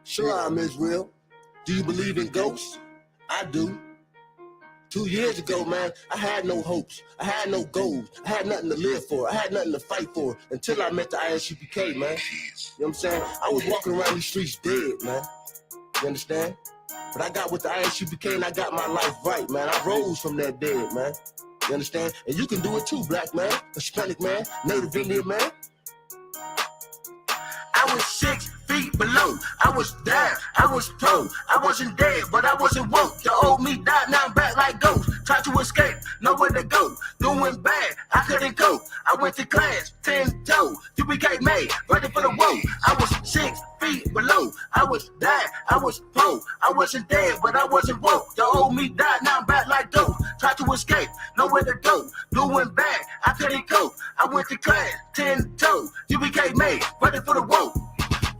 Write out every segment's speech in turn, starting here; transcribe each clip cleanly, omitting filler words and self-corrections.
Sure, I'm Israel. Do you believe in ghosts? I do. 2 years ago, man, I had no hopes. I had no goals. I had nothing to live for. I had nothing to fight for until I met the Isupk, man. You know what I'm saying? I was walking around these streets dead, man. You understand? But I got with the Isupk and I got my life right, man. I rose from that dead, man. You understand? And you can do it too, black man, Hispanic man, Native Indian man. I was 6 feet below. I was down. I was prone. I wasn't dead, but I wasn't woke. The old me died, now I'm back like ghost. Tried to escape, nowhere to go. Doing bad, I couldn't cope. I went to class, 10-toe. You became made, ready for the woe. I was 6 feet below. I was down. I was prone. I wasn't dead, but I wasn't woke. The old me died, now I'm back like ghost. Tried to escape, nowhere to go. Doing bad, I couldn't cope. I went to class, 10-toe. You became made, ready for the woe.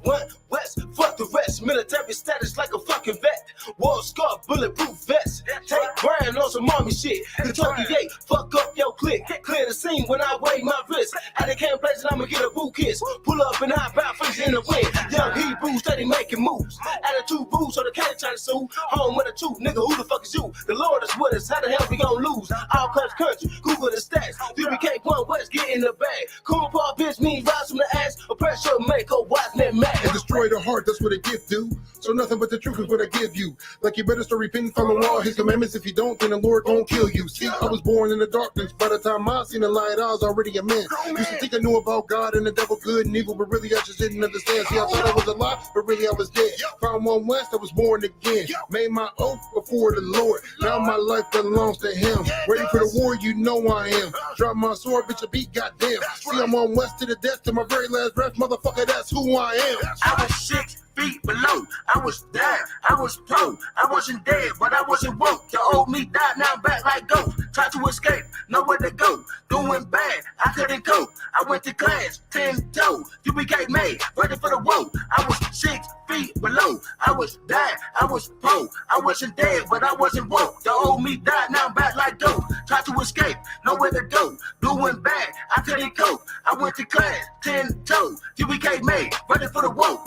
One West, fuck the rest. Military status like a fucking vet. War scar, bulletproof vest. Take grind on some army shit. Kentucky 8, fuck up your clique. Clear the scene when I wave my wrist. At the camp place and I'ma get a boot kiss. Pull up and hop out, face in the wind. Young Hebrews steady making moves. Attitude booze so the cat trying to sue. Home with a truth, nigga, who the fuck is you? The Lord is with us, how the hell we gon' lose? All cuts country, Google the stats. UBK One West, get in the bag. Cool part bitch mean rise from the ass. Oppressor make a wise man mad. And destroy the heart, that's what a gift do. So nothing but the truth is what I give you. Like you better start repenting, follow all his commandments. If you don't, then the Lord gon' kill you. See, I was born in the darkness. By the time I seen the light, I was already a man. Used to think I knew about God and the devil good and evil, but really I just didn't understand. See, I thought I was alive, but really I was dead. Found One West, I was born again. Made my oath before the Lord. Now my life belongs to him. Ready for the war, you know I am. Drop my sword, bitch, a beat, goddamn. See, I'm on West to the death, to my very last breath. Motherfucker, that's who I am. I was 6 feet below. I was down. I was prone. I wasn't dead, but I wasn't woke. The old me died, now I'm back like ghost. Tried to escape, nowhere to go. Doing bad, I couldn't cope. I went to class, 10-toe. You became made, ready for the woe. I was 6 feet below. I was down. I was prone. I wasn't dead, but I wasn't woke. The old me died, now I'm back like ghost. Tried to escape, nowhere to go. Doing bad, I couldn't cope. I went to class, 10-toe. You became made, ready for the woe.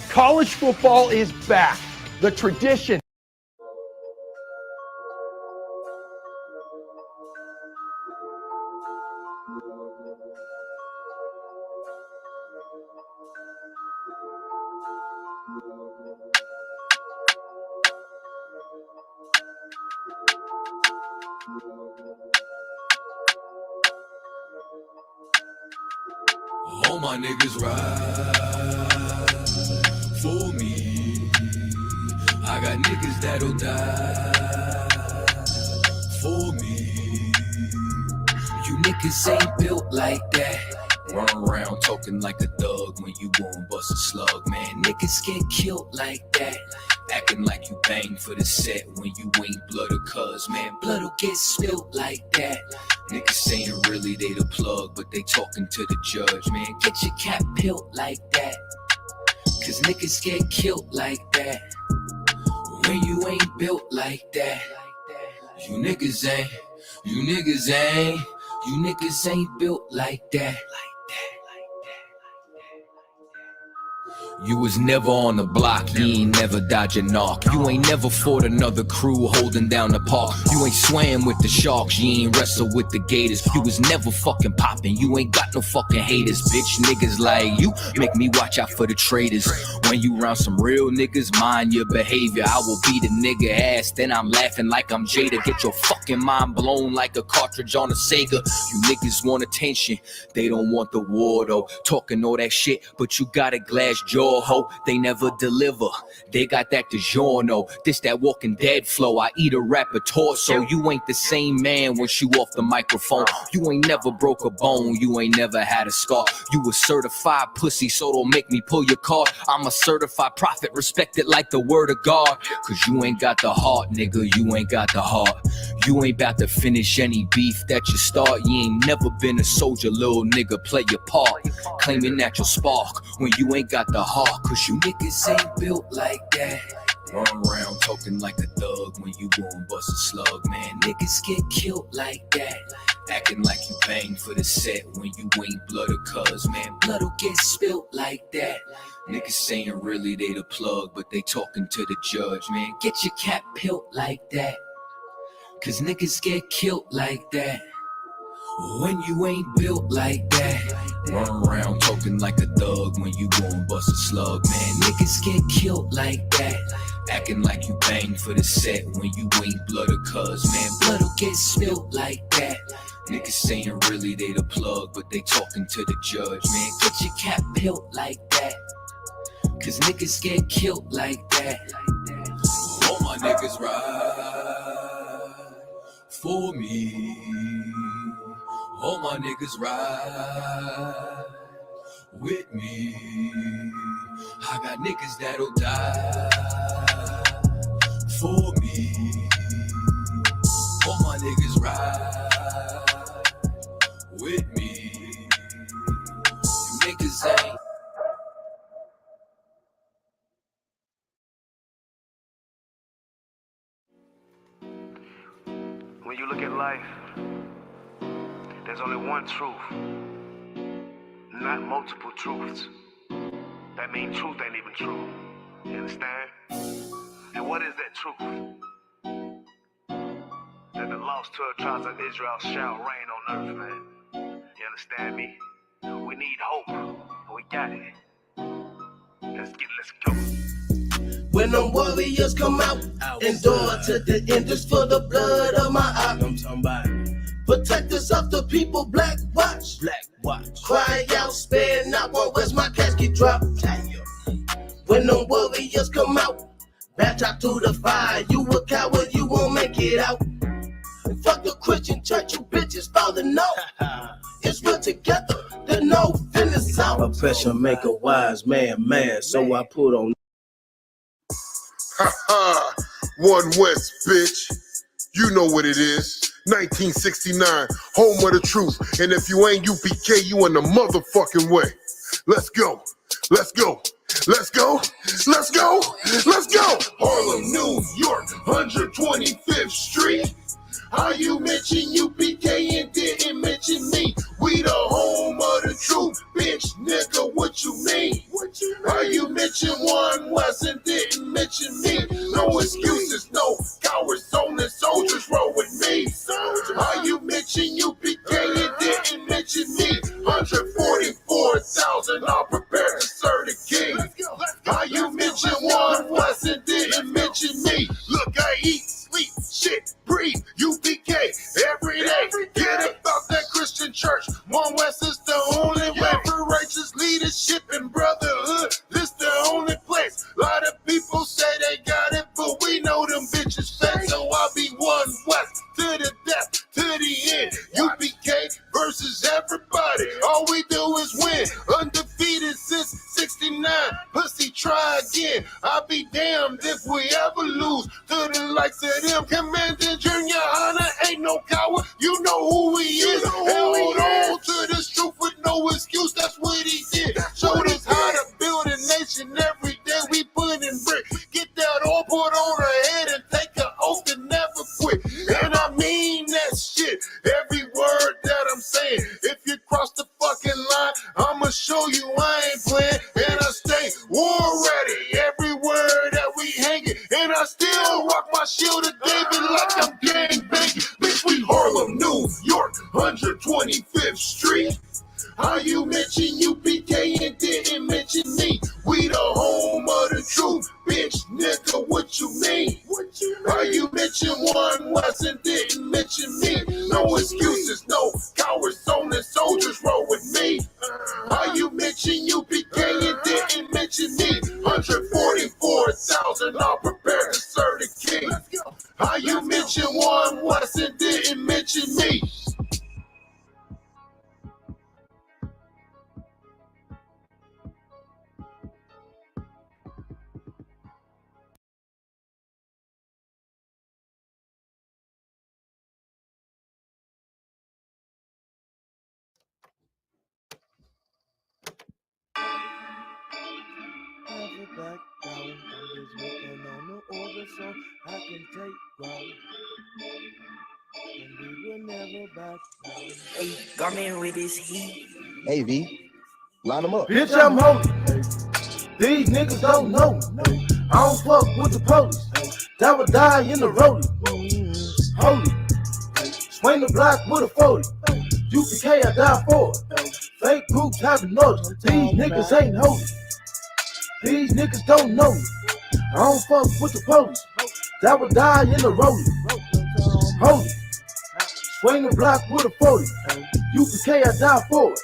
College football is back. The tradition. All my niggas ride for me. I got niggas that'll die for me. You niggas ain't built like that. Run around talking like a thug when you won't bust a slug, man. Niggas get killed like that. Acting like you bang for the set when you ain't blood or cuz, man. Blood'll get spilled like that. Niggas saying really they the plug, but they talking to the judge, man. Get your cap peeled like that. Cause niggas get killed like that. When you ain't built like that. You niggas ain't built like that. You was never on the block, you ain't never dodge a knock. You ain't never fought another crew holding down the park. You ain't swam with the sharks, you ain't wrestled with the gators. You was never fucking popping, you ain't got no fucking haters. Bitch, niggas like you make me watch out for the traitors. When you round some real niggas, mind your behavior. I will beat a nigga ass, then I'm laughing like I'm Jada. Get your fucking mind blown like a cartridge on a Sega. You niggas want attention, they don't want the war though. Talking all that shit, but you got a glass jaw. Ho, they never deliver. They got that DiGiorno. This that Walking Dead flow. I eat a rapper torso. You ain't the same man once you off the microphone. You ain't never broke a bone. You ain't never had a scar. You a certified pussy, so don't make me pull your card. I'm a certified prophet, respected like the word of God. Cause you ain't got the heart, nigga, you ain't got the heart. You ain't about to finish any beef that you start. You ain't never been a soldier, little nigga, play your part. Claiming that you'll spark when you ain't got the heart. Cause you niggas ain't built like that. Run around talking like a thug when you gon' bust a slug, man. Niggas get killed like that. Acting like you bang for the set when you ain't blood or cuz, man. Blood'll get spilt like that. Niggas saying really they the plug, but they talking to the judge, man. Get your cap peeled like that. Cause niggas get killed like that. When you ain't built like that. Run around talking like a thug when you gon' bust a slug, man. Niggas get killed like that. Acting like you bang for the set when you ain't blood or cuz, man. Blood'll get spilled like that. Niggas saying really they the plug, but they talking to the judge, man. Get your cap peeled like that. Cause niggas get killed like that. All my niggas ride for me. All my niggas ride with me. I got niggas that'll die for me. All my niggas ride with me. You niggas ain't. When you look at life, there's only one truth, not multiple truths. That means truth ain't even true. You understand? And what is that truth? That the lost 12 tribes of Israel shall reign on earth, man. You understand me? We need hope, and we got it. Let's go. When them warriors come out, endure to the end, just for the blood of my eye. I'm talking about protectors of the people, black watch. Cry out, spare not one, where's my casket drop? When them warriors come out, baptized through the fire, you a coward, you won't make it out. And fuck the Christian church, you bitches falling off. It's real together, the no finish out. Oppression make a wise man mad, so I put on. Ha ha! One West, bitch. You know what it is. 1969, home of the truth. And if you ain't UPK, you in the motherfucking way. Let's go. Let's go. Let's go. Let's go. Let's go. Harlem, New York, 125th Street. How you mention UPK and didn't mention me? We the home of the truth, bitch, nigga, what you mean? How you mention One West and didn't mention me? No excuses, no cowards, only soldiers roll with me. How you mention UPK and didn't mention me? 144,000 are prepared to serve the king. How you mention One West and didn't mention me? Look, I eat, sleep, shit, breathe, UPK every day. Get about that Christian church. One West is the only way for righteous leadership and brotherhood. This the only place. A lot of people say they got it, but we know them bitches fake. So I'll be One West to the death, to the end. UPK versus everybody. All we do is win. Undefeated since 69. Pussy, try again. I'll be damned if we ever lose to the likes of them. Commander Junior Honor ain't no coward. You know who he is. Hold on to this truth with no excuse. That's what he did. Showed us how to build a nation every day. We put in brick. Get that all put on her head and take an oath to never quit. And I mean that shit. Every word that I'm saying. If you cross the fucking line, I'ma show you I ain't playing. And I stay war ready. Every word that we hanging. And I still rock my shield of David like I'm gang banging. Bitch, we Harlem, New York, 125th Street. How you mention UPK and didn't mention me? We the home of the truth, bitch, nigga, what you mean? How you mention One West and didn't mention me? No excuses, no cowards, only soldiers roll with me. How you mention UPK and didn't mention me? 144,000 are prepared to serve the king. How you mention One West and didn't mention me? Smoking on the order so I can take right. And we will never back down. Hey, Garmin with his heat. Hey, V, line them up. Bitch, I'm holy. These niggas don't know me. I don't fuck with the police. That would die in the rollie. Holy. Swing the block with a 40. UPK, I die for it. Fake groups having noise. These niggas ain't holy. These niggas don't know me. I don't fuck with the police. That would die in the rollie. Holy. Swing the block with a 40. UPK, I die for it.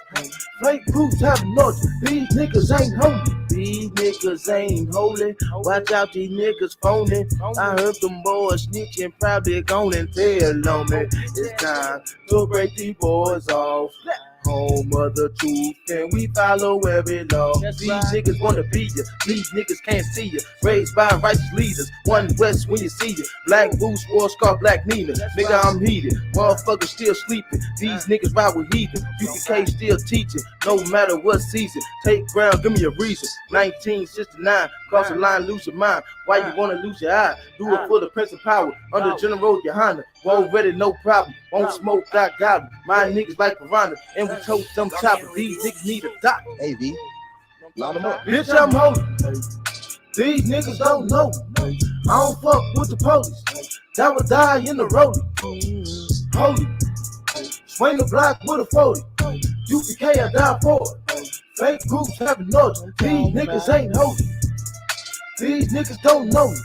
Fake groups having noise. These niggas ain't holy. These niggas ain't holy. Watch out, these niggas phony. I heard them boys snitching, probably gonna tell on me. It's time to break these boys off. Home of the truth, and we follow every law. These niggas wanna be you, these niggas can't see you. Raised by righteous leaders, one West when you see you. Black boots, sports car, black Nina. Nigga, I'm heated. Motherfuckers still sleeping. These niggas ride with heathen. UPK still teaching, no matter what season. Take ground, give me a reason. 1969, cross the line, lose your mind. Why you wanna lose your eye? Do it for the Prince of Power. Under General Yohana, won't ready, no problem. Won't smoke, got it. My niggas like piranha, and we told them chopper. These niggas need a doc. Hey, V, line them up. Bitch, I'm holy. These niggas don't know me. I don't fuck with the police. That would die in the rollie. Holy. Swing the block with a 40. UPK, I die for it. Fake groups having noise. These niggas ain't holy. These niggas don't know me.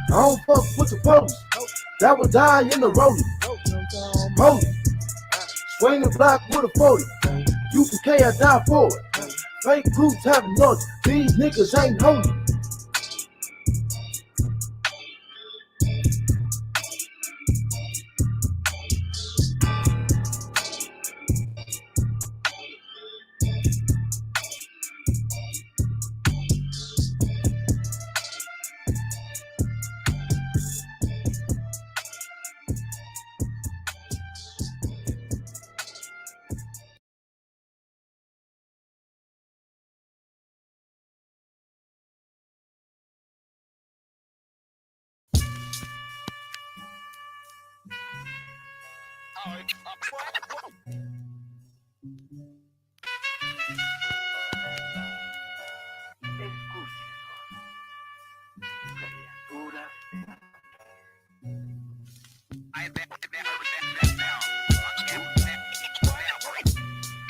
I don't fuck with the police. That would die in the rollie. Holy. Swing the block with a 40. UPK, I die for it. Fake groups having noise. These niggas ain't holy.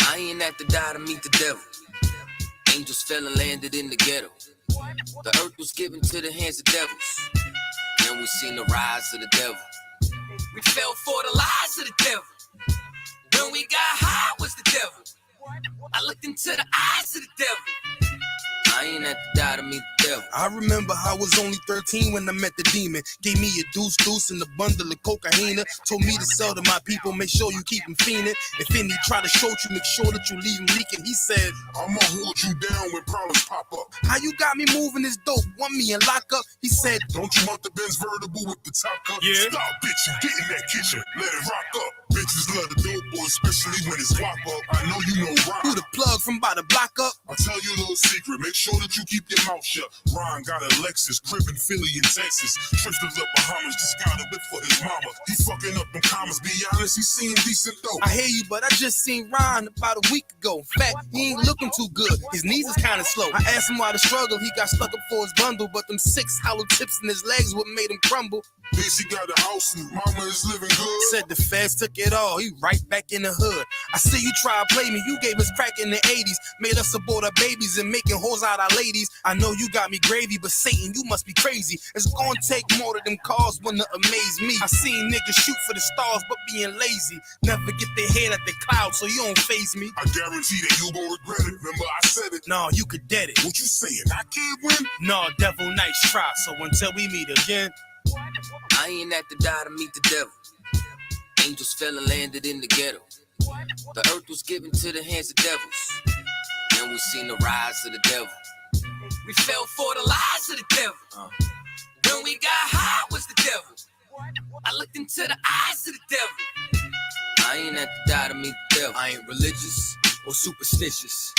I ain't have to die to meet the devil. Angels fell and landed in the ghetto. The earth was given to the hands of devils. Then we seen the rise of the devil. We fell for the lies of the devil. When we got high was the devil. I looked into the eyes of the devil. I ain't have to die to meet the devil. I remember I was only 13 when I met the demon. Gave me a deuce and a bundle of cocaine. Told me to sell to my people, make sure you keep them fiending. If any try to shoot you, make sure that you leave them leaking. He said, I'ma hold you down when problems pop up. how you got me moving this dope? Want me in lockup? He said, Don't you want the Benz vertible with the top cut? Yeah. Stop, bitch, and get in that kitchen. Let it rock up. Bitches love the dope boy, especially when it's lock up. I know you know Ron. who the plug from by the block up? I'll tell you a little secret. Make sure that you keep your mouth shut. Ron got a Lexus, crib in Philly in Texas. Trips to the Bahamas, just got a whip for his mama. He fucking up them commas. Be honest, he seeing decent though. I hear you, but I just seen Ron about a week ago. In fact, he ain't looking too good. His knees is kind of slow. I asked him why the struggle. He got stuck up for his bundle, but them 6 hollow tips in his legs what made him crumble. Daisy got a house and mama is living good. Said the feds took it all. He right back in the hood. I see you try to play me. You gave us crack in the 80s. Made us abort our babies and making hoes out our ladies. I know you got me gravy, but Satan, you must be crazy. It's gonna take more than them cars when to amaze me. I seen niggas shoot for the stars, but being lazy. Never get their head at the clouds, so you don't faze me. I guarantee that you gon' regret it. Remember I said it. Nah, you could dead it. What you saying? I can't win? Nah, devil, nice try. So until we meet again. I ain't have to die to meet the devil. Angels fell and landed in the ghetto. The earth was given to the hands of devils. Then we seen the rise of the devil. We fell for the lies of the devil. When we got high was the devil. I looked into the eyes of the devil. I ain't have to die to meet the devil. I ain't religious or superstitious.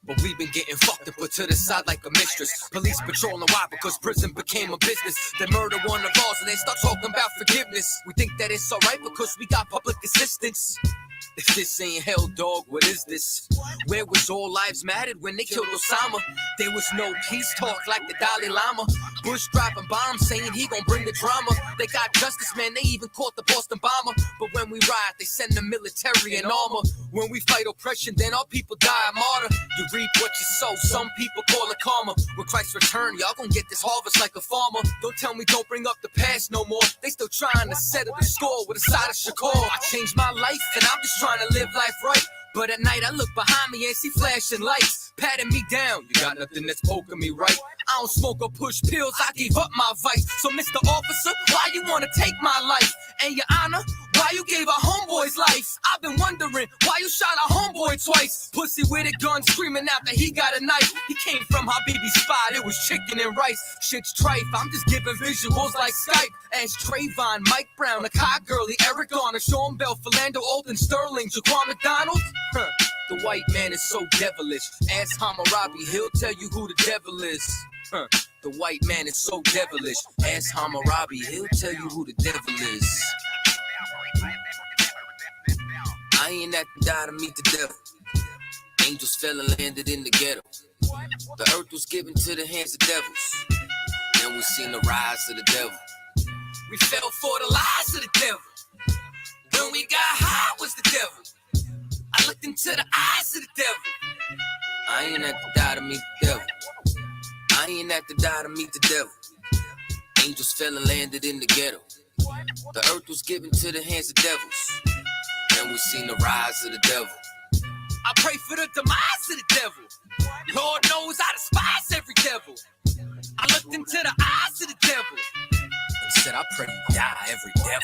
But we've been getting fucked and put to the side like a mistress. Police patrolling why? Because prison became a business. They murder one of ours and they start talking about forgiveness. We think that it's alright because we got public assistance. If this ain't hell, dog, what is this? Where was all lives mattered when they killed Osama? There was no peace talk like the Dalai Lama. Bush dropping bombs saying he gon' bring the drama. They got justice, man, they even caught the Boston bomber. But when we riot, they send the military in armor. When we fight oppression, then our people die a martyr. You reap what you sow, some people call it karma. When Christ return, y'all gon' get this harvest like a farmer. Don't tell me don't bring up the past no more. They still trying to settle the score with a side of Shakur. I changed my life and I'm just trying to live life right. But at night I look behind me and see flashing lights patting me down. You got nothing that's poking me right. I don't smoke or push pills, I gave up my vice. So Mr. Officer, why you wanna take my life? And your honor, why you gave our homeboy's life? I've been wondering why you shot our homeboy twice. Pussy with a gun screaming out that he got a knife. He came from Habibi's spot, it was chicken and rice. Shit's trife, I'm just giving visuals like Skype. Ask Trayvon, Mike Brown, Akai Gurley, Eric Garner, Sean Bell, Philando, Alton Sterling, Jaquan McDonald. The white man is so devilish. Ask Hammurabi, he'll tell you who the devil is. The white man is so devilish. Ask Hammurabi, he'll tell you who the devil is. I ain't at to die to meet the devil. Angels fell and landed in the ghetto. The earth was given to the hands of devils. Then we seen the rise of the devil. We fell for the lies of the devil. When we got high was the devil. I looked into the eyes of the devil. I ain't at to die to meet the devil. I ain't at to die to meet the devil. Angels fell and landed in the ghetto. The earth was given to the hands of devils. Then we seen the rise of the devil. I pray for the demise of the devil. Lord knows I despise every devil. I looked into the eyes of the devil and said, I pray you die every devil.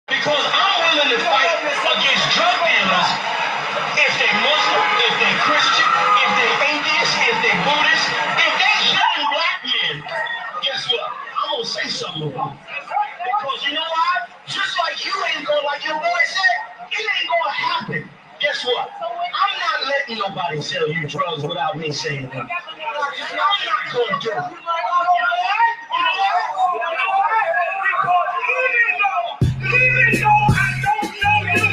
Because I'm willing to fight against drug dealers if they're Muslim, if they're Christian, if they're atheist, if they're Buddhist, if they're young black men. Guess what? I'm gonna say something about it. Because you know why? Just like you ain't gonna, like your boy said, it ain't gonna happen. Guess what? I'm not letting nobody sell you drugs without me saying that. I'm not gonna do it. You know why? Because even though I don't know you,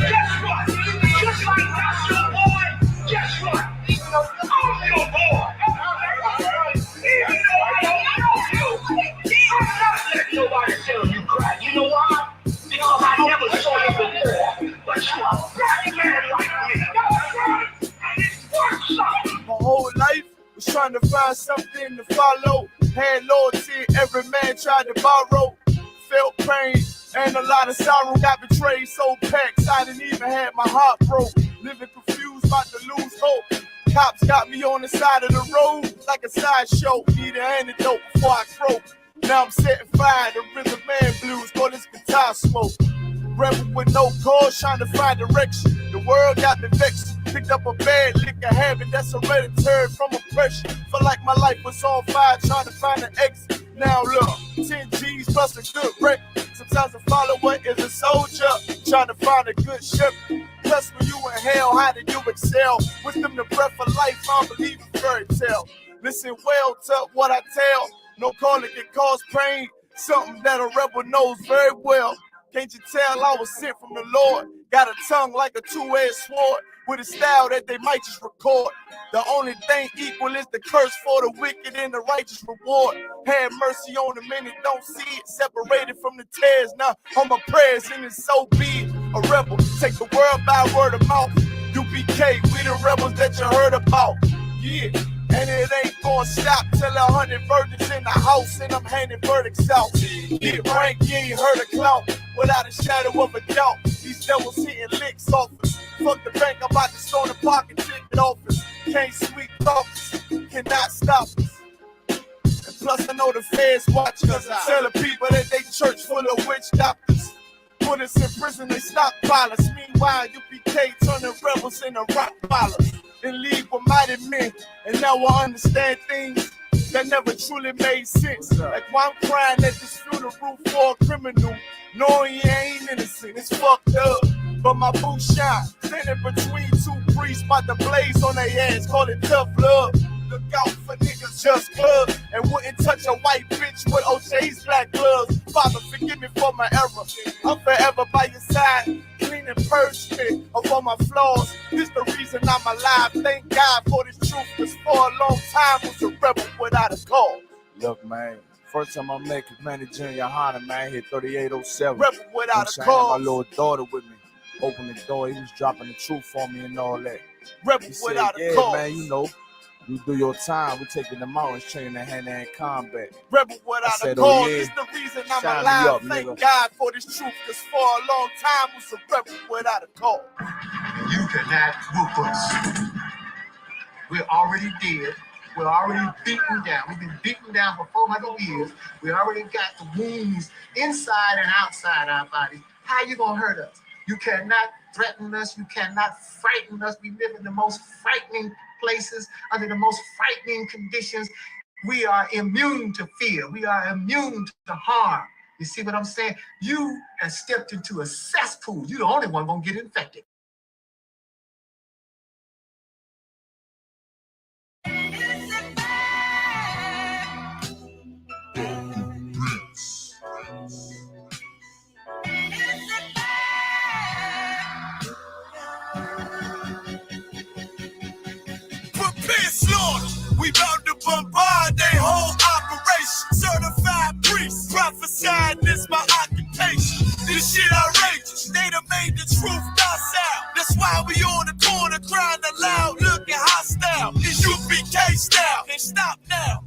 guess what? Just like that's your boy, guess what? I'm your boy. Even though I don't know you, I'm not letting nobody sell you crack. You know why? Because I never saw you before. But you are a black man like me. And it's worth something. My whole life was trying to find something to follow. Had loyalty, every man tried to borrow. Felt pain and a lot of sorrow. Got betrayed, so packed, I didn't even have my heart broke. Living confused, about to lose hope. Cops got me on the side of the road like a sideshow. Need an antidote before I croak. Now I'm setting fire to rhythm man blues, call this guitar smoke. Rebel with no cause, trying to find direction. The world got me vexed. Picked up a bad liquor habit that's hereditary from oppression. Felt like my life was on fire, trying to find an exit. Now look, 10 G's plus a good wreck. Sometimes a follower is a soldier, trying to find a good ship. Plus when you in hell, how did you excel? Wisdom the breath of life, I don't believe in fairy tale. Listen well to what I tell. No calling can cause pain, something that a rebel knows very well. Can't you tell I was sent from the Lord? Got a tongue like a two-edged sword, with a style that they might just record. The only thing equal is the curse for the wicked and the righteous reward. Have mercy on the men that don't see it, separated from the tares. Now on my prayers, and it's so be it. A rebel, take the world by word of mouth. UPK, we the rebels that you heard about. Yeah. And it ain't gonna stop till 100 virgins in the house and I'm handing verdicts out. Get rank, you ain't heard a clout without a shadow of a doubt. These devils hitting licks off us. Fuck the bank, I'm about to storm the pocket ticket office. Can't sweep office, cannot stop us. And plus I know the feds watch us. Telling people that they church full of witch doctors. Put us in prison, they stop violence. Meanwhile, UPK turning rebels into rock ballers. And leave with mighty men, and now I understand things. that never truly made sense. Like why I'm crying at this funeral for a criminal, knowing he ain't innocent. It's fucked up. But my boo shot, standing between two priests, about to blaze on their hands, call it tough love. Look out for niggas just club and wouldn't touch a white bitch with OJ's black gloves. Father, forgive me for my error. I'm forever by your side, clean and purge me of all my flaws. This the reason I'm alive. Thank God for this truth, cause for a long time was a rebel without a cause. Look, man, first time I met Commander Junior Honda, man, hit 3807. Rebel without a I cause. had my little daughter with me. Opened the door, he was dropping the truth on me and all that. Rebel He without said, a yeah, cause. man, you know, you do your time. We taking the mountains, training in hand-to-hand combat. Rebel without a said, cause. oh, yeah. This the reason I'm Shine me alive. up, Thank nigga. God for this truth, cause for a long time was a rebel without a cause. You cannot whoop us. We're already dead. We're already beaten down. We've been beaten down for 400 years. We already got the wounds inside and outside our bodies. How you gonna hurt us? You cannot threaten us. You cannot frighten us. We live in the most frightening places, under the most frightening conditions. We are immune to fear. We are immune to harm. You see what I'm saying? You have stepped into a cesspool. You're the only one gonna get infected. Prepare slaughter. We bout to bombard their whole operation. Certified priests, prophesied this my occupation. This shit outrageous. They done made the truth docile. That's why we on the corner crying aloud, looking hostile. It's UPK style. Can't stop now.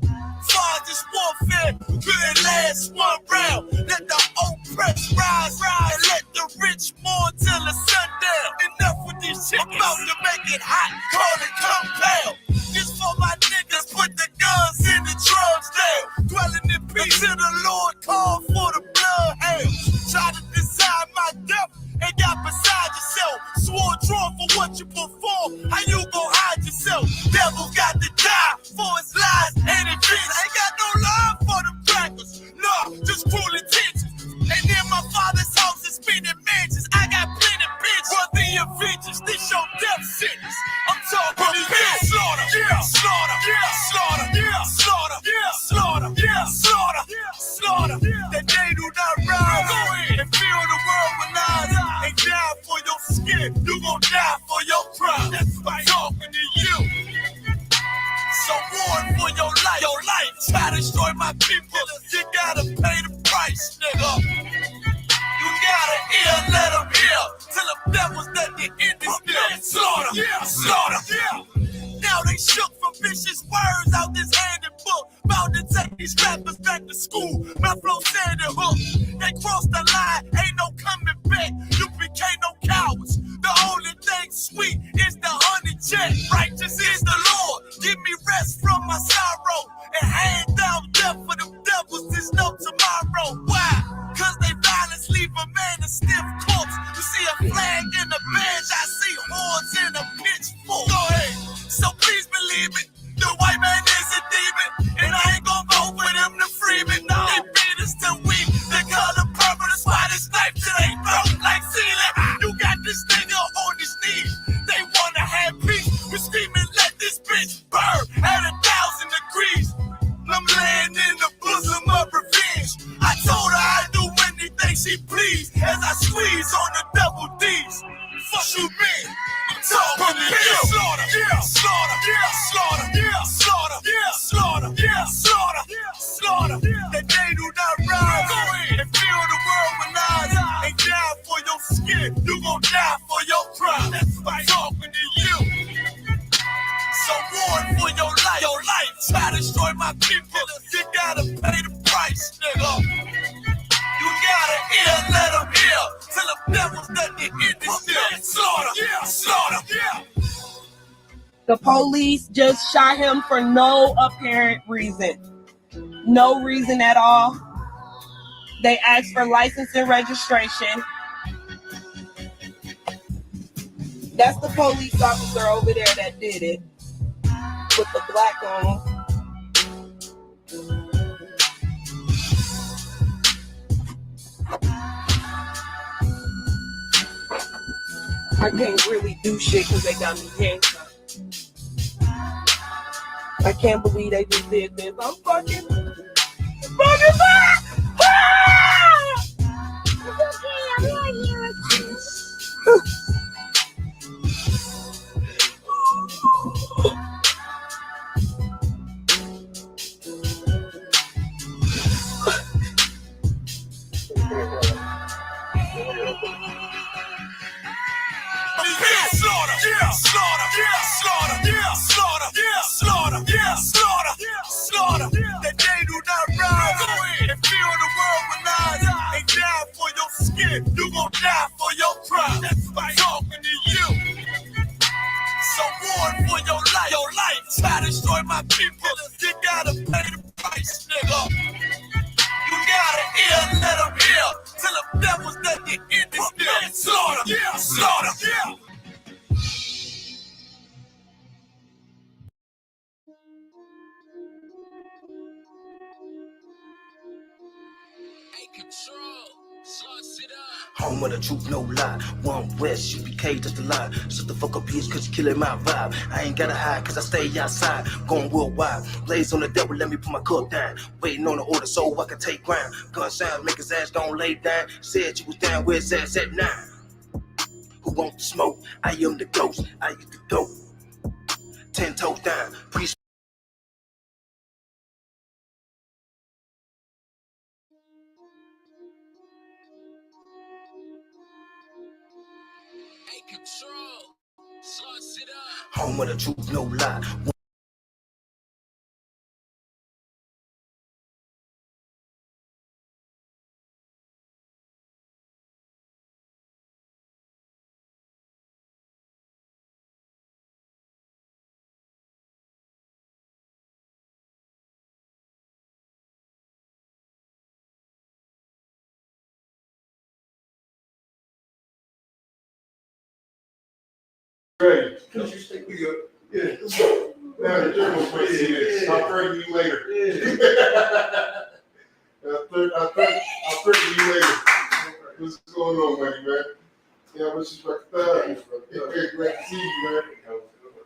Farthest warfare couldn't last one round. Let the oppressed rise, and let the rich mourn till the sundown. Enough with this shit. I'm about to make it hot, call it compel. This for my niggas, put the guns in the drugs down. Dwelling in peace till the Lord call for the blood hell. Try to decide my death and got beside yourself. Swore drawn for what you perform. How you gon' hide yourself? Devil got to die for his lies and adventures. Ain't got no love for them crackers. No, just cruel intentions. And in my father's house is spinning mansions. I got plenty bitch for the Avengers. This your death sentence. I'm talking to you. Slaughter, yeah, slaughter, yeah, slaughter, yeah, slaughter, yeah, slaughter, yeah, slaughter, slaughter. That they do not rise. Go ahead and fill the world with lies. And die for your skin. You gon' die for your crime. That's right. Talking to you. So warn for your life. Your life. Try to destroy my people. You gotta pay the price, nigga. You gotta hear, let them hear. Till the devils that the end is still. Slaughter, yeah, slaughter, yeah. Now they shook from vicious words out this handed book. Bound to take these rappers back to school. My flow sand and hook. They crossed the line, ain't no coming back. You became no cowards. The only thing sweet is the honey jet. Righteous is the Lord. Give me rest from my sorrow. And hand down death for them devils. There's no tomorrow. Why? Cause they violence leave a man a stiff corpse. You see a flag in the bench, I see horns in a pitchfork. Go ahead. So please believe it. The white man is a demon. And I ain't gon' vote for them to free me. No. They beat us till we the color purple. That's why this knife to they throat like ceiling. You got this nigga on his knees. They wanna have peace. We screaming, let this bitch burn at 1,000 degrees. I'm laying in the bosom of revenge. I told her I'd do anything she please as I squeeze on the double D's. Fuck you, man. I'm talking to you. Slaughter, yeah, slaughter, yeah, slaughter, yeah, slaughter, yeah, slaughter, yeah, slaughter, slaughter. That they do not rise. Go ahead and fill the world with lies. And die for your skin. You gon' die for your crime. That's right. Talking to you. So warn for your life. Your life. Try to destroy my people. You gotta pay the price, nigga. You gotta hear, let them hear. Till the devils that the end is still. Slaughter, yeah, slaughter, yeah. The police just shot him for no apparent reason. No reason at all. They asked for license and registration. That's the police officer over there that did it. With the black on. I can't really do shit because they got me handcuffed. I can't believe they just did this. I'm fucking back! Slaughter, that they do not rise. Go ahead and feel the world with lies. Ain't die for your skin, you gon' die for your pride. That's right. Talking to you. So warn for your life. Your life. Try to destroy my people. You gotta pay the price, nigga. You gotta hear, let them hear. Tell them devils that they in this deal. Slaughter, slaughter. Home of the truth, no lie. One West, UPK, just a lie. Shut the fuck up, bitch, cause you killing my vibe. I ain't gotta hide, cause I stay outside. Going worldwide. Blaze on the devil, let me put my cup down. Waiting on the order so I can take ground. Gun sounds, make his ass gon' lay down. Said you was down, where his ass at now? Who want the smoke? I am the ghost, I used to go 10 toes down. Priest. Home of the truth, no lie. Great. Yeah. Now the journal might see this. I'll threaten you later. I'll threaten you later. What's going on, buddy, man? Yeah, what's your great to see you, man.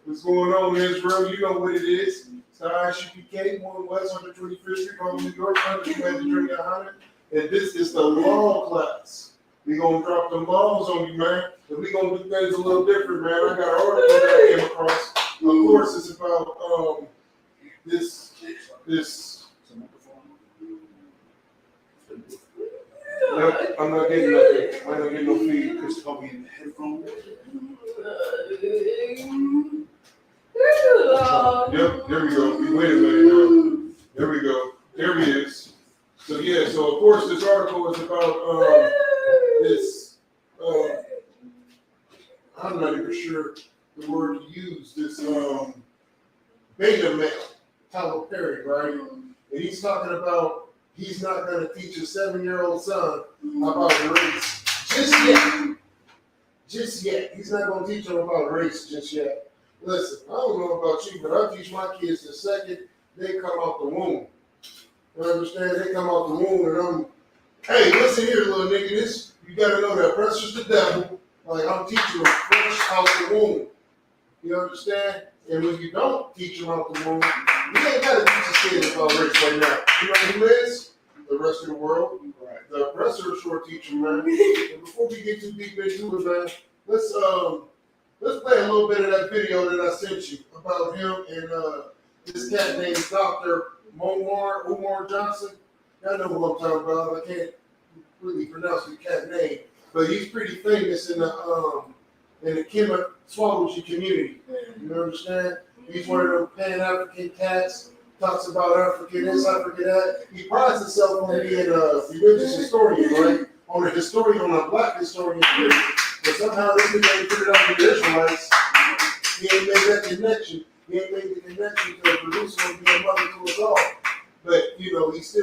What's going on, Israel? You know what it is. It's the Isupk, 1 West 125th Street, New York, 100. And this is the law class. We're going to drop the laws on you, man. And we're going to do things a little different, man. I got an article that I came across. Of course, it's about this. Nope, I'm not getting nothing. I'm not getting no feed. Chris told me in the headphones. Yep, there we go. Wait a minute now. There we go. There he is. So yeah, so of course this article is about this. I'm not even sure the word to use. This beta male, Tyler Perry, right? And he's talking about he's not going to teach a 7-year-old son about race just yet. He's not going to teach him about race just yet. Listen, I don't know about you, but I teach my kids the second they come out the womb. You understand? They come out the womb and hey, listen here, little nigga, you got to know that pressure's the devil. Like, I'm teaching them fresh out the womb. You understand? And when you don't teach them out the womb, you ain't got to teach a kid about race right now. You know who is? The rest of the world. Right. The oppressor is short teaching, man. And before we get too deep into it, man, let's play a little bit of that video that I sent you about him and this cat named Dr. Umar Johnson. Y'all know who I'm talking about. I can't really pronounce the cat name, but he's pretty famous in the Kemet-Swallowski community. You understand? He's one of them Pan-African cats. Talks about African this, African that. He prides himself on being a religious historian, right? On a black historian, period. But somehow this nigga ain't put it out with the Israelites. He ain't made that connection. He ain't made the connection to Jerusalem being mother to us all. But, you know, he makes the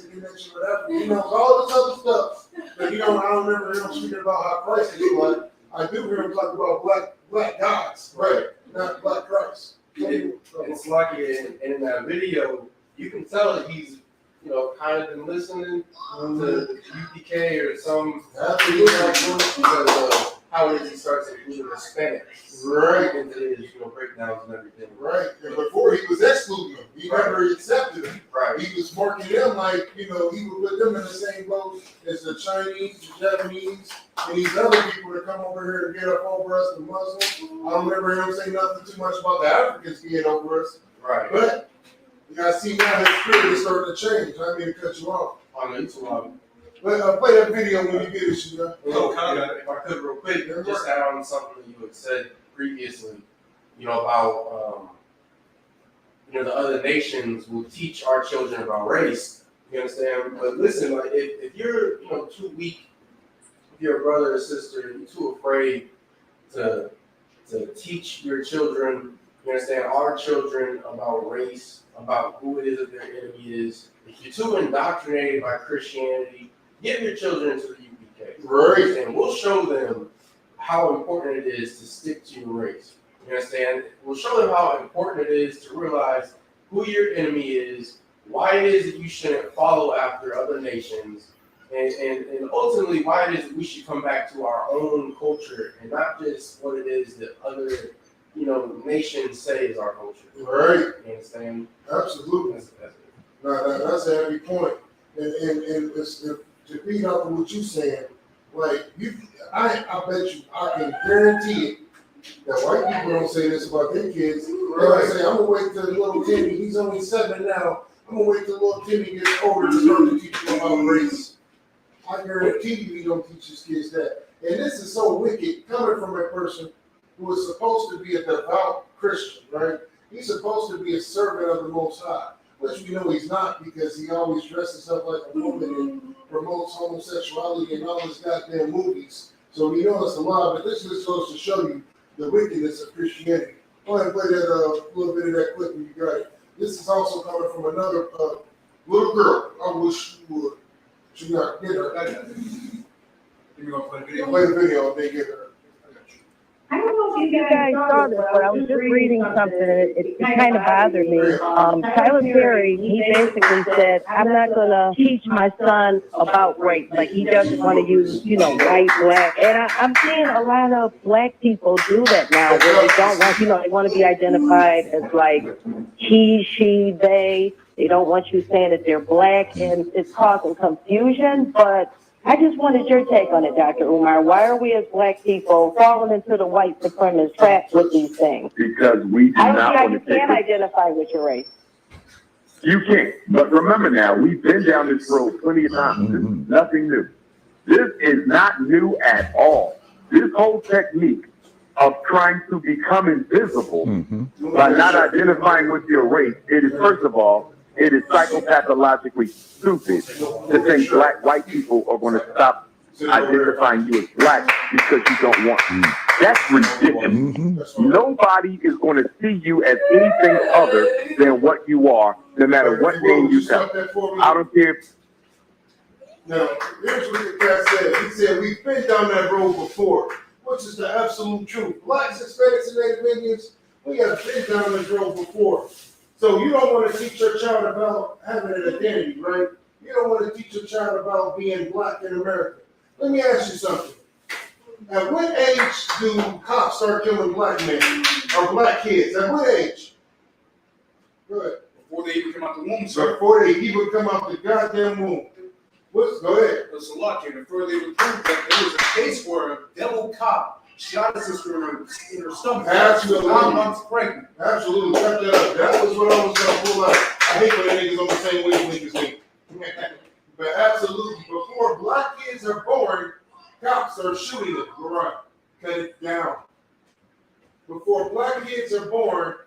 connection with Africa. He knows all this other stuff. But, you know, I don't remember him speaking about how Christ is like. I do hear him talk about black gods, right? Not black Christ. It's like in that video, you can tell that he's, you know, kind of been listening to UPK or some. Because how how it is he starts including Hispanics Right. into his breakdowns and everything. Right. And before he was excluding them. He never accepted them. Right. He was marking them like, he would put them in the same boat as the Chinese, the Japanese, and these other people that come over here and get up over us, the Muslims. I don't remember him saying nothing too much about the Africans getting over us. Right. But I see now his spirit is starting to change. I mean to cut you off. Oh, no, you too long. But play that video when you get it, Sugar. If I could real quick, just add on something that you had said previously, about the other nations will teach our children about race. You understand? But listen, like if you're too weak, if you're a brother or sister, you're too afraid to teach your children, you understand, our children about race, about who it is that their enemy is. If you're too indoctrinated by Christianity, give your children to the UPK. Right. And we'll show them how important it is to stick to your race. You understand? We'll show them how important it is to realize who your enemy is, why it is that you shouldn't follow after other nations, and ultimately why it is that we should come back to our own culture and not just what it is that other nations say is our culture. Right. You understand? Absolutely. That's a heavy point. And it's, to feed off of what you're saying, like I bet you, I can guarantee it, that white people don't say this about their kids. They'll say, I'm gonna wait till little Timmy, he's only 7 now. I'm gonna wait till little Timmy gets older to start to teach him about race. I guarantee you he don't teach his kids that. And this is so wicked coming from a person who is supposed to be a devout Christian, right? He's supposed to be a servant of the Most High, which we know he's not because he always dresses up like a woman and promotes homosexuality in all his goddamn movies. So we know it's a lie, but this just goes to show you the wickedness of Christianity. Go ahead and play that little bit of that clip when you got it. This is also coming from another little girl. I wish you would. She got get her. You're gonna play the video. Play the video and then get her. I don't know if you guys saw this, but I was just reading something and it kind of bothered me. Tyler Perry, he basically said, I'm not going to teach my son about race. Like, he doesn't want to use, white, black. And I'm seeing a lot of black people do that now, where they don't want, they want to be identified as like he, she, they. They don't want you saying that they're black, and it's causing confusion, but I just wanted your take on it, Dr. Umar. Why are we as black people falling into the white supremacist trap with these things? Because we do I don't not see how want you to take can it. identify with your race. You can't. But remember now, we've been down this road plenty of times. This is nothing new. This is not new at all. This whole technique of trying to become invisible by not identifying with your race, it is, first of all, it is psychopathologically stupid to think white people are going to stop identifying you as black because you don't want to. That's ridiculous. Nobody is going to see you as anything other than what you are, no matter what name you tell. I don't care. Now, here's what the guy said. He said, we've been down that road before, which is the absolute truth. Blacks, Hispanics, and Native Indians, we have been down this road before. So you don't want to teach your child about having an identity, right? You don't want to teach your child about being black in America. Let me ask you something. At what age do cops start killing black men or black kids? At what age? Go ahead. Before they even come out the womb, sir. Before they even come out the goddamn womb. Go ahead. There's a lot here. Before they would prove that there was a case where a devil cop shot a sister in her stomach. Absolutely. 9 months pregnant. Absolutely. Cut that up. That was what I was going to pull out. I hate when niggas on the same wavelength as me. But absolutely, before black kids are born, cops are shooting them. Right. Cut it down. Before black kids are born,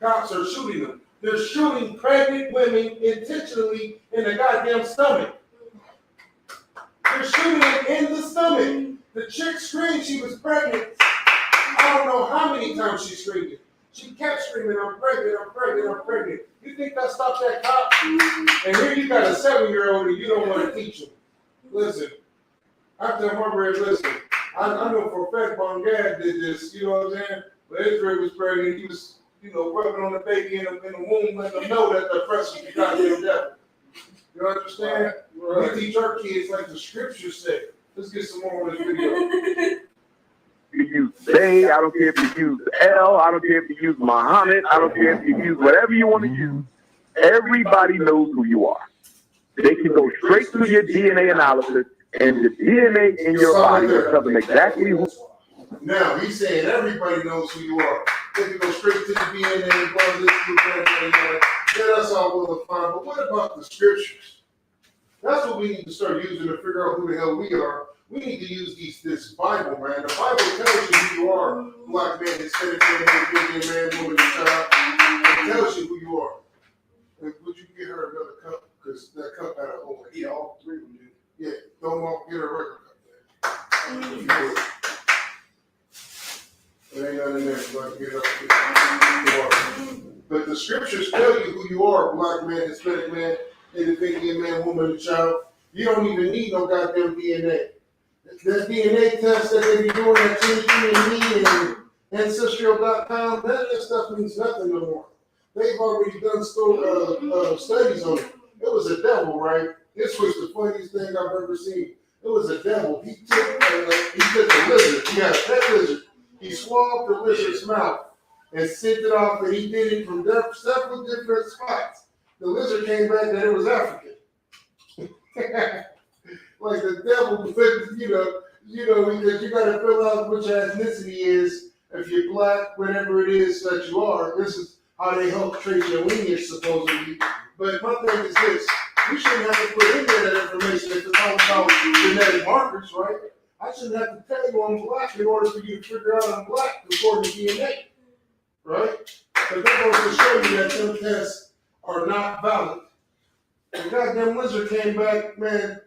cops are shooting them. They're shooting pregnant women intentionally in the goddamn stomach. They're shooting them in the stomach. The chick screamed she was pregnant. I don't know how many times she screamed it. She kept screaming, I'm pregnant, I'm pregnant, I'm pregnant. You think that stopped that cop? And here you got a 7-year-old and you don't want to teach him. Listen, I tell my brother, listen, I know for a fact Bongad did this, you know what I'm saying? When Israel was pregnant, he was, rubbing on the baby in the womb, letting them know that the precious is goddamn devil. You understand? Right. We teach our kids like the scriptures say. Let's get some more on this video. Bay, I don't care if you use L, I don't care if you use Muhammad, I don't care if you use whatever you want to use. Everybody knows who you are. They can go straight through your DNA analysis, and the DNA in your body will tell them exactly who. Now, he's saying everybody knows who you are. They can go straight to the DNA, go this, that. Yeah, that's all well and fine. But what about the scriptures? That's what we need to start using to figure out who the hell we are. We need to use this Bible, man. The Bible tells you who you are. Black man, Hispanic man, Indian man, woman, and child. It tells you who you are. And would you get her another cup? Because that cup had a hole. Yeah, all three of them did. Yeah, don't walk, get her a regular cup, man. There ain't nothing there. So I can get up. But the scriptures tell you who you are, black man, Hispanic man, Indian man, woman, and child. You don't even need no goddamn DNA. That DNA test that they be doing at 23andMe and Ancestral.com, that stuff means nothing no more. They've already done studies on it. It was a devil, right? This was the funniest thing I've ever seen. It was a devil. He took a lizard. He had a pet lizard. He swabbed the lizard's mouth and sent it off, and he did it from several different spots. The lizard came back that it was African. Like the devil, you know, because you got to fill out which ethnicity is. If you're black, whatever it is that you are, this is how they help trace your lineage, supposedly. But my thing is this: you shouldn't have to put in there that information if it's all about genetic markers, right? I shouldn't have to tell you I'm black in order for you to figure out I'm black according to DNA, right? But that goes to show you that some tests are not valid. The goddamn lizard came back, man,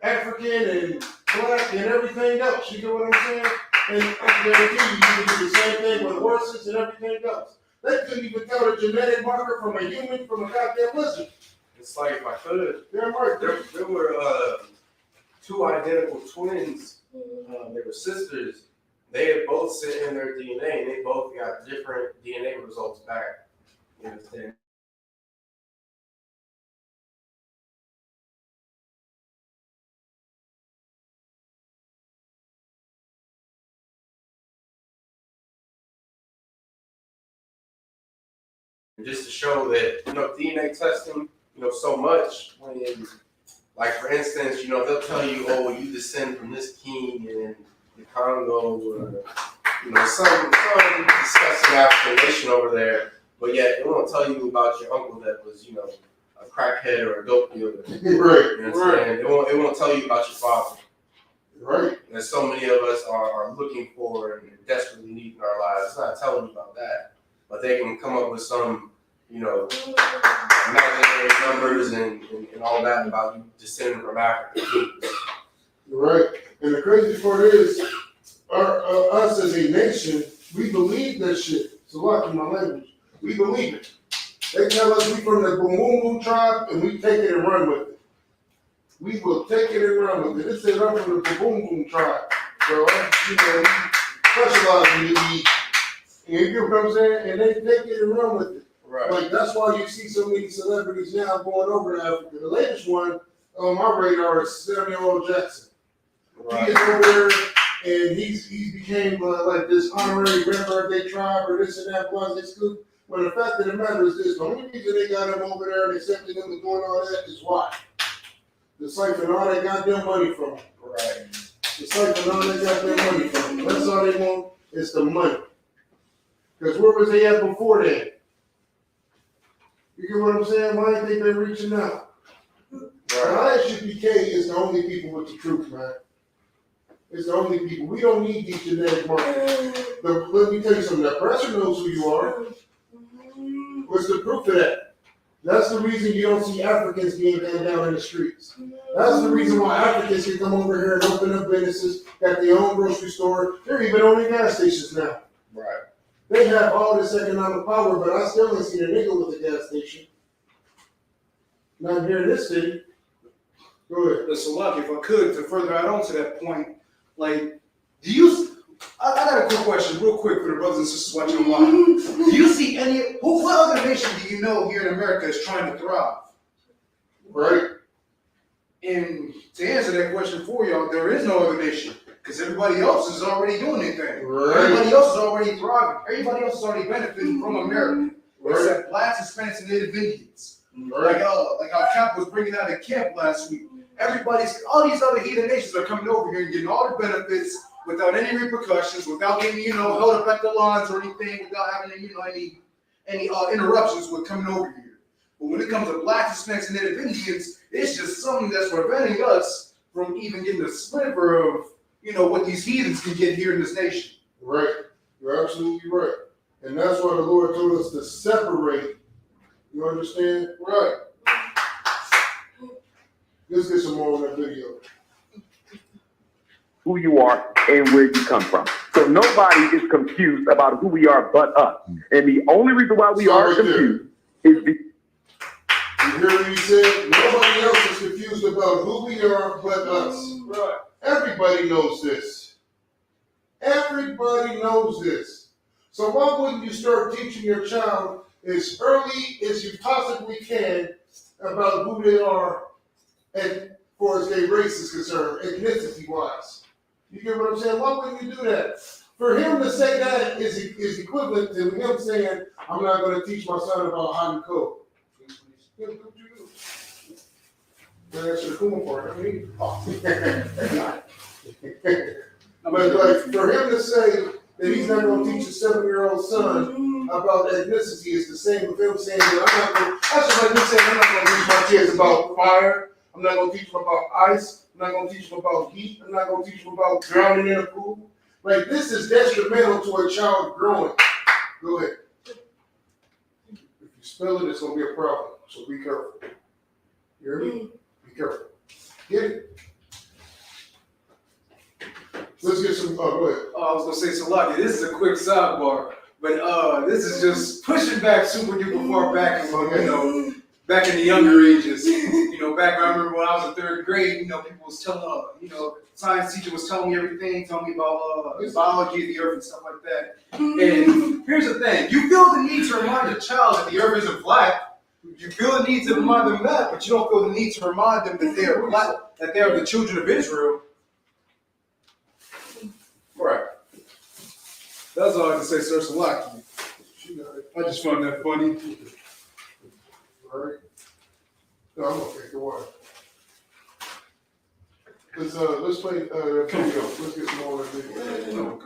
African and black and everything else. You get what I'm saying? And I guarantee you can do the same thing with horses and everything else. They couldn't even tell the genetic marker from a human from a goddamn lizard. It's like if I could. Yeah, right. There were two identical twins. They were sisters. They had both sent in their DNA, and they both got different DNA results back. You understand? Just to show that, DNA testing, so much when, like, for instance, they'll tell you, oh, you descend from this king in the Congo, or, some disgusting African nation over there, but yet it won't tell you about your uncle that was, a crackhead or a dope dealer. Right, You know what I'm saying? It won't tell you about your father. Right. And so many of us are looking for and desperately need in our lives. It's not telling you about that, but they can come up with some, imaginary numbers and all that about you descending from Africa. Right. And the crazy part is, us as a nation, we believe that shit. So watch my language. We believe it. They tell us we from the Bumumbu tribe, and we take it and run with it. We will take it and run with it. It says I'm from the Bumumbu tribe. So, we specialize in the eat. You get what I'm saying? And they take it and run with it. Right. Like, that's why you see so many celebrities now going over to Africa. The latest one on my radar is Samuel L. Jackson. Right. He is over there, and he became like this honorary member of their tribe or this and that, blah, this scoop. When the fact of the matter is this, the only reason they got him over there and accepted him and doing all that is why? To siphon all that goddamn money from him. Right. To siphon all that goddamn money from him. That's all they want is the money. Because where was they at before that? You get what I'm saying? Why ain't they been reaching out? Right. ISUPK is the only people with the truth, man. It's the only people. We don't need these genetic markers. Let me tell you something. The oppressor knows who you are. What's the proof of that? That's the reason you don't see Africans being gunned down in the streets. That's the reason why Africans can come over here and open up businesses, got their own grocery store. They're even owning gas stations now. Right. They have all this economic power, but I still ain't seen a nigga with a gas station. Not here in this city. Go ahead. Listen, look, if I could, to further add on to that point, like, I got a quick question, real quick, for the brothers and sisters watching online. Do you see what other nation do you know here in America is trying to thrive? Right. And to answer that question for y'all, there is no other nation. Because everybody else is already doing their thing. Right. Everybody else is already thriving. Everybody else is already benefiting from America. Right. Except blacks, Hispanics, and Native Indians. Right. Like how Cap was bringing out at camp last week. All these other heathen nations are coming over here and getting all the benefits without any repercussions, without getting, held up at the lines or anything, without having, any interruptions with coming over here. But when it comes to blacks, Hispanics, and Native Indians, it's just something that's preventing us from even getting a sliver of, what these heathens can get here in this nation. Right. You're absolutely right. And that's why the Lord told us to separate. You understand? Right. Let's get some more on that video. Who you are and where you come from. So nobody is confused about who we are but us. And the only reason why we are confused is because... You hear what he said? Nobody else is confused about who we are but us. Right. Everybody knows this. Everybody knows this. So why wouldn't you start teaching your child as early as you possibly can about who they are as far as their race is concerned, ethnicity-wise? You get what I'm saying? Why wouldn't you do that? For him to say that is equivalent to him saying, I'm not going to teach my son about hot and cold. That's the cool part. I mean, but like for him to say that he's not going to teach a 7-year-old son about ethnicity is the same with him saying that I'm not going. That's just like me saying I'm not going to teach my kids about fire. I'm not going to teach them about ice. I'm not going to teach them about heat. I'm not going to teach them about drowning in a pool. Like this is detrimental to a child growing. Go ahead. If you spill it, it's going to be a problem. So be careful. You hear me? Be careful. Get it? Let's get some, go ahead. I was going to say, Salaki, this is a quick sidebar, but this is just pushing back super duper far back, back in the younger ages. Back I remember when I was in 3rd grade, people was telling, science teacher was telling me everything, telling me about biology of the earth and stuff like that. And here's the thing, you feel the need to remind a child that the earth isn't flat. You feel the need to remind them that, but you don't feel the need to remind them that they are black, that they are the children of Israel. Right. That's all I can say, Sir Salaki. I just found that funny. All right. No, I'm gonna take the water. Let's play video. Let's get some more of the video.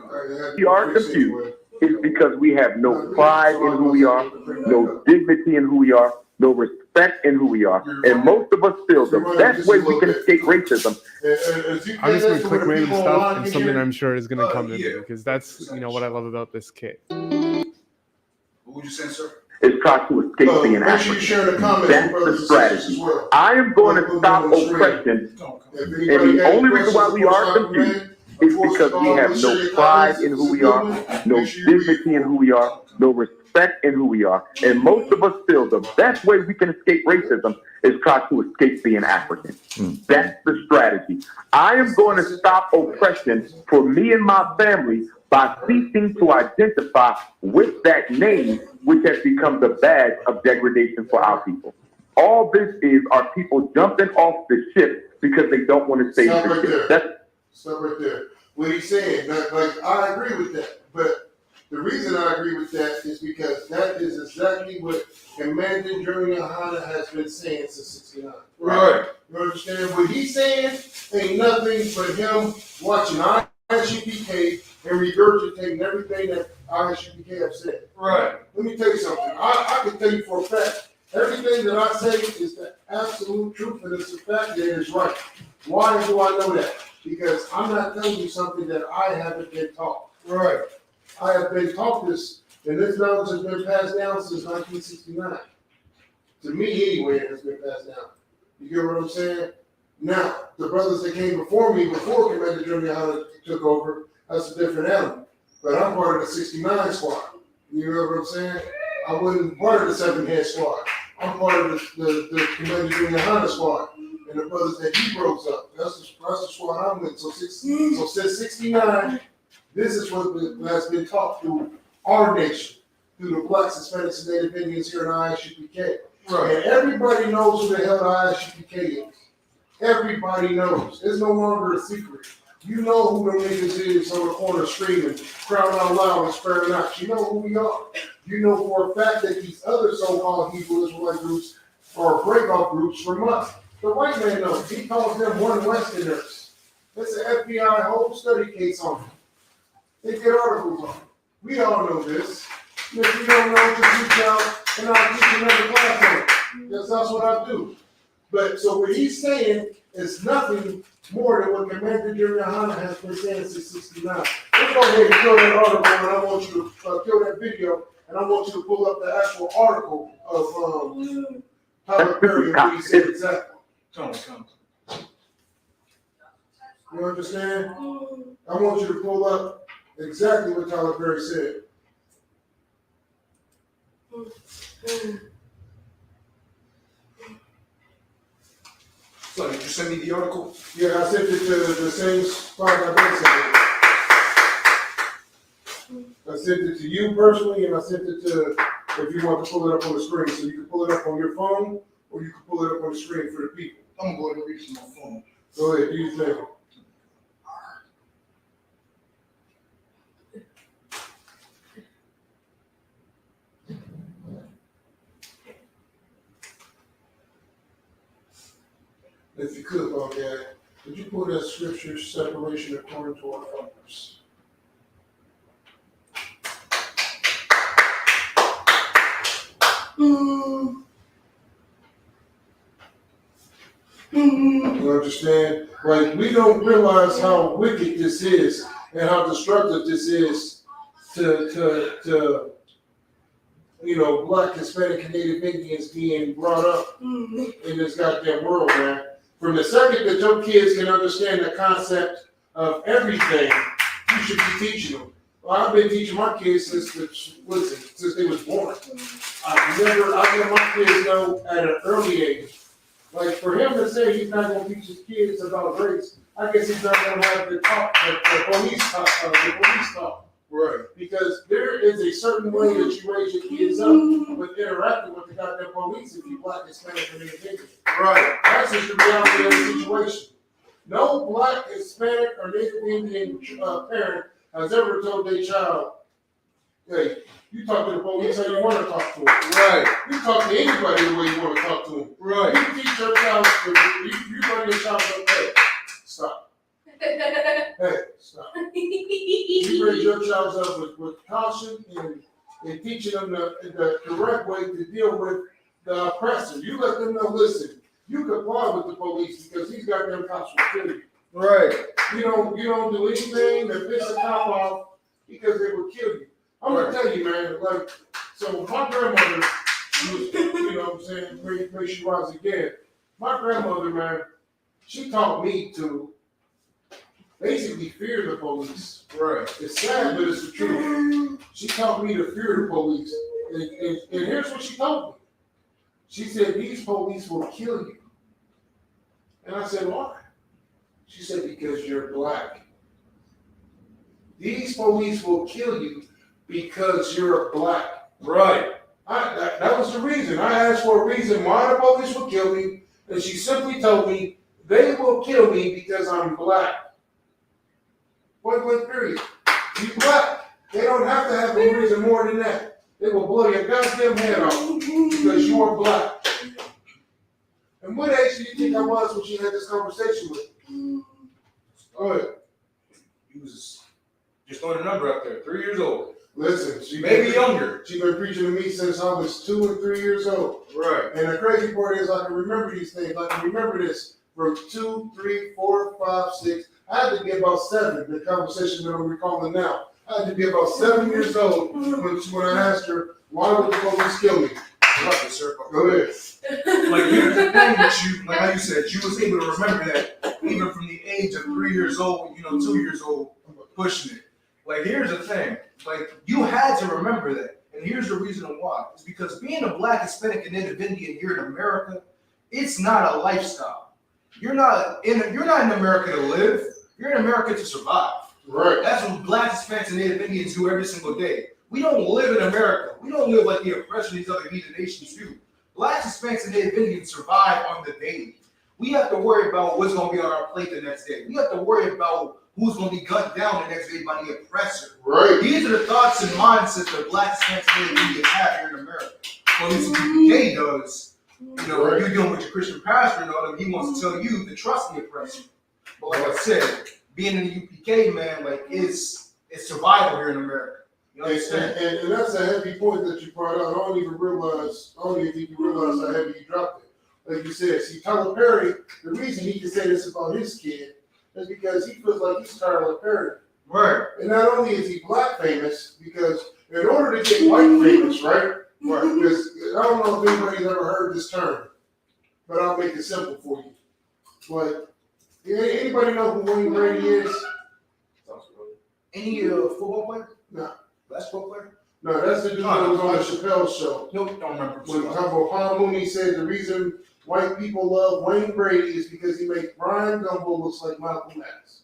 We are confused. It's because we have no pride in who we are, no dignity in who we are, no respect in who we are, and most of us feel the best way we can escape racism. I'm just going to click random stuff and something I'm sure is going to come in there because that's, what I love about this kid. What would you say, sir? Is try to escape being African. That's the strategy. I am going to stop oppression, and the only reason why we are confused is because we have no pride in who we are, no dignity in who we are, no respect in who we are, and most of us feel the best way we can escape racism is try to escape being African. That's the strategy. I am going to stop oppression for me and my family by ceasing to identify with that name, which has become the badge of degradation for our people. All this is are people jumping off the ship because they don't want to save the ship. Stop right there. What he's saying, I agree with that. But the reason I agree with that is because that is exactly what Commandant General Yohana has been saying since '69. Right. You understand? What he's saying ain't nothing but him watching ISUPK and regurgitating everything that ISUPK have said. Right. Let me tell you something. I can tell you for a fact, everything that I say is the absolute truth, and it's the fact that it's right. Why do I know that? Because I'm not telling you something that I haven't been taught. Right. I have been taught this, and this knowledge has been passed down since 1969. To me, anyway, it has been passed down. You get what I'm saying? Now, the brothers that came before me, before Commander Junior took over, that's a different animal. But I'm part of the 69 squad. You know what I'm saying? I wasn't part of the 7-head squad. I'm part of the Commander Junior Honda squad. And the brothers that he rose up. That's the squad I'm with. So since 69, this is what has been taught through our nation, through the blacks, Hispanics, and Native Indians here in ISUPK. Right. And everybody knows who the hell the ISUPK is. Everybody knows. It's no longer a secret. You know who them niggas is on the corner screaming, crying out loud and sparing out. You know who we are. You know for a fact that these other so-called Hebrew Israelite groups are breakout groups from us. The white man knows. He calls them one Westerners. It's an FBI whole study case on them. They get articles on it. We all know this. And if you don't know, just reach out and I'll teach another class on it. Because that's what I do. But so what he's saying is nothing more than what Commander Juliana has been saying since '69. Let's go ahead and kill that article, and I want you to kill that video, and I want you to pull up the actual article of Tyler Perry and what he said exactly. Come. You understand? I want you to pull up exactly what Tyler Perry said. So did you send me the article? Yeah, I sent it to the same spot I've been sending it. I sent it to you personally, and I sent it to, if you want to pull it up on the screen. So you can pull it up on your phone, or you can pull it up on the screen for the people. I'm going to reach my phone. Go ahead, do your thing. If you could, okay, would you pull that scripture, separation according to our fathers? You understand? Like, we don't realize how wicked this is and how destructive this is to Black, Hispanic, and Native Indians being brought up in this goddamn world, man. From the second that your kids can understand the concept of everything, you should be teaching them. Well, I've been teaching my kids since they was born. I let my kids know at an early age. Like, for him to say he's not going to teach his kids about race, I guess he's not going to have the police talk. Right. Because there is a certain way that you raise your kids up with interacting with the goddamn police if you Black, Hispanic, or Native Indian. Right. That's just the reality of the situation. No Black, Hispanic, or Native Indian parent has ever told their child, hey, you talk to the police how you want to talk to them. Right. You talk to anybody the way you want to talk to them. Right. You teach your child, you run your child up, hey, stop. Hey, stop. You raise your child up with caution and teaching them the correct way to deal with the oppressor. You let them know, listen, you comply with the police because these goddamn cops will kill you. Right. You don't do anything that piss a cop off because they will kill you. I'm gonna tell you, man, like, so my grandmother, you know what I'm saying, pray she rise again. My grandmother, man, she taught me to basically fear the police. Right. It's sad, but it's the truth. She taught me to fear the police. And here's what she told me. She said, these police will kill you. And I said, why? She said, because you're Black. These police will kill you because you're Black. Right. That was the reason. I asked for a reason why the police will kill me. And she simply told me, they will kill me because I'm Black. Point blank period. You Black. They don't have to have a reason more than that. They will blow your goddamn head off because you are Black. And what age do you think I was when she had this conversation with me? Go ahead. You was just throwing a number out there, 3 years old. Listen, she maybe younger. She's been preaching to me since I was 2 and 3 years old. Right. And the crazy part is I can remember these things. I can remember this from 2, 3, 4, 5, 6. I had to be about 7, the conversation that I'm recalling now. I had to be about 7 years old when I asked her, why would the police kill me? Right, sir. Go ahead. Like, here's the thing that you, like how you said, you was able to remember that even from the age of 3 years old, 2 years old, pushing it. Like, here's the thing. Like, you had to remember that. And here's the reason why. It's because being a Black, Hispanic, and Native Indian here in America, it's not a lifestyle. You're not in America to live. You're in America to survive. Right. That's what Black, Hispanics, and Native Indians do every single day. We don't live in America. We don't live like the oppression these other heathen nations do. Black, Hispanics, and Native Indians survive on the daily. We have to worry about what's going to be on our plate the next day. We have to worry about who's going to be gunned down the next day by the oppressor. Right. These are the thoughts and mindsets that black Hispanic have here in America. Well, at least the UPK does. You know, when you're dealing with your Christian pastor and all that, he wants to tell you to trust the oppressor. But like I said, being in the UPK, man, like it's survival here in America. You understand? And that's a heavy point that you brought up. I don't even think you realize how heavy you dropped it. Like you said, see, Tyler Perry, the reason he can say this about his kid is because he feels like he's Tyler Perry. Right. And not only is he black famous, because in order to get white famous, right? Right. Because I don't know if anybody's ever heard this term, but I'll make it simple for you. But anybody know who Wayne Brady is? Any football player? No. Basketball player? No, that's the dude that was on the Chappelle show. Nope, don't remember. When Tom Mooney said the reason white people love Wayne Brady is because he makes Brian Gumble looks like Malcolm X.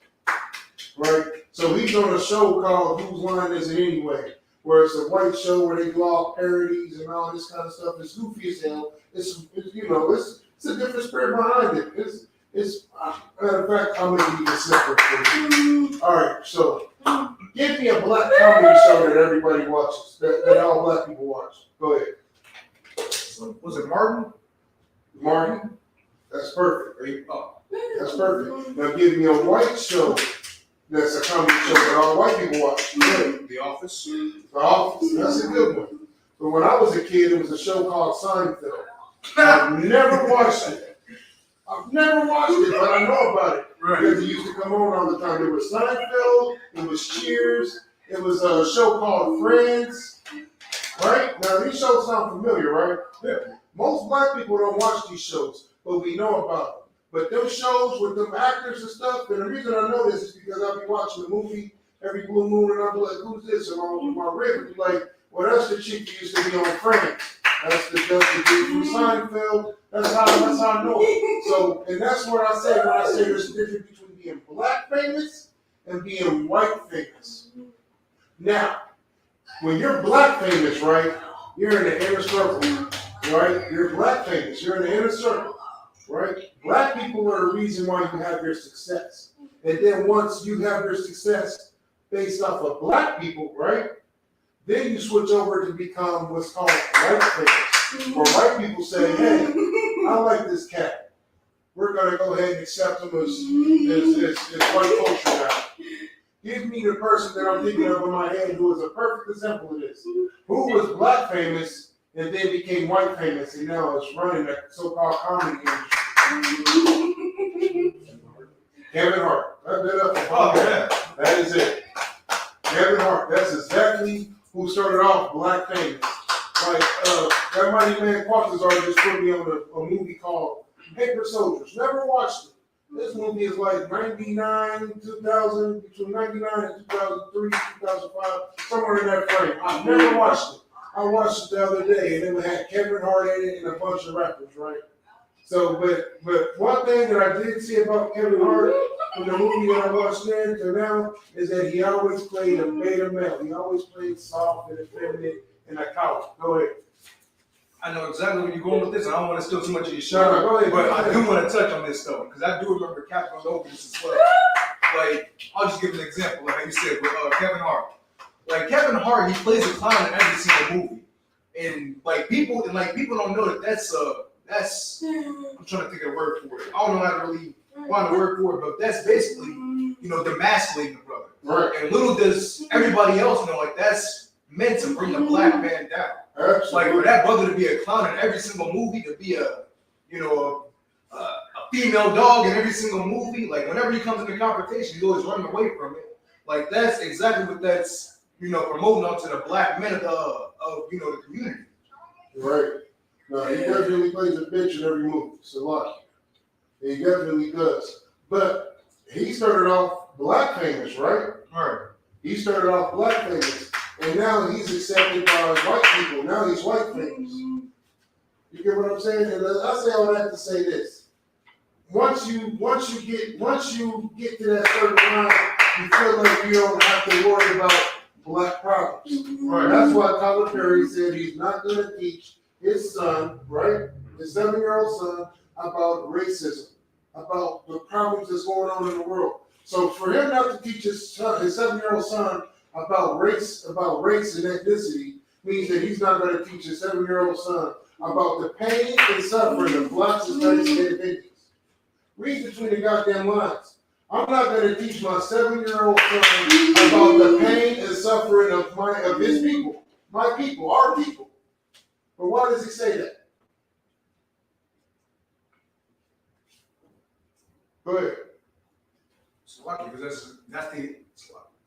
Right? So he's on a show called Whose Line Is It Anyway? Where it's a white show where they do all parodies and all this kind of stuff. It's goofy as hell. It's a different spirit behind it. It's matter of fact, I'm gonna be separate for you. All right, so give me a black comedy show that everybody watches, that all black people watch. Go ahead. Was it Martin? Martin? That's perfect. That's perfect. Now give me a white show that's a comedy show that all white people watch. Good. The Office. The Office. That's a good one. But when I was a kid, it was a show called Seinfeld. I've never watched it. But I know about it. Right. Because it used to come on all the time. There was Seinfeld, it was Cheers, it was a show called Friends. Right? Now these shows sound familiar, right? Yeah. Most black people don't watch these shows, but we know about them. But them shows with them actors and stuff, and the reason I know this is because I'll be watching the movie every blue moon and I'll be like, who's this? And my rib will be like, well, that's the chick who used to be on Friends. That's the dude from Seinfeld. That's how I know it. So, and that's what I say when I say there's a difference between being black famous and being white famous. Now, when you're black famous, right, you're in the inner circle, right? You're black famous, you're in the inner circle, right? Black people are the reason why you have your success. And then once you have your success based off of black people, right? Then you switch over to become what's called white famous. Where white people say, hey, I like this cat. We're going to go ahead and accept him as white culture now. Give me the person that I'm thinking of in my head who is a perfect example of this. Who was black famous and then became white famous and now is running the so-called comedy industry. Kevin Hart. That is it. Kevin Hart. That's exactly who started off black famous. Like, that Mighty Man Quarters artist just put me on a movie called Paper Soldiers. Never watched it. This movie is like 99, 2000, between 99 and 2003, 2005, somewhere in that frame. I've never watched it. I watched it the other day, and it had Kevin Hart in it and a bunch of rappers, right? So, but one thing that I did see about Kevin Hart from the movie that I watched then to now is that he always played a beta male. He always played soft and effeminate and a coward. Go ahead. I know exactly where you're going with this. I don't want to steal too much of your show, but I do want to touch on this though, because I do remember Captain Obvious as well. Like, I'll just give an example, like you said with Kevin Hart. Like Kevin Hart, he plays a clown in every single movie, and people don't know that's I'm trying to think of a word for it. I don't know how to really find a word for it, but that's basically demasculating the brother. Right. And little does everybody else know, like that's meant to bring the black man down. Absolutely. Like for that brother to be a clown in every single movie, to be a female dog in every single movie, like whenever he comes into confrontation, he's always running away from it. Like that's exactly what that's promoting onto the black men of the community. Right. No, he definitely plays a bitch in every movie. It's a lot. He definitely does. But he started off black famous, right? Right. He started off black famous. And now he's accepted by white people. Now he's white famous. You get what I'm saying? And I say all that to say this. Once you get to that certain line, you feel like you don't have to worry about black problems. Right. That's why Tyler Perry said he's not going to teach his son, right, his 7-year-old son, about racism, about the problems that's going on in the world. So for him not to teach his 7-year-old son about race and ethnicity means that he's not going to teach his 7-year-old son about the pain and suffering of blacks, Hispanics, and Native Indians. Read between the goddamn lines. I'm not going to teach my 7-year-old son about the pain and suffering of his people, my people, our people. But why does he say that? Go ahead. It's lucky because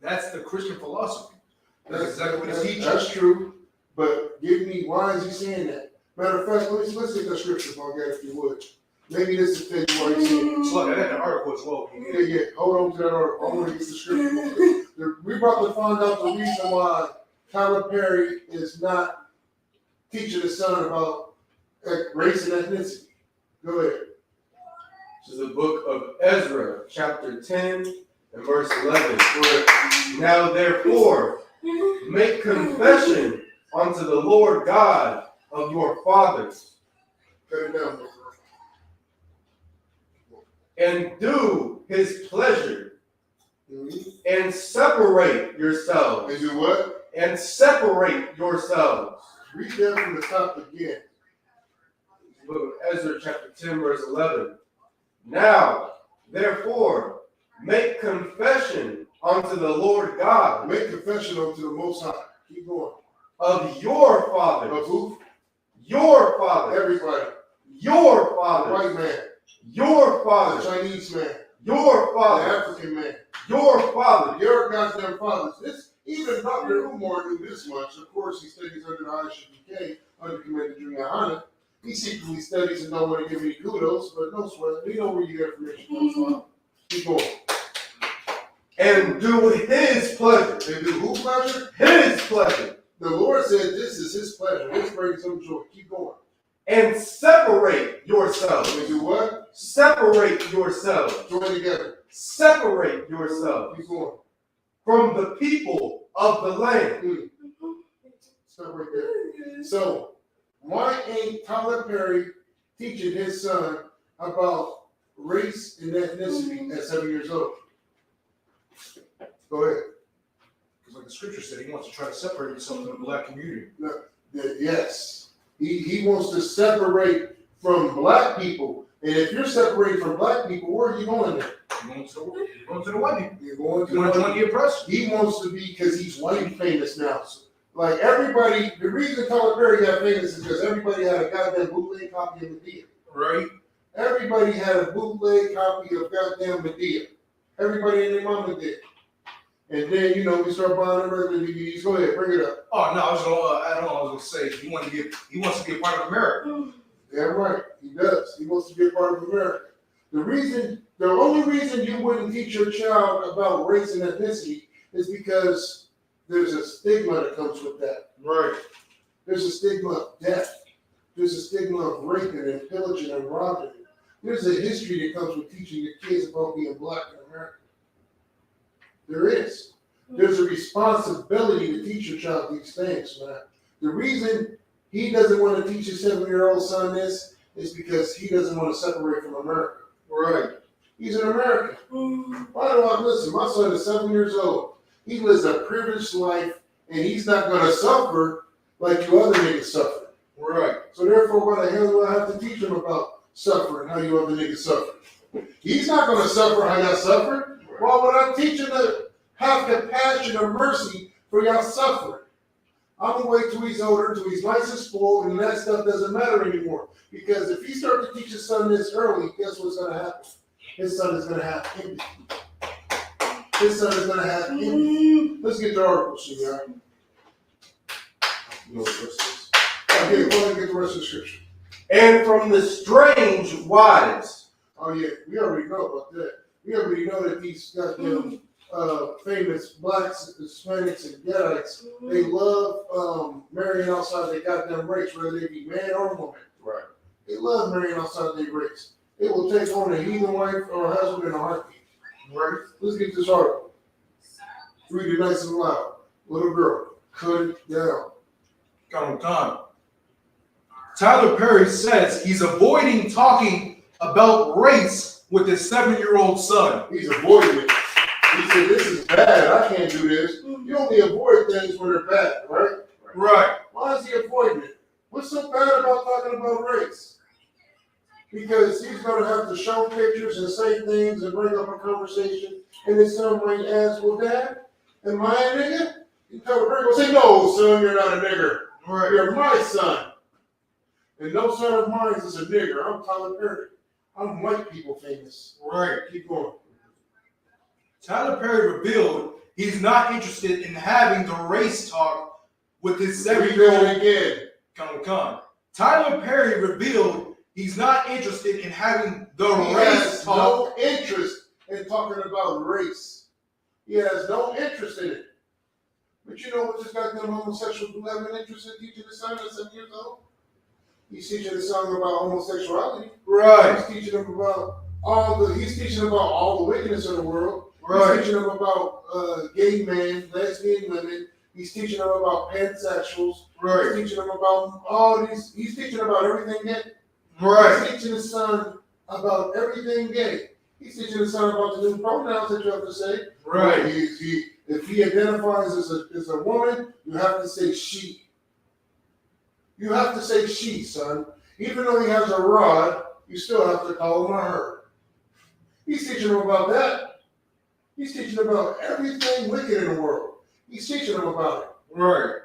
that's the Christian philosophy. That's exactly what he teaches. That's true. But give me, why is he saying that? Matter of fact, let's take the scripture, Margaret, if you would. Maybe this is the why he's saying it. It's lucky. I got the article as well. Yeah. Hold on to that article. I want to get the scripture. We're about to find out the reason why Tyler Perry is not teaching his son about race and ethnicity. Go ahead. This is the book of Ezra, chapter 10 and verse 11. Now therefore, make confession unto the Lord God of your fathers. Cut it down, bro. And do his pleasure. And separate yourselves. And do what? And separate yourselves. Read that from the top again. Book of Ezra, chapter 10, verse 11. Now, therefore, make confession unto the Lord God. Make confession unto the Most High. Keep going. Of your fathers. Of who? Your fathers. Everybody. Your fathers. White man. Your fathers. The Chinese man. Your fathers. The African man. Your fathers. Your goddamn fathers. Even Dr. Umar knew this much. Of course, he studies under the Isupk, under Commander Junior Hana. He secretly studies and don't want to give any kudos, but no sweat. We know where you get information comes from. Keep going. And do his pleasure. And do who pleasure? His pleasure. The Lord said this is his pleasure. Let's bring some joy. Keep going. And separate yourselves. And do what? Separate yourselves. Join together. Separate yourselves. Keep going. From the people of the land. Stop right there. So, why ain't Tyler Perry teaching his son about race and ethnicity at 7 years old? Go ahead. Because like the scripture said, he wants to try to separate himself from the black community. Yes. He wants to separate from black people. And if you're separating from black people, where are you going there? You're going to the white people. You're going to the oppressed. He wants to be, because he's white famous now. So, like everybody, the reason Tyler Perry got famous is because everybody had a goddamn bootleg copy of Medea. Right. Everybody had a bootleg copy of goddamn Medea. Everybody and their mama did. And then, we start buying the regular DVDs. Go ahead, bring it up. Oh, no, I was going to say, he wants to be a part of America. Yeah, right. He does. He wants to be a part of America. The only reason you wouldn't teach your child about race and ethnicity is because there's a stigma that comes with that. Right. There's a stigma of death. There's a stigma of raping and pillaging and robbing. There's a history that comes with teaching your kids about being black in America. There is. There's a responsibility to teach your child these things, man. The reason he doesn't want to teach his 7-year-old son this is because he doesn't want to separate from America. Right. He's an American. Why do I listen? My son is 7 years old. He lives a privileged life, and he's not going to suffer like you other niggas suffer. Right. So therefore, why the hell do I have to teach him about suffering, how you other niggas suffer? He's not going to suffer how y'all suffer. Why would I teach him to have compassion or mercy for y'all suffering? I'm going to wait till he's older, till he's nice and spoiled, and that stuff doesn't matter anymore. Because if he starts to teach his son this early, guess what's going to happen? His son is going to have empathy. His son is going to have empathy. Let's get the article, Senor. You know what this is. Okay, go ahead and get the rest of the scripture. And from the strange wives. Oh, yeah, we already know about that. We already know that these goddamn famous blacks, Hispanics, and Gadites, they love marrying outside their goddamn race, whether they be man or woman. Right. They love marrying outside their race. They will take on a heathen wife or a husband in a heartbeat. Right? Let's get this article. Read it nice and loud. Little girl, cut it down. Got on time. Tyler Perry says he's avoiding talking about race with his 7-year-old son. He's avoiding it. say, this is bad, I can't do this. You only avoid things when they're bad, right? Right. Why is he avoiding it? What's so bad about talking about race? Because he's going to have to show pictures and say things and bring up a conversation, and then somebody asks, well, Dad, am I a nigga? You tell the person, say, no, son, you're not a nigger. Right. You're my son. And no son of mine is a nigger. I'm Tyler Perry. I'm white people famous. Right. Keep going. Tyler Perry revealed he's not interested in having the race talk with his 7-year-old again. Come. Tyler Perry revealed he's not interested in having the He race has talk. no interest in talking about race. He has no interest in it. But you know what this goddamn homosexual dude have an interest in teaching his son at 7 years old? He's teaching his son about homosexuality. Right. He's teaching him about he's teaching him about all the wickedness in the world. Right. He's teaching him about gay men, lesbian women. He's teaching them about pansexuals. Right. He's teaching them about all these. He's teaching about everything gay. Right. He's teaching his son about everything gay. He's teaching his son about the new pronouns that you have to say. Right. If he identifies as a woman, you have to say she. You have to say she, son. Even though he has a rod, you still have to call him a her. He's teaching him about that. He's teaching about everything wicked in the world. He's teaching him about it. Right.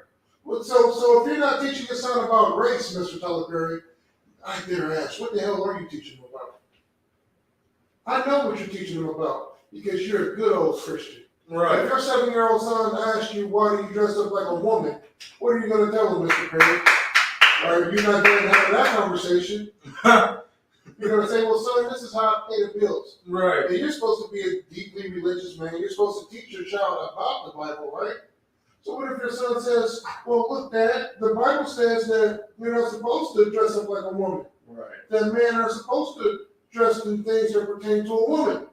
Well, so if you're not teaching your son about race, Mr. Tyler Perry, I dare ask, what the hell are you teaching him about? I know what you're teaching him about because you're a good old Christian. Right. If your 7-year-old son asks you, why do you dress up like a woman? What are you going to tell him, Mr. Perry? Or you're not going to have that conversation. You're going to say, well, son, this is how I pay the bills. Right. And you're supposed to be a deeply religious man. You're supposed to teach your child about the Bible, right? So what if your son says, well, look, Dad, the Bible says that you're not supposed to dress up like a woman. Right. That men are supposed to dress in things that pertain to a woman.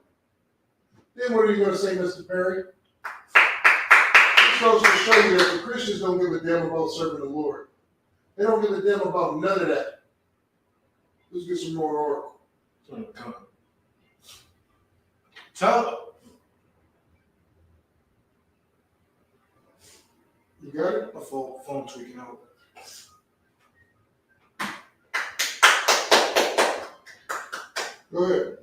Then what are you going to say, Mr. Perry? This goes to show you that the Christians don't give a damn about serving the Lord. They don't give a damn about none of that. Let's get some more oracle. Tell. You got it? My phone tweaking out. Go ahead.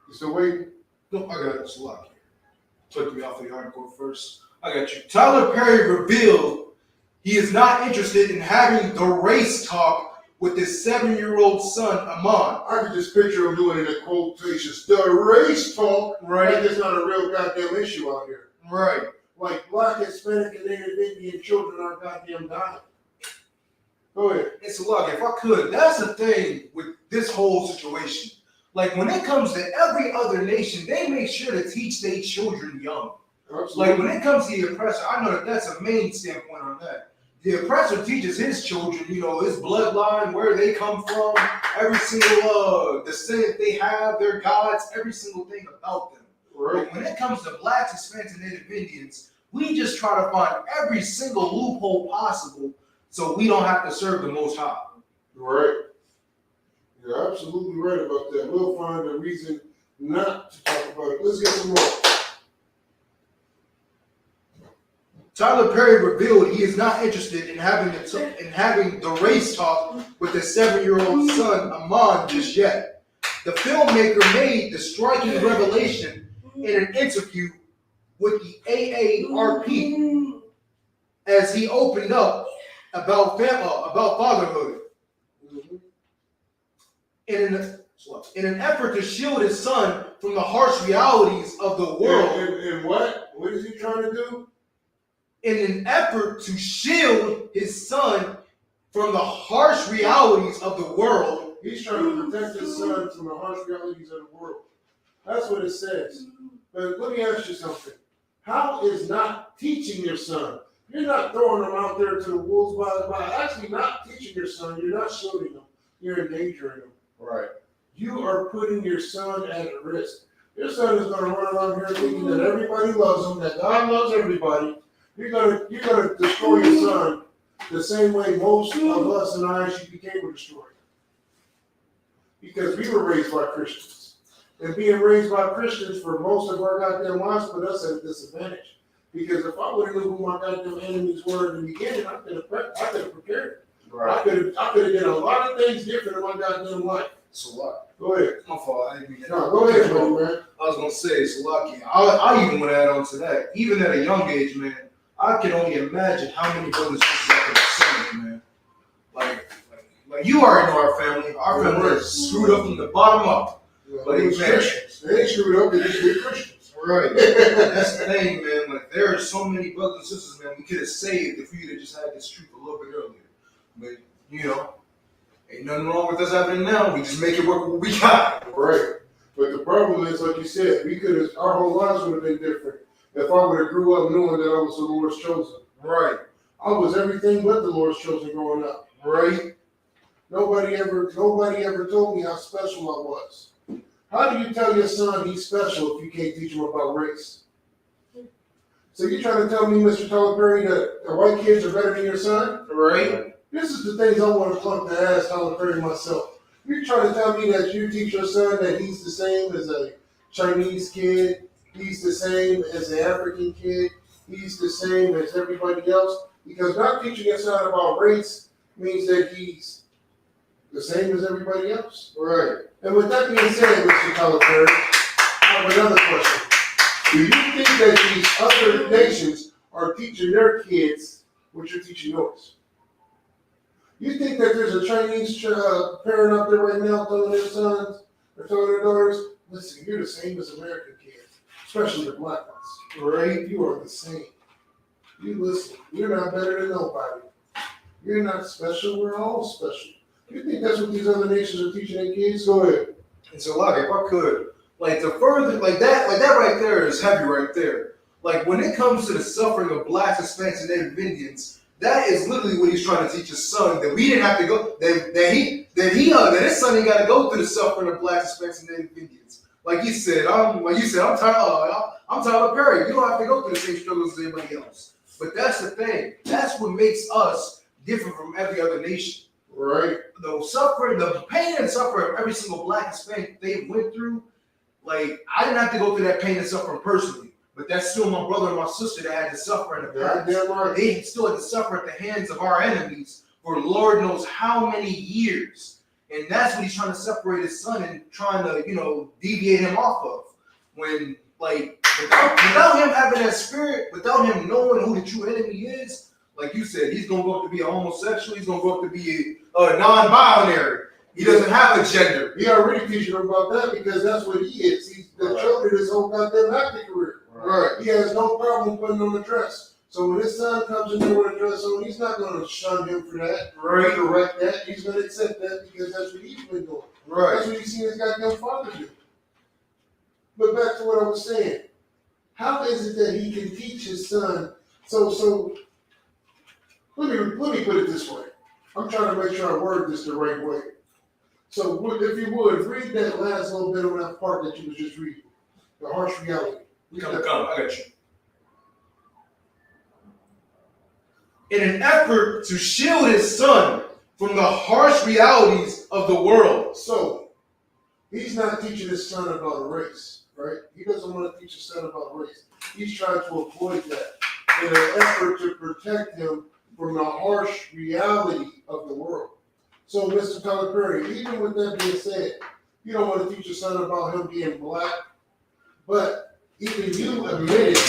You still waiting? No, I got it. It's a lock here. Took me off the article first. I got you. Tyler Perry revealed he is not interested in having the race talk with his 7-year-old son, Amon. I could just picture him doing it in quotations. The race talk, right? Like it's not a real goddamn issue out here. Right. Like black, Hispanic, and Native Indian children are goddamn dying. Go ahead. It's a look. If I could, that's the thing with this whole situation. Like when it comes to every other nation, they make sure to teach their children young. Absolutely. Like when it comes to the oppressor, I know that that's a main standpoint on that. The oppressor teaches his children, you know, his bloodline, where they come from, every single descendant they have, their gods, every single thing about them. Right. But when it comes to blacks, Hispanics, and Native Indians, we just try to find every single loophole possible so we don't have to serve the Most High. Right. You're absolutely right about that. We'll find a reason not to talk about it. Let's get some more. Tyler Perry revealed he is not interested in having the race talk with his 7-year-old son, Amon, just yet. The filmmaker made the striking revelation in an interview with the AARP as he opened up about fatherhood. In an effort to shield his son from the harsh realities of the world. And what? What is he trying to do? In an effort to shield his son from the harsh realities of the world. He's trying to protect his son from the harsh realities of the world. That's what it says. But let me ask you something. How is not teaching your son? You're not throwing him out there to the wolves by actually not teaching your son. You're not shielding him. You're endangering him. Right. You are putting your son at risk. Your son is going to run around here thinking that everybody loves him, that God loves everybody. You're gonna destroy your son the same way most of us in our ISUPK were destroyed. Because we were raised by Christians. And being raised by Christians for most of our goddamn lives put us at a disadvantage. Because if I would have known who my goddamn enemies were in the beginning, I could have prepared. Right. I could have done a lot of things different in my goddamn life. So what? Go ahead. My fault. I didn't mean that. No, go ahead, man. I was gonna say it's lucky. I even want to add on to that. Even at a young age, man, I can only imagine how many brothers and sisters I could have seen, man. Like you already know our family. Our family is screwed up from the bottom up. But They ain't screwed up. They just be Christians. Right. That's the thing, man. Like there are so many brothers and sisters, man, we could have saved if we would have just had this truth a little bit earlier. But you know, ain't nothing wrong with us happening now. We just make it work with what we got. Right. But the problem is, like you said, we could have, our whole lives would have been different if I would have grew up knowing that I was the Lord's chosen. Right. I was everything but the Lord's chosen growing up. Right. Nobody ever told me how special I was. How do you tell your son he's special if you can't teach him about race? So you trying to tell me, Mr. Tyler Perry, that the white kids are better than your son? Right. This is the things I want to plug to ask Tyler Perry myself. You're trying to tell me that you teach your son that he's the same as a Chinese kid, he's the same as an African kid, he's the same as everybody else? Because not teaching your son about race means that he's the same as everybody else. Right. And with that being said, Mr. Tyler Perry, I have another question. Do you think that these other nations are teaching their kids what you're teaching yours? You think that there's a Chinese parent out there right now telling their sons or telling their daughters, listen, you're the same as American kids, especially the black ones, right? You are the same. You listen, you're not better than nobody. You're not special, we're all special. You think that's what these other nations are teaching their kids? Go ahead. And so, like, if I could, like, the further, like that right there is heavy right there. Like, when it comes to the suffering of blacks, Hispanics, and Native Indians, that is literally what he's trying to teach his son, that we didn't have to go, that his son ain't got to go through the suffering of blacks, Hispanics, and Native Indians. Like he said, I'm Tyler Perry. You don't have to go through the same struggles as anybody else. But that's the thing. That's what makes us different from every other nation. Right. The pain and suffering of every single black Hispanic they went through, like, I didn't have to go through that pain and suffering personally, but that's still my brother and my sister that had to suffer in the past. Right. They still had to suffer at the hands of our enemies for Lord knows how many years. And that's what he's trying to separate his son and trying to, deviate him off of. When, like, without him having that spirit, without him knowing who the true enemy is, like you said, he's going to go up to be a homosexual. He's going to go up to be a non-binary. He doesn't have a gender. He already teaching him about that because that's what he is. He's the children his whole goddamn acting career. Right. He has no problem putting on a dress. So when his son comes in there with a dress on, he's not going to shun him for that. Right. Correct that. He's going to accept that because that's what he's been doing. Right. That's what he's seen his goddamn father do. But back to what I was saying. How is it that he can teach his son? So let me put it this way. I'm trying to make sure I word this the right way. So if you would, read that last little bit on that part that you was just reading. The harsh reality. Come, I got you. In an effort to shield his son from the harsh realities of the world. So, he's not teaching his son about race, right? He doesn't want to teach his son about race. He's trying to avoid that in an effort to protect him from the harsh reality of the world. So, Mr. Tyler Perry, even with that being said, you don't want to teach your son about him being black, but even you admitted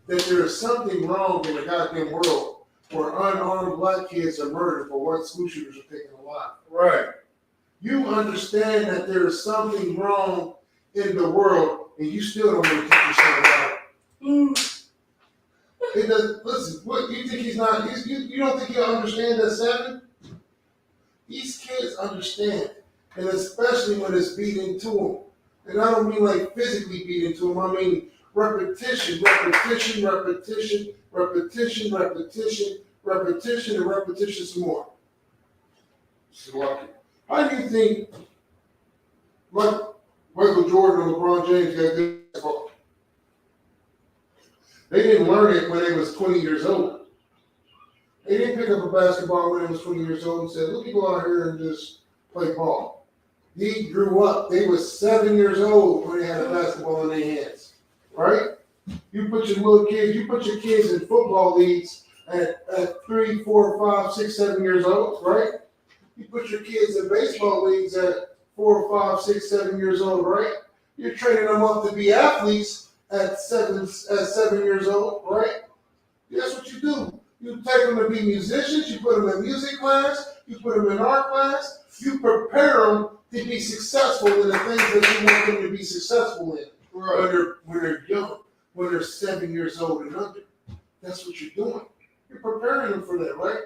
that there is something wrong in the goddamn world where unarmed black kids are murdered for white school shooters are taken alive. Right. You understand that there is something wrong in the world, and you still don't want to teach your son about it. It does. Listen, what you think he's not? You don't think he'll understand that, Seven? These kids understand, and especially when it's beaten to them. And I don't mean like physically beaten to them. I mean repetition, and repetition some more. So, how do you think Michael Jordan and LeBron James got good basketball? They didn't learn it when they was 20 years old. They didn't pick up a basketball when they was 20 years old and said, let me go out here and just play ball. He grew up. They were 7 years old when they had a basketball in their hands, right? You put your kids in football leagues at 3, 4, 5, 6, 7 years old, right? You put your kids in baseball leagues at 4, 5, 6, 7 years old, right? You're training them up to be athletes at 7 years old, right? That's what you do. You take them to be musicians. You put them in music class. You put them in art class. You prepare them to be successful in the things that you want them to be successful in. When they're young, when they're 7 years old and under. That's what you're doing. You're preparing them for that, right?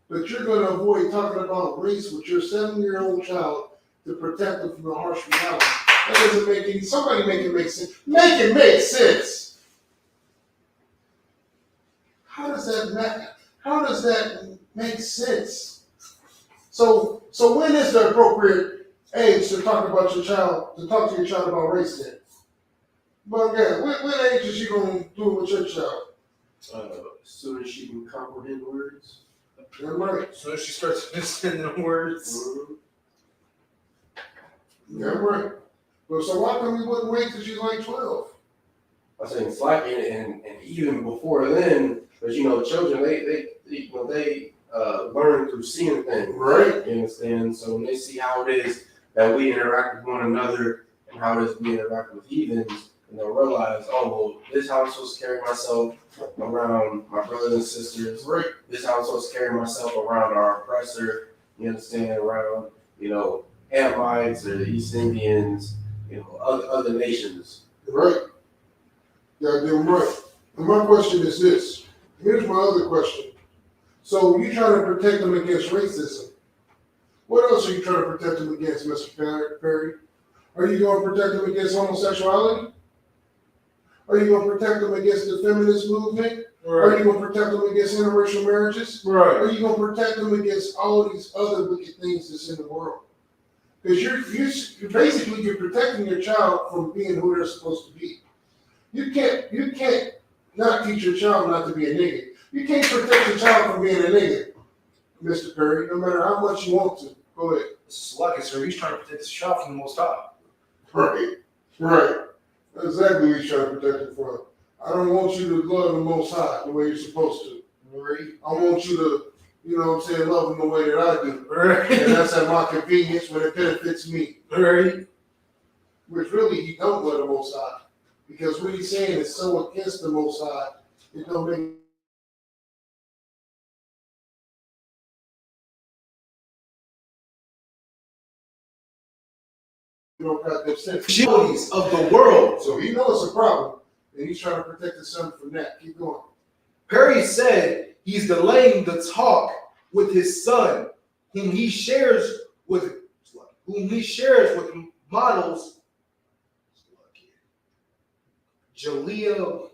But you're going to avoid talking about race with your 7-year-old child to protect them from the harsh reality. That doesn't make any. Somebody make it make sense. Make it make sense. How does that matter? How does that make sense? So when is the appropriate age to talk about your child, to talk to your child about race then? But again, what age is she going to do it with your child? As soon as she can comprehend words. Yeah, right. As soon as she starts understanding words. Yeah, right. Well, so why come you wouldn't wait till she's like 12? I was saying slacking, and even before then, because children they learn through seeing things, right? You understand? So when they see how it is that we interact with one another and how it is we interact with heathens, and they'll realize, oh well, this is how I'm supposed to carry myself around my brothers and sisters. Right. This is how I'm supposed to carry myself around our oppressor. You understand? Around Hamites or the East Indians, other nations. Right. Yeah, damn right. And my question is this. Here's my other question. So you trying to protect them against racism. What else are you trying to protect them against, Mr. Perry? Are you going to protect them against homosexuality? Are you going to protect them against the feminist movement? Right. Are you going to protect them against interracial marriages? Right. Are you going to protect them against all these other wicked things that's in the world? Because you're protecting your child from being who they're supposed to be. You can't not teach your child not to be a nigga. You can't protect your child from being a nigga, Mr. Perry, no matter how much you want to. Go ahead. Lucky, sir. He's trying to protect his child from the Most High. Right. Right. That's exactly what he's trying to protect him from. I don't want you to love the Most High the way you're supposed to. Right. I want you to, love him the way that I do. Right. And that's at my convenience when it benefits me. Right. Which really, he don't love the Most High. Because what he's saying is so against the Most High, it don't make of the world. So he knows it's a problem, and he's trying to protect his son from that. Keep going. Perry said he's delaying the talk with his son, whom he shares with models. Jalea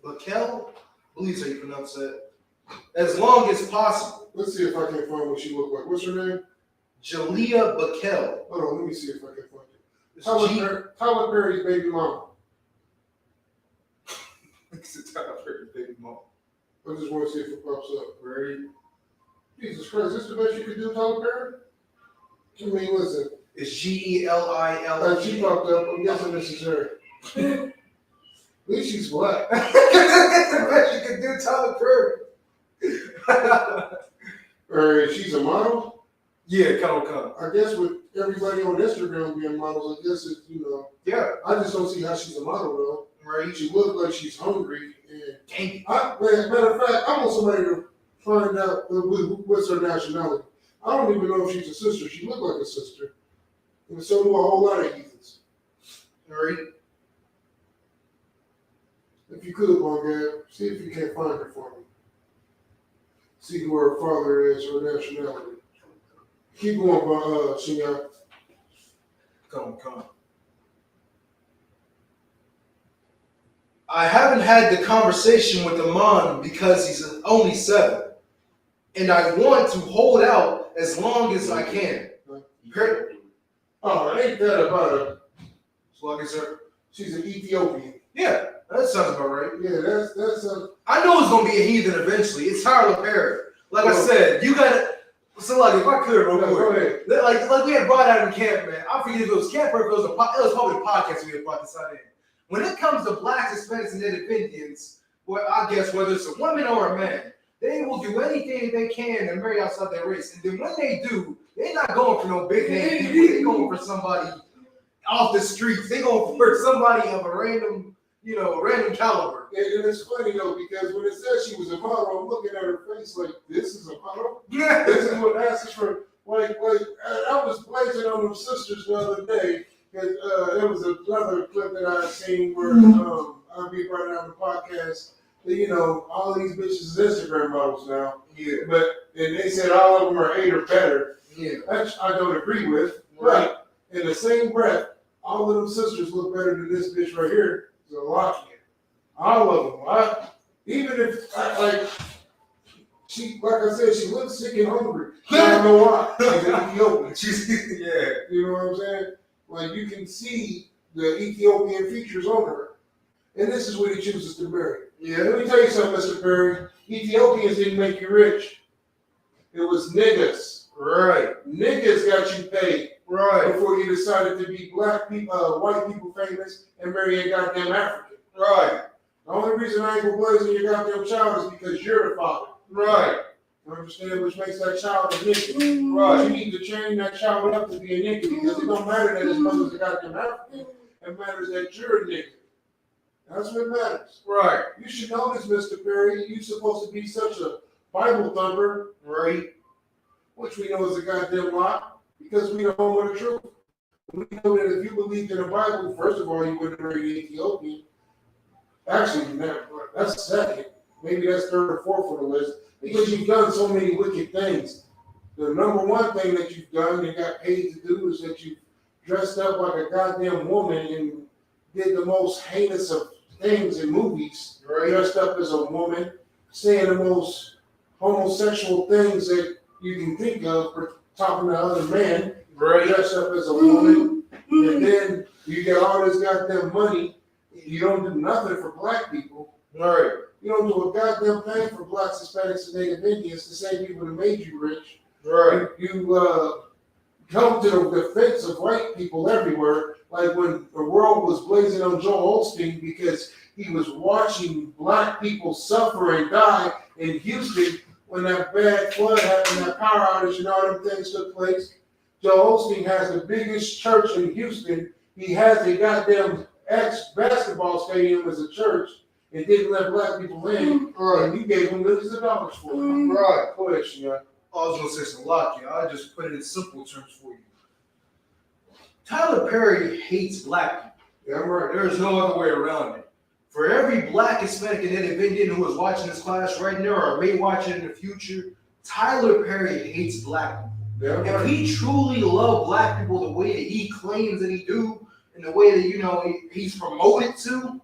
Bakel, I believe that's how you pronounce that. As long as possible. Let's see if I can find what she looked like. What's her name? Jalea Bakel. Hold on, let me see if I can find it. Tyler Perry's baby mama. Tyler Perry's baby mama. I just want to see if it pops up. Right. Jesus Christ, is this the best you could do, Tyler Perry? I mean, listen. It's Gelil. She popped up. I'm guessing this is her. At least she's black. You can do Tyler Perry. She's a model? Yeah, come. I guess with everybody on Instagram being models, I guess it's, Yeah. I just don't see how she's a model, though. Right. She looks like she's hungry. And matter of fact, I want somebody to find out what's her nationality. I don't even know if she's a sister. She looked like a sister. And so do a whole lot of heathens. Right. If you could, Bongad, see if you can't find her for me. See who her father is, her nationality. Keep going, Shinya. Come. I haven't had the conversation with Amon because he's only 7. And I want to hold out as long as I can. Oh, ain't that about her? As long as her. She's an Ethiopian. Yeah, that sounds about right. Yeah, that's I know it's gonna be a heathen eventually. It's Tyler Perry. Like I said, you gotta So like, if I could, real quick, like we had brought out in camp, man. I forget if it was camp or if it was probably the podcast we had brought this out in. When it comes to blacks, Hispanics, and Native Indians, well, I guess whether it's a woman or a man, they will do anything they can to marry outside their race. And then when they do, they're not going for no big name people. They're going for somebody off the streets. They're going for somebody of a random, random caliber. And it's funny though, because when it says she was a model, I'm looking at her face like, this is a model? Yeah. This is what passes for, like, I was blazing on them sisters the other day, because there was another clip that I had seen where I'll be running on the podcast. All these bitches is Instagram models now. Yeah. And they said all of them are 8 or better. Yeah. That I don't agree with. Right. But in the same breath, all of them sisters look better than this bitch right here. It's a lot. All of them. Even if, she, like I said, she looks sick and hungry. I don't know why. She's an Ethiopian. Yeah. You know what I'm saying? Like, you can see the Ethiopian features on her. And this is what he chooses to marry. Yeah. Let me tell you something, Mr. Perry. Ethiopians didn't make you rich. It was niggas. Right. Niggas got you paid. Right. Before you decided to be black people, white people famous and marry a goddamn African. Right. The only reason I ain't gonna blazing your goddamn child is because you're the father. Right. You understand? Which makes that child a nigga. Right. You need to train that child up to be a nigga because it don't matter that his mother's a goddamn African. It matters that you're a nigga. That's what matters. Right. You should know this, Mr. Perry. You're supposed to be such a Bible thumper. Right. Which we know is a goddamn lie because we don't know the truth. We know that if you believed in the Bible, first of all, you wouldn't marry an Ethiopian. Actually, that's second. Maybe that's third or fourth on the list because you've done so many wicked things. The number one thing that you've done and got paid to do is that you dressed up like a goddamn woman and did the most heinous of things in movies. Right. Dressed up as a woman, saying the most homosexual things that you can think of for talking to other men. Right. Dressed up as a woman, and then you get all this goddamn money. You don't do nothing for black people. Right. You don't do a goddamn thing for blacks, Hispanics, and Native Indians, the same people that made you rich. Right. You come to the defense of white people everywhere, like when the world was blazing on Joel Osteen because he was watching black people suffer and die in Houston when that bad flood happened, that power outage and all them things took place. Joel Osteen has the biggest church in Houston. He has a goddamn ex-basketball stadium as a church and didn't let black people in. Right. And you gave them millions of dollars for it. Right. Go ahead, Sean. I was going to say some logic. I just put it in simple terms for you. Tyler Perry hates black people. Yeah, right. There's no other way around it. For every black, Hispanic, and Native Indian who is watching this class right now or may watch it in the future, Tyler Perry hates black people. Yeah, if he truly loved black people the way that he claims that he do, and the way that he's promoted to,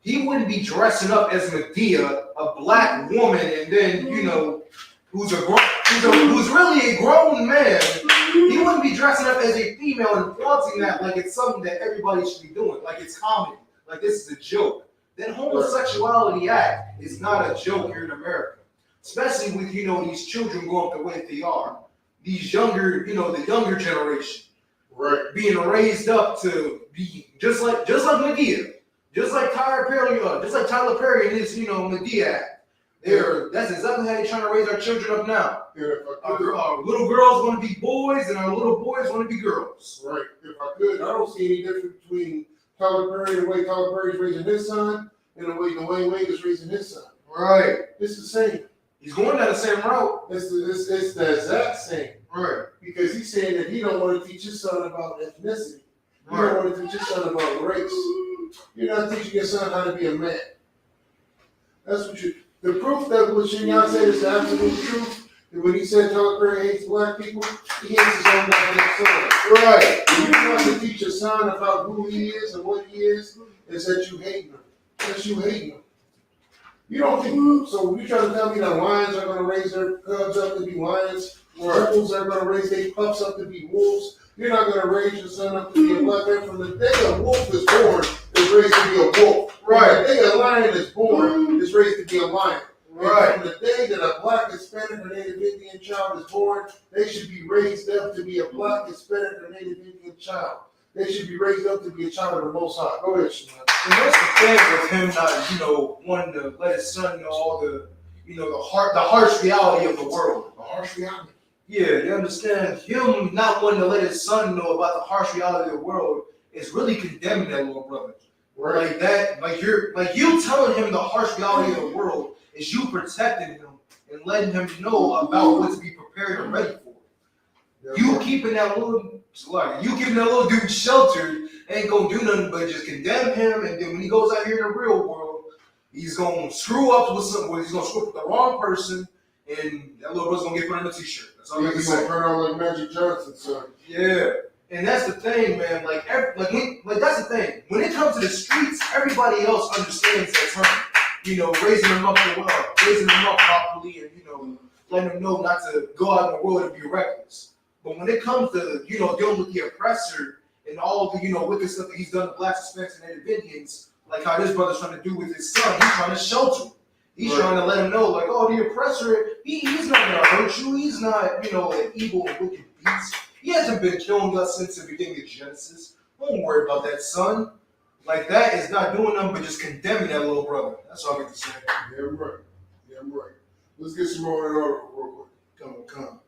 he wouldn't be dressing up as Medea, a black woman, and then who's really a grown man. He wouldn't be dressing up as a female and flaunting that like it's something that everybody should be doing, like it's comedy, like this is a joke. That homosexuality act is not a joke here in America, especially with these children growing up the way they are. These younger, the younger generation, right, being raised up to be just like Medea, just like Tyler Perry and his Medea act. That's exactly how they're trying to raise our children up now. Our little girls want to be boys, and our little boys want to be girls. Right. If I could, I don't see any difference between Tyler Perry and the way Tyler Perry is raising his son, and the way Dwayne Wade is raising his son. Right. It's the same. He's going down the same route. It's the exact same. Right. Because he's saying that he don't want to teach his son about ethnicity. He don't want to teach his son about race. You're not teaching your son how to be a man. That's what you. The proof that what Shinyan said is the absolute truth. When he said Tyler Perry hates black people, he hates his own goddamn son. Right. If you want to teach your son about who he is and what he is that you hate him. That's you hating him. You don't think so. You trying to tell me that lions are going to raise their cubs up to be lions? Wolves are going to raise their pups up to be wolves? You're not going to raise your son up to be a black man. From the day a wolf is born, is raised to be a wolf. Right. The day a lion is born, is raised to be a lion. Right. And from the day that a black, Hispanic, or Native Indian child is born, they should be raised up to be a black, Hispanic, or Native Indian child. They should be raised up to be a child of the Most High. Go ahead, Shimon. And that's the thing with him not, wanting to let his son know all the, the harsh reality of the world. The harsh reality. Yeah, you understand? Him not wanting to let his son know about the harsh reality of the world is really condemning that little brother. Right. Like that, you telling him the harsh reality of the world is you protecting him and letting him know about what to be prepared and ready for. Yeah, you keeping that little dude sheltered ain't gonna do nothing but just condemn him, and then when he goes out here in the real world, he's gonna screw up with something. He's gonna screw up with the wrong person, and that little brother's gonna get put in a t-shirt. That's all I can say. Turn on like Magic Johnson, son. Yeah. And that's the thing, man. That's the thing. When it comes to the streets, everybody else understands that term. Raising them up raising them up properly, and letting them know not to go out in the world and be reckless. But when it comes to dealing with the oppressor and all the wicked stuff that he's done to blacks, Hispanics, and Native Indians, like how this brother's trying to do with his son, he's trying to shelter him. He's trying to let him know, like, oh, the oppressor, he's not gonna hurt you. He's not, an evil and wicked beast. He hasn't been killing us since the beginning of Genesis. Don't worry about that, son. Like, that is not doing nothing but just condemning that little brother. That's all I got to say. Yeah, right. Yeah, right. Let's get some more in order real quick. Come.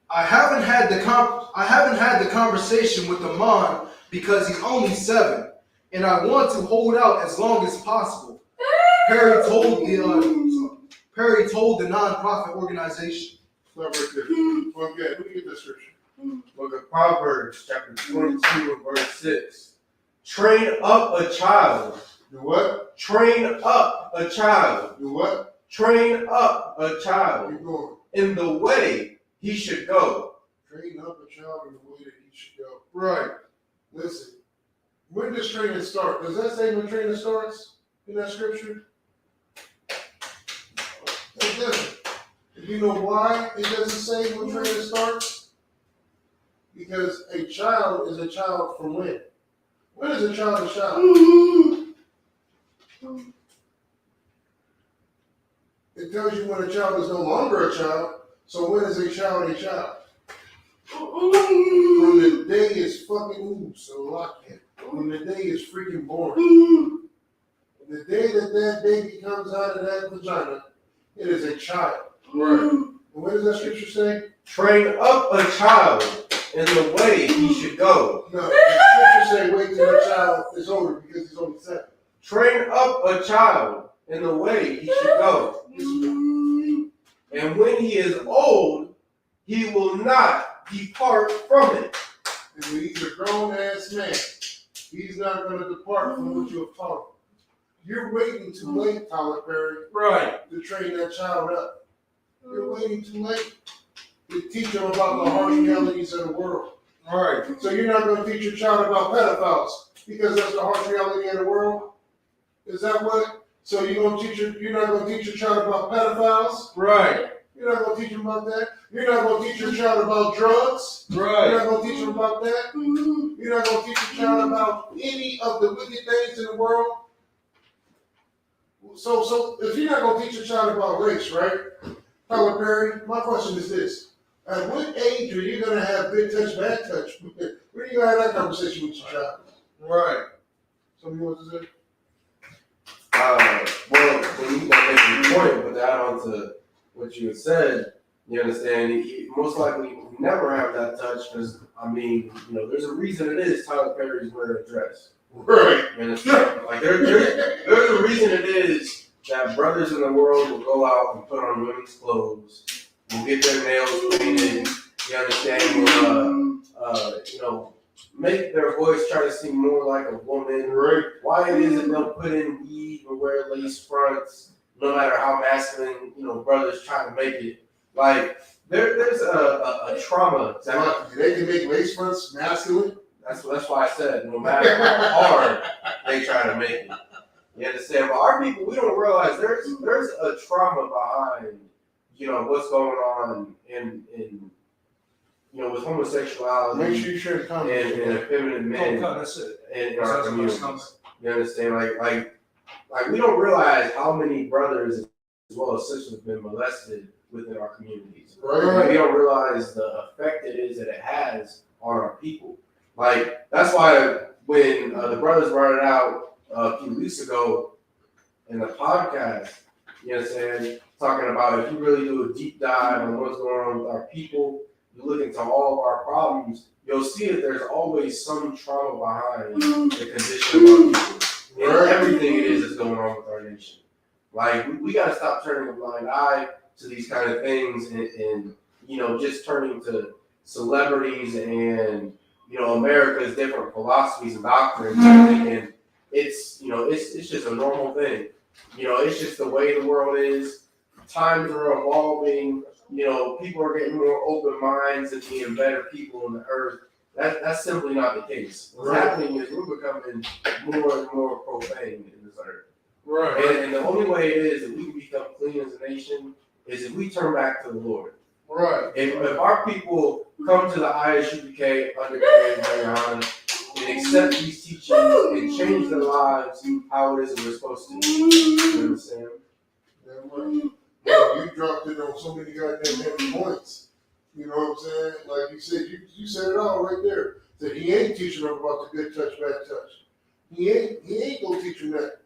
I haven't had the conversation with Amon because he's only 7, and I want to hold out as long as possible. Perry told the nonprofit organization. Stop right there. Okay, let me get that scripture. Book of Proverbs, chapter 22 and verse 6. Train up a child. Do what? Train up a child. Do what? Train up a child. Keep going. In the way he should go. Train up a child in the way that he should go. Right. Listen, when does training start? Does that say when training starts in that scripture? It doesn't. Do you know why it doesn't say when training starts? Because a child is a child from when? When is a child a child? It tells you when a child is no longer a child. So when is a child a child? When the day is fucking when the day is freaking born. The day that baby comes out of that vagina, it is a child. Right. And what does that scripture say? Train up a child in the way he should go. No, the scripture say wait till the child is older because he's only 7. Train up a child in the way he should go. And when he is old, he will not depart from it. And when he's a grown-ass man, he's not going to depart from what you have taught him. You're waiting too late, Tyler Perry. Right. To train that child up. You're waiting too late to teach him about the harsh realities of the world. All right. So you're not going to teach your child about pedophiles because that's the harsh reality of the world? Is that what? So you're not going to teach your child about pedophiles? Right. You're not going to teach him about that. You're not going to teach your child about drugs. Right. You're not going to teach him about that. You're not going to teach your child about any of the wicked things in the world. So if you're not going to teach your child about race, right? Tyler Perry, my question is this. At what age are you going to have good touch, bad touch? Where are you going to have that conversation with your child? Right. Something you want to say? Well, when you make your point, but to add on to what you had said, you understand, he most likely never have that touch because, there's a reason it is Tyler Perry's wearing a dress. Right. You understand? Like, there's a reason it is that brothers in the world will go out and put on women's clothes, will get their nails painted, you understand, will, make their voice try to seem more like a woman. Right. Why it is that they'll put in weave or wear lace fronts, no matter how masculine, brothers try to make it. Like, there's a trauma. They can make lace fronts masculine? That's why I said, no matter how hard they try to make it. You understand? But our people, we don't realize there's a trauma behind, what's going on in with homosexuality. Make sure you share the comments. And effeminate men That's it. in our communities. You understand? Like like we don't realize how many brothers as well as sisters have been molested within our communities. Right. We don't realize the effect it is that it has on our people. Like that's why when the brothers brought it out a few weeks ago in the podcast, you know what I'm saying, talking about if you really do a deep dive on what's going on with our people, you look into all of our problems, you'll see that there's always some trauma behind the condition of our people. And everything it is that's going on with our nation. Like, we got to stop turning a blind eye to these kind of things and you know, just turning to celebrities and, you know, America's different philosophies and doctrines and it's, you know, it's just a normal thing. You know, it's just the way the world is. Times are evolving. You know, people are getting more open minds and being better people on the earth. That's simply not the case. What's happening is we're becoming more and more profane in this earth. Right. And the only way it is that we can become clean as a nation is if we turn back to the Lord. Right. If our people come to the Isupk under Command Johanna and accept these teachings and change their lives how it is that we're supposed to. You understand? Yeah, you dropped it on so many goddamn heavy points. You know what I'm saying? Like you said, you said it all right there. That he ain't teaching them about the good touch, bad touch. He ain't gonna teach them that.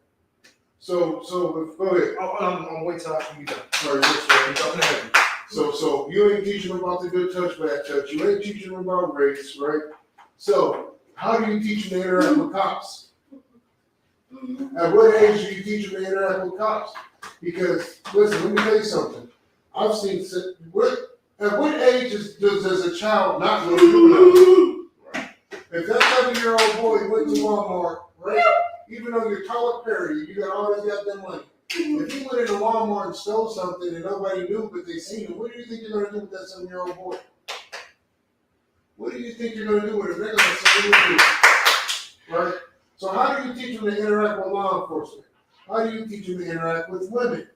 So go ahead. I'm waiting till after you done. All right, so you ain't teaching them about the good touch, bad touch. You ain't teaching them about race, right? So how do you teach them to interact with cops? At what age do you teach them to interact with cops? Because listen, let me tell you something. I've seen at what age does a child not go to juvenile? If that 7-year-old boy went to Walmart, right? Even though you're Tyler Perry, you got all this goddamn money. If he went into Walmart and stole something and nobody knew but they seen him, what do you think you're gonna do with that 7-year-old boy? What do you think you're gonna do with it? They're gonna say you, right? So how do you teach them to interact with law enforcement? How do you teach them to interact with women?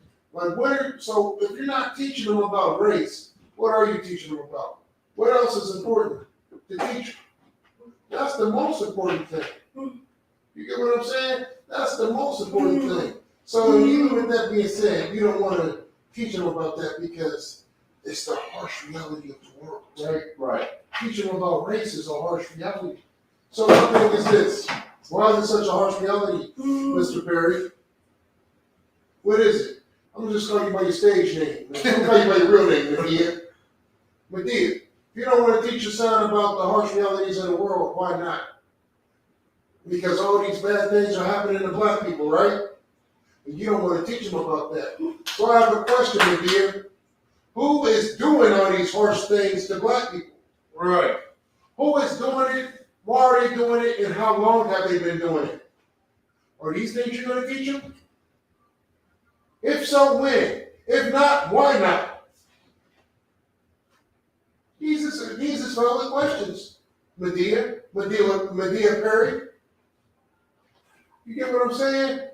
So if you're not teaching them about race, what are you teaching them about? What else is important to teach them? That's the most important thing. You get what I'm saying? That's the most important thing. So even with that being said, you don't want to teach them about that because it's the harsh reality of the world, right? Right. Teaching them about race is a harsh reality. So one thing is this. Why is it such a harsh reality, Mr. Perry? What is it? I'm gonna just call you by your stage name. I'm gonna call you by your real name, Medea. Medea, if you don't want to teach your son about the harsh realities of the world, why not? Because all these bad things are happening to black people, right? And you don't want to teach them about that. So I have a question, Medea. Who is doing all these harsh things to black people? Right. Who is doing it? Why are they doing it? And how long have they been doing it? Are these things you're going to teach them? If so, when? If not, why not? These are valid questions, Medea Perry. You get what I'm saying?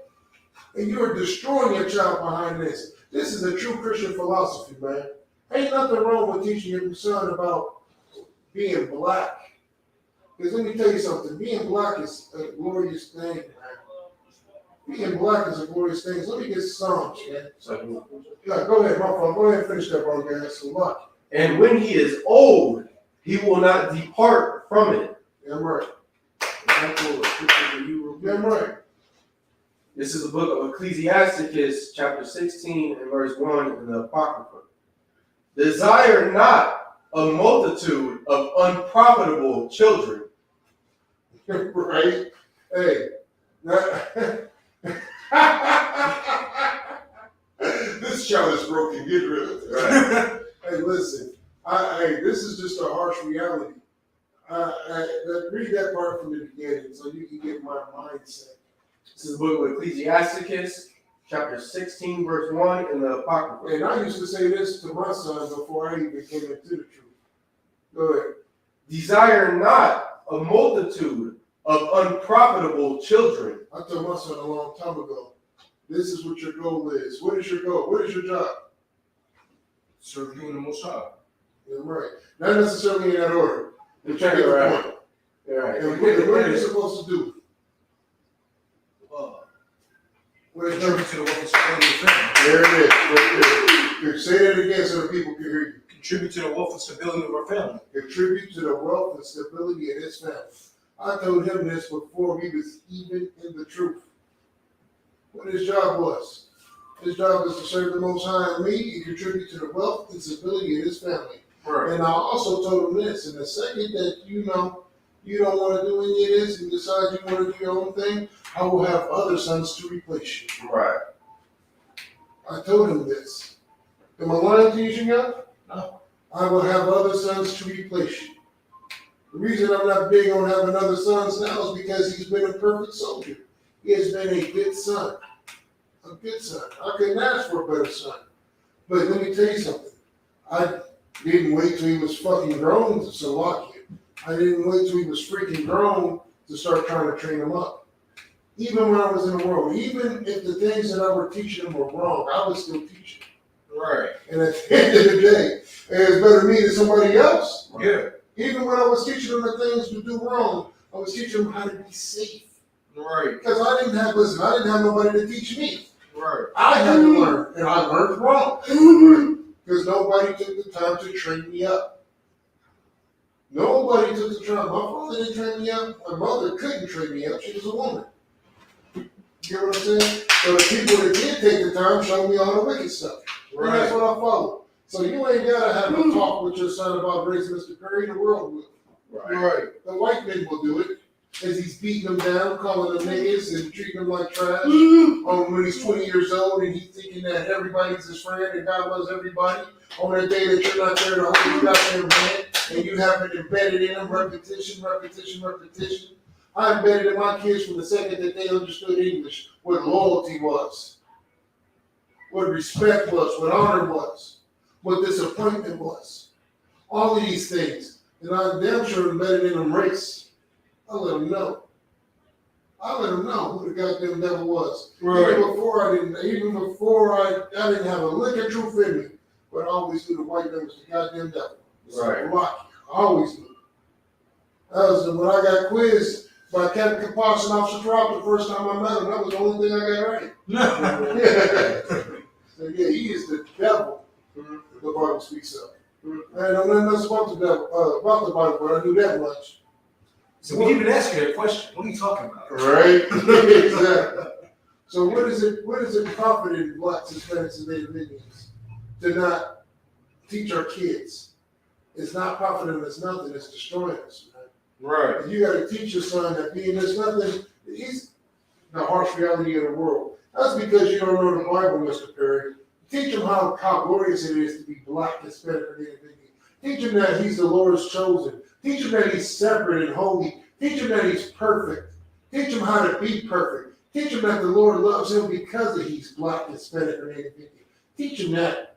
And you are destroying your child behind this. This is a true Christian philosophy, man. Ain't nothing wrong with teaching your son about being black. Because let me tell you something, being black is a glorious thing, man. Being black is a glorious thing. So let me get Psalms, man. Yeah, go ahead, my fault. Go ahead and finish that, bro, guys. So much. And when he is old, he will not depart from it. Yeah, right. Yeah, right. This is the book of Ecclesiasticus, chapter 16, and verse 1 in the Apocrypha. Desire not a multitude of unprofitable children. Right? Hey. This child is broken. Get rid of it. Right? Hey, listen. This is just a harsh reality. Read that part from the beginning so you can get my mindset. This is the book of Ecclesiasticus, chapter 16, verse 1 in the Apocrypha. And I used to say this to my son before I even came into the truth. Go ahead. Desire not a multitude of unprofitable children. I told my son a long time ago, this is what your goal is. What is your goal? What is your job? Serve you in the Most High. Yeah, right. Not necessarily in that order. You're trying to right. Yeah, right. And what are you supposed to do? Contribute to the wealth and stability of the family. There it is, right there. Say that again so the people can hear you. Contribute to the wealth and stability of our family. Contribute to the wealth and stability of his family. I told him this before he was even in the truth. What his job was. His job is to serve the Most High and me and contribute to the wealth and stability of his family. Right. And I also told him this, in the second that you know you don't want to do any of this and decide you want to do your own thing, I will have other sons to replace you. Right. I told him this. Am I lying to you, Shinga? No. I will have other sons to replace you. The reason I'm not big on having other sons now is because he's been a perfect soldier. He has been a good son. A good son. I couldn't ask for a better son. But let me tell you something. I didn't wait till he was fucking grown to Salakia. I didn't wait till he was freaking grown to start trying to train him up. Even when I was in the world, even if the things that I were teaching him were wrong, I was still teaching. Right. And at the end of the day, it's better me than somebody else. Yeah. Even when I was teaching them the things to do wrong, I was teaching them how to be safe. Right. Because I didn't have nobody to teach me. Right. I had to learn, and I learned wrong. Because nobody took the time to train me up. Nobody took the time. My father didn't train me up. My mother couldn't train me up. She was a woman. You get what I'm saying? So the people that did take the time showed me all the wicked stuff. Right. And that's what I followed. So you ain't got to have a talk with your son about raising Mr. Perry. The world will. Right. The white men will do it. As he's beating them down, calling them niggas and treating them like trash. When he's 20 years old and he's thinking that everybody's his friend and God loves everybody. On that day that you're not there to hold you out there, man, and you have it embedded in them, repetition. I embedded in my kids from the second that they understood English what loyalty was, what respect was, what honor was, what disappointment was. All of these things. And I'm damn sure embedded in them race. I let them know. I let them know who the goddamn devil was. Right. Even before I didn't have a lick of truth in me, but I always knew the white man was the goddamn devil. Right. I always knew. That was when I got quizzed by Captain Kaposh and Officer Drop the first time I met him. That was the only thing I got right. So yeah, he is the devil. The Bible speaks of. I don't know nothing else about the Bible, but I knew that much. So we even ask you that question. What are you talking about? Right? Exactly. So what is it profit in blacks, Hispanics, and Native Indians to not teach our kids? It's not profiting us nothing, it's destroying us, man. Right. And you gotta teach your son that being this nothing, he's the harsh reality of the world. That's because you don't know the Bible, Mr. Perry. Teach him how glorious it is to be black, Hispanic, or Native Indian. Teach him that he's the Lord's chosen. Teach him that he's separate and holy. Teach him that he's perfect. Teach him how to be perfect. Teach him that the Lord loves him because he's black, Hispanic, or Native Indian. Teach him that.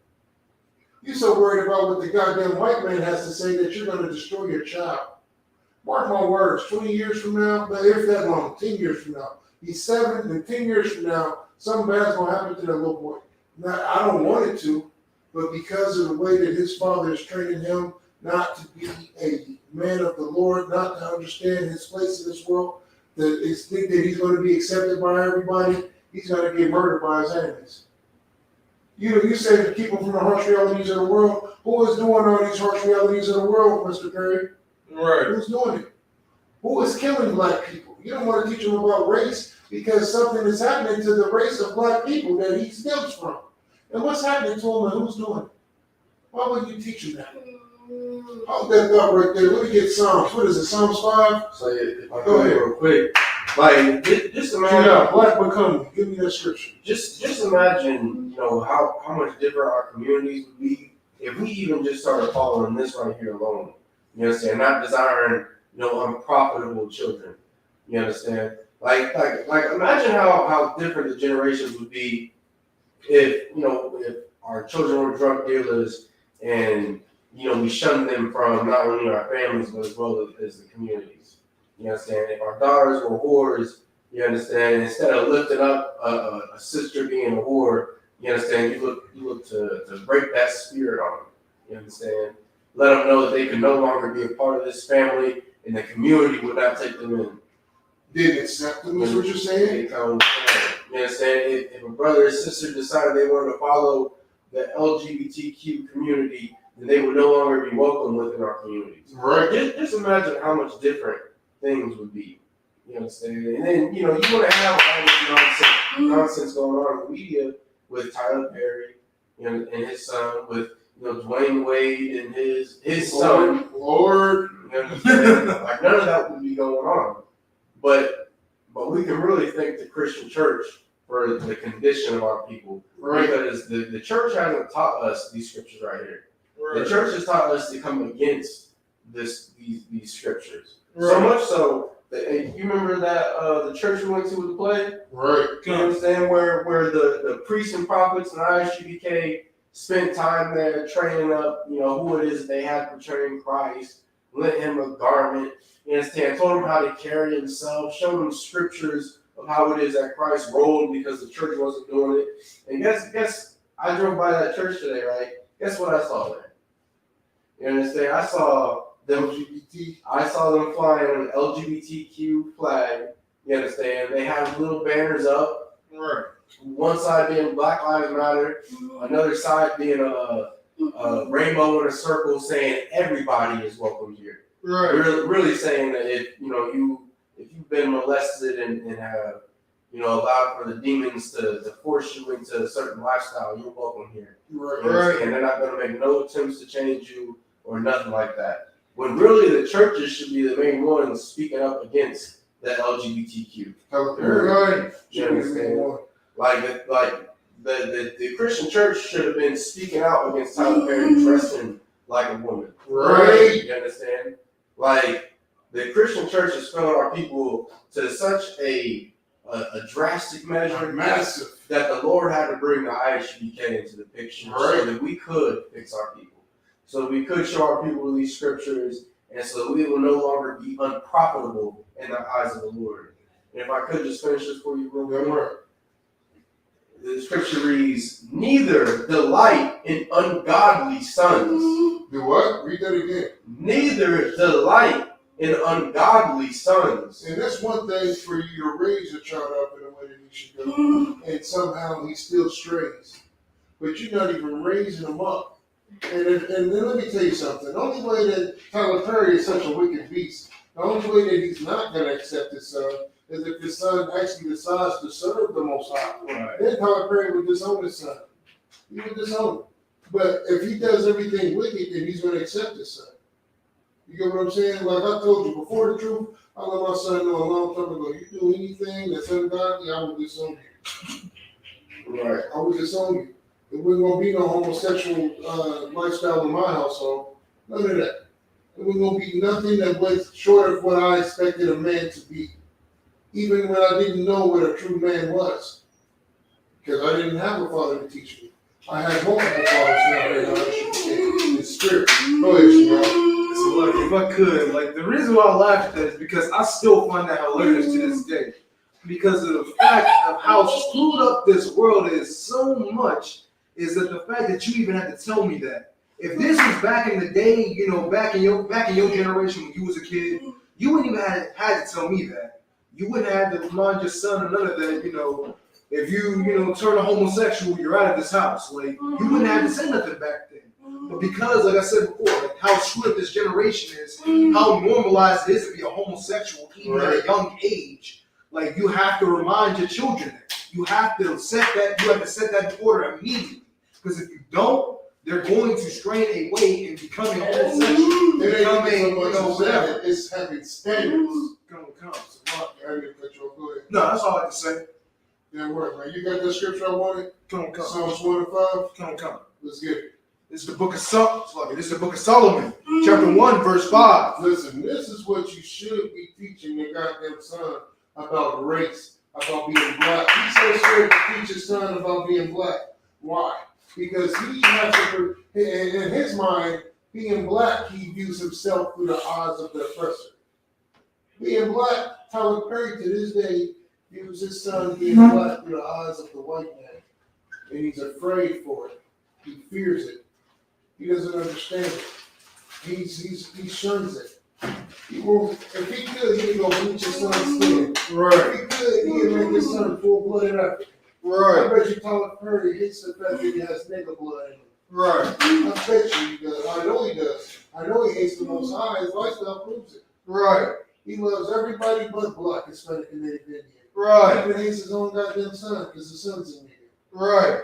You're so worried about what the goddamn white man has to say that you're going to destroy your child. Mark my words, 20 years from now, but if that long, 10 years from now, he's 7, and 10 years from now, something bad's going to happen to that little boy. Now, I don't want it to, but because of the way that his father is training him not to be a man of the Lord, not to understand his place in this world, that think that he's going to be accepted by everybody, he's going to get murdered by his enemies. You say to keep him from the harsh realities of the world. Who is doing all these harsh realities of the world, Mr. Perry? Right. Who's doing it? Who is killing black people? You don't want to teach him about race because something is happening to the race of black people that he stems from. And what's happening to him and who's doing it? Why would you teach him that? Hold that thought right there. Let me get Psalms. What is it, Psalms 5? So if I go ahead real quick. Like, just imagine. Yeah, black becoming. Give me that scripture. Just imagine, how much different our communities would be if we even just started following this right here alone. You understand? Not desiring, unprofitable children. You understand? Like imagine how different the generations would be if our children were drug dealers and we shun them from not only our families but as well as the communities. You understand? If our daughters were whores, you understand, instead of lifting up a sister being a whore, you understand, you look to break that spirit on them. You understand? Let them know that they can no longer be a part of this family and the community would not take them in. Didn't accept them, is what you're saying? They come You understand? If a brother or sister decided they wanted to follow the LGBTQ community, then they would no longer be welcome within our communities. Right. Just imagine how much different things would be. You understand? And then, you want to have all this nonsense going on in the media with Tyler Perry, and his son, with Dwayne Wade and his son. Lord. You understand? Like none of that would be going on. But we can really thank the Christian church for the condition of our people. Right. Because the church hasn't taught us these scriptures right here. Right. The church has taught us to come against these scriptures. Right. So much so that you remember that the church we went to with the play? Right. You understand where the priests and prophets and ISUPK spent time there training up, who it is they had portraying Christ, lent him a garment, you understand, told him how to carry himself, showed him scriptures of how it is that Christ rolled because the church wasn't doing it. And guess I drove by that church today, right? Guess what I saw there? You understand? I saw them flying an LGBTQ flag. You understand? They have little banners up. Right. One side being Black Lives Matter, another side being a rainbow in a circle saying everybody is welcome here. Right. Really saying that if you've been molested and have allowed for the demons to force you into a certain lifestyle, you're welcome here. Right. And they're not going to make no attempts to change you or nothing like that. When really the churches should be the main ones speaking up against the LGBTQ. Right. You understand? Like the Christian church should have been speaking out against Tyler Perry dressing like a woman. Right. You understand? Like the Christian church has failed our people to such a drastic measure, massive, that the Lord had to bring the ISUPK into the picture so that we could fix our people, so that we could show our people these scriptures, and so that we will no longer be unprofitable in the eyes of the Lord. And if I could just finish this for you real quick. The scripture reads, neither delight in ungodly sons. Do what? Read that again. Neither delight in ungodly sons. And that's one thing for you to raise a child up in the way that he should go. And somehow he still strays. But you're not even raising him up. And then let me tell you something. The only way that Tyler Perry is such a wicked beast, the only way that he's not going to accept his son is if his son actually decides to serve the Most High. Right. Then Tyler Perry would disown his son. He would disown him. But if he does everything wicked, then he's going to accept his son. You get what I'm saying? Like I told you before, the truth, I let my son know a long time ago, you do anything that's ungodly, I will disown you. Right. I will disown you. There wasn't going to be no homosexual lifestyle in my household. None of that. There wasn't going to be nothing that was short of what I expected a man to be. Even when I didn't know what a true man was. Because I didn't have a father to teach me. I had multiple fathers now in spirit. Go ahead, Shabbat. So look, if I could, like the reason why I laugh at that is because I still find that hilarious to this day. Because of the fact of how screwed up this world is so much, is that the fact that you even had to tell me that. If this was back in the day, back in your generation when you was a kid, you wouldn't even had to tell me that. You wouldn't have to remind your son or none of that, if you, turn a homosexual, you're out of this house. Like, you wouldn't have to say nothing back then. But because, like I said before, like how screwed up this generation is, how normalized it is to be a homosexual even at a young age, like you have to remind your children that. You have to set that in order immediately. Because if you don't, they're going to strain away and becoming homosexual. Whatever. It's having standards. No, that's all I have to say. That work, man. You got that scripture I wanted? Come. Psalms 1 and 5? Come. Let's get it. This is the book of Solomon, chapter 1, verse 5. Listen, this is what you should be teaching your goddamn son about race, about being black. He's so scared to teach his son about being black. Why? Because he has to, in his mind, being black, he views himself through the eyes of the oppressor. Being black, Tyler Perry to this day views his son being black through the eyes of the white man. And he's afraid for it. He fears it. He doesn't understand it. He shuns it. He will, if he could, he'd go bleach his son's skin. Right. If he could, he'd make his son full-blooded African. Right. I bet you Tyler Perry hates the fact that he has nigga blood in him. Right. I bet you he does. I know he does. I know he hates the Most High. His lifestyle proves it. Right. He loves everybody but Black, Hispanic, and Native Indian. Right. He even hates his own goddamn son because the son's a nigga. Right.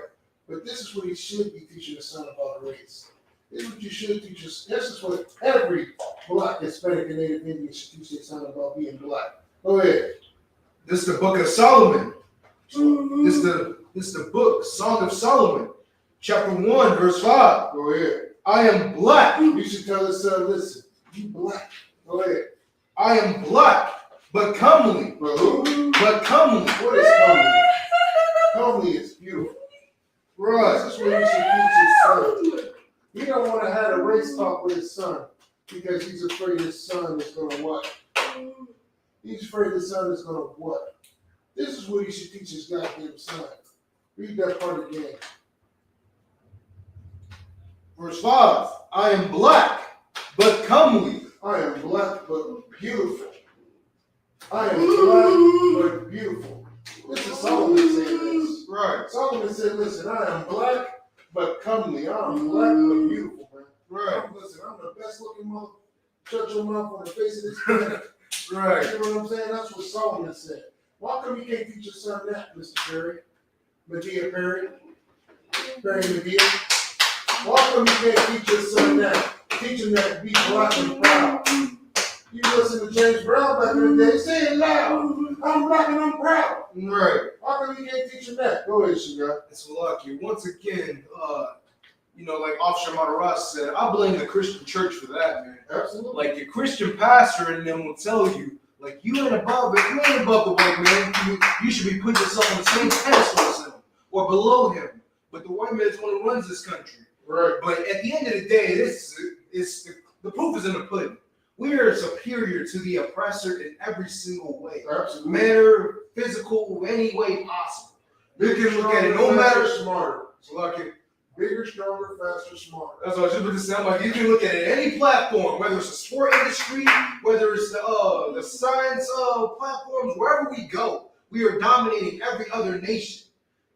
But this is what he should be teaching his son about race. This is what you should teach us. This is what every Black, Hispanic, and Native Indian should teach their son about being Black. Go ahead. This is the book of Solomon. This is the book, Song of Solomon, chapter 1, verse 5. Go ahead. I am black. You should tell his son, listen, you Black. Go ahead. I am black, but comely. But who? But comely. What is comely? Comely is beautiful. Right. This is what you should teach his son. He don't want to have a race talk with his son because he's afraid his son is going to what? He's afraid his son is going to what? This is what he should teach his goddamn son. Read that part again. Verse 5. I am black, but comely. I am black, but beautiful. I am black, but beautiful. This is Solomon saying this. Right. Solomon said, listen, I am black, but comely. I am black, but beautiful, man. Right. Listen, I'm the best looking mother. Shut your mouth on the face of this planet. Right. You know what I'm saying? That's what Solomon said. Why come you can't teach your son that, Mr. Perry? Medea Perry? Perry Medea? Why come you can't teach your son that? Teach him that to be black and proud. You listen to James Brown back in the day, say it loud. I'm black and I'm proud. Right. Why come you can't teach him that? Go ahead, Shiga. It's lucky. Once again, like Officer Mataraz said, I blame the Christian church for that, man. Absolutely. Like your Christian pastor and them will tell you, like you ain't above it, you ain't above the white man. You should be putting yourself on the same pedestal as him or below him. But the white man is the one who runs this country. Right. But at the end of the day, the proof is in the pudding. We are superior to the oppressor in every single way. Absolutely. Manner, physical, any way possible. You can look at it no matter. Smarter. So like it. Bigger, stronger, faster, smarter. That's what I was just about to say. I'm like, you can look at it any platform, whether it's the sport industry, whether it's the science platforms, wherever we go, we are dominating every other nation.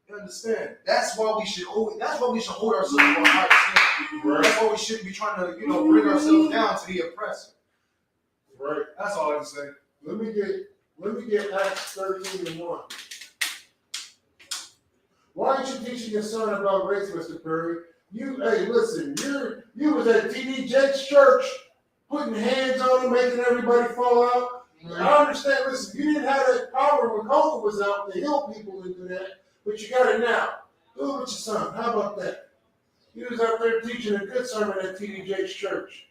You understand? That's why we should hold ourselves to a higher standard. Right. That's why we shouldn't be trying to, bring ourselves down to the oppressor. Right. That's all I can say. Let me get Acts 13:1. Why aren't you teaching your son about race, Mr. Perry? Hey, listen, you was at T.D. Jakes' church, putting hands on him, making everybody fall out. Mm-hmm. I understand, listen, you didn't have that power when COVID was out to heal people and do that, but you got it now. Do it with your son. How about that? You was out there teaching a good sermon at T.D. Jakes' church.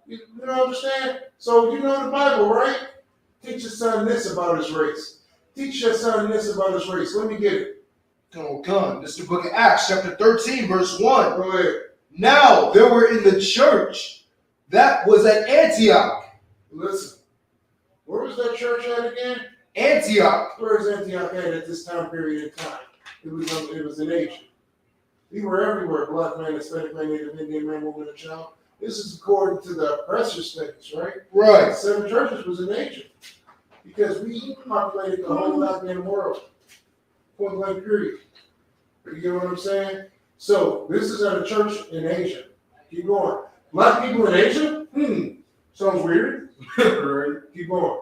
You understand? So you know the Bible, right? Teach your son this about his race. Teach your son this about his race. Let me get it. Oh, God. This is the book of Acts, chapter 13, verse 1. Go ahead. Now, there were in the church that was at Antioch. Listen, where was that church at again? Antioch. Where is Antioch at this time period in time? It was in Asia. We were everywhere. Black man, Hispanic man, Native Indian man, woman, and child. This is according to the oppressor studies, right? Right. 7 churches was in Asia. Because we populated the whole goddamn world. Point blank period. You get what I'm saying? So this is at a church in Asia. Keep going. Black people in Asia? Sounds weird. Right. Keep going.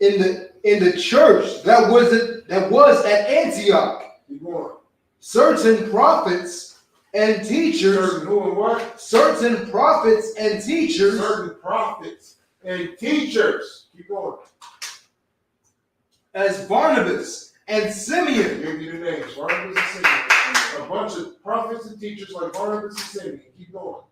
In the church that was at Antioch. Keep going. Certain prophets and teachers. Certain who and what? Certain prophets and teachers. Certain prophets and teachers. Keep going. As Barnabas and Simeon. Give you the names. Barnabas and Simeon. A bunch of prophets and teachers like Barnabas and Simeon. Keep going.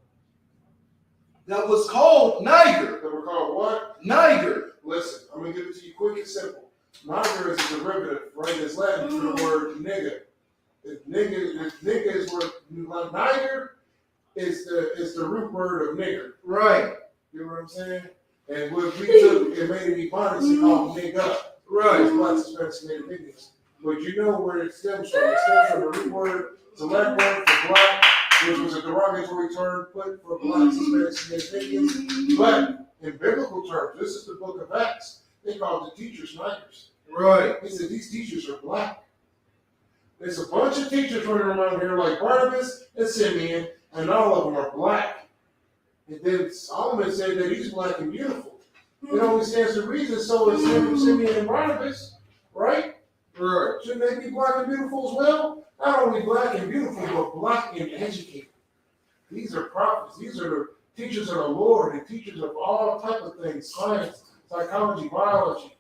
That was called Niger. That were called what? Niger. Listen, I'm going to give it to you quick and simple. Niger is a derivative, right? It's Latin for the word nigger. Nigger is where Niger is the root word of nigger. Right. You know what I'm saying? And what we took and made it Ebonics and called nigga. Right. It's Black, Hispanics, Native Indians. But you know where it stems from. It stems from the root word, the Latin word for black, which was a derogatory term put for blacks, Hispanics, and Indians. But in biblical terms, this is the book of Acts. They called the teachers niggers. Right. They said these teachers are black. There's a bunch of teachers running around here like Barnabas and Simeon, and all of them are black. And then Solomon said that he's black and beautiful. It only stands to reason, so is Simeon and Barnabas, right? Right. Shouldn't they be black and beautiful as well? Not only black and beautiful, but black and educated. These are prophets. These are the teachers of the Lord, and teachers of all type of things, science, psychology, biology.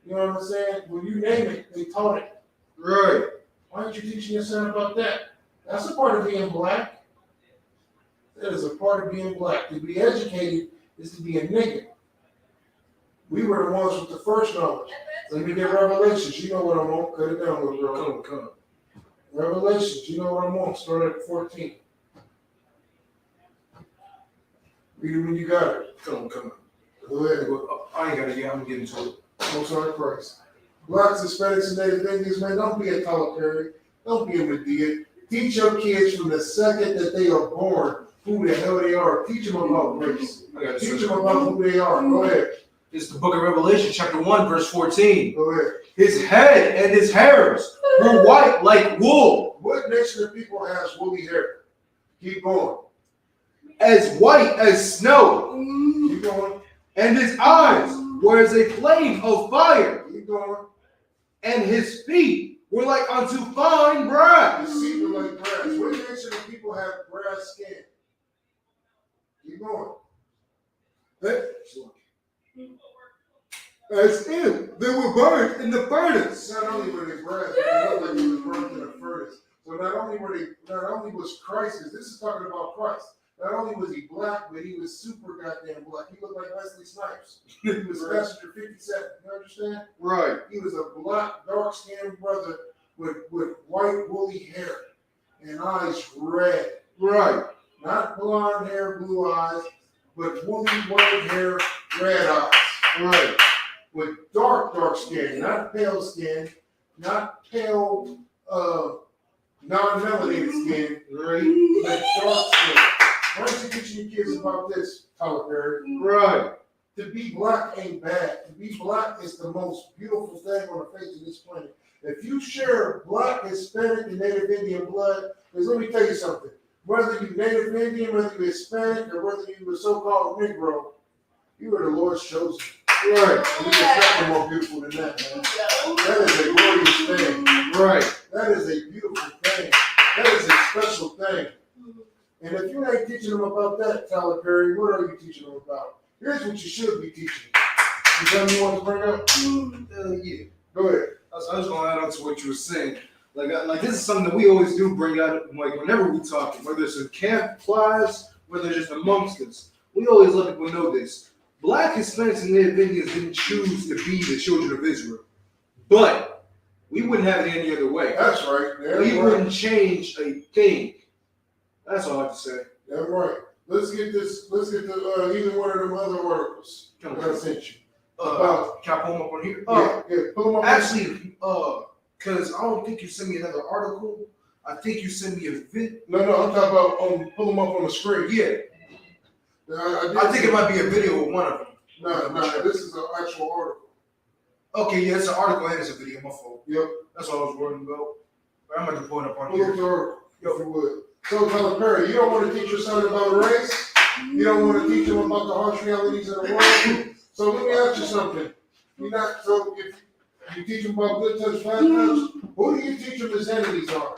You know what I'm saying? When you name it, they taught it. Right. Why aren't you teaching your son about that? That's a part of being black. That is a part of being black. To be educated is to be a nigga. We were the ones with the first knowledge. Let me get Revelations. You know what I'm on. Cut it down, little girl. Come. Revelations. You know what I'm on. Start at 14. Read it when you got it. Come. Go ahead. I ain't got it yet. I'm getting to it. Most high Christ. Blacks, Hispanics, and Native Indians, man, don't be a Tyler Perry. Don't be a Medea. Teach your kids from the second that they are born who the hell they are. Teach them about race. Teach them about who they are. Go ahead. It's the book of Revelation, chapter 1, verse 14. Go ahead. His head and his hairs were white like wool. What nation of people has woolly hair? Keep going. As white as snow. Keep going. And his eyes were as a flame of fire. Keep going. And his feet were like unto fine brass. His feet were like brass. What nation of people have brass skin? Keep going. As if they were burned in the furnace. Not only were they brass, but they looked like they were burned in a furnace. So not only was Christ, this is talking about Christ. Not only was he black, but he was super goddamn black. He looked like Wesley Snipes. He was Passenger 57. You understand? Right. He was a black, dark-skinned brother with white, woolly hair and eyes red. Right. Not blonde hair, blue eyes, but woolly, white hair, red eyes. Right. With dark skin, not pale skin, not pale, non-melanated skin, right? But dark skin. Why aren't you teaching your kids about this, Tyler Perry? Right. To be black ain't bad. To be black is the most beautiful thing on the face of this planet. If you share black, Hispanic, and Native Indian blood, because let me tell you something. Whether you Native Indian, whether you Hispanic, or whether you were so-called Negro, you are the Lord's chosen. Right. And we expect no more beautiful than that, man. That is a glorious thing. Right. That is a beautiful thing. That is a special thing. And if you ain't teaching them about that, Tyler Perry, what are you teaching them about? Here's what you should be teaching. You got anything you want to bring up? Yeah. Go ahead. I was going to add on to what you were saying. Like this is something that we always do bring out, like whenever we talk, whether it's in camp class, whether it's just amongst us. We always let people know this. Black, Hispanics, and Native Indians didn't choose to be the children of Israel. But we wouldn't have it any other way. That's right. We wouldn't change a thing. That's all I have to say. That's right. Let's get to either one of them other articles that I sent you. Can I pull them up on here? Yeah, pull them up. Actually, because I don't think you sent me another article. I think you sent me a vid. No, I'm talking about pull them up on the screen. Yeah. I think it might be a video of one of them. No, this is an actual article. Okay, yeah, it's an article and it's a video. My fault. Yep. That's what I was worrying about. But I'm going to pull it up on Pull here. up the article, if you would. So, Tyler Perry, you don't want to teach your son about race. You don't want to teach him about the harsh realities of the world. So let me ask you something. If you teach him about good touch, bad touch, who do you teach him his enemies are?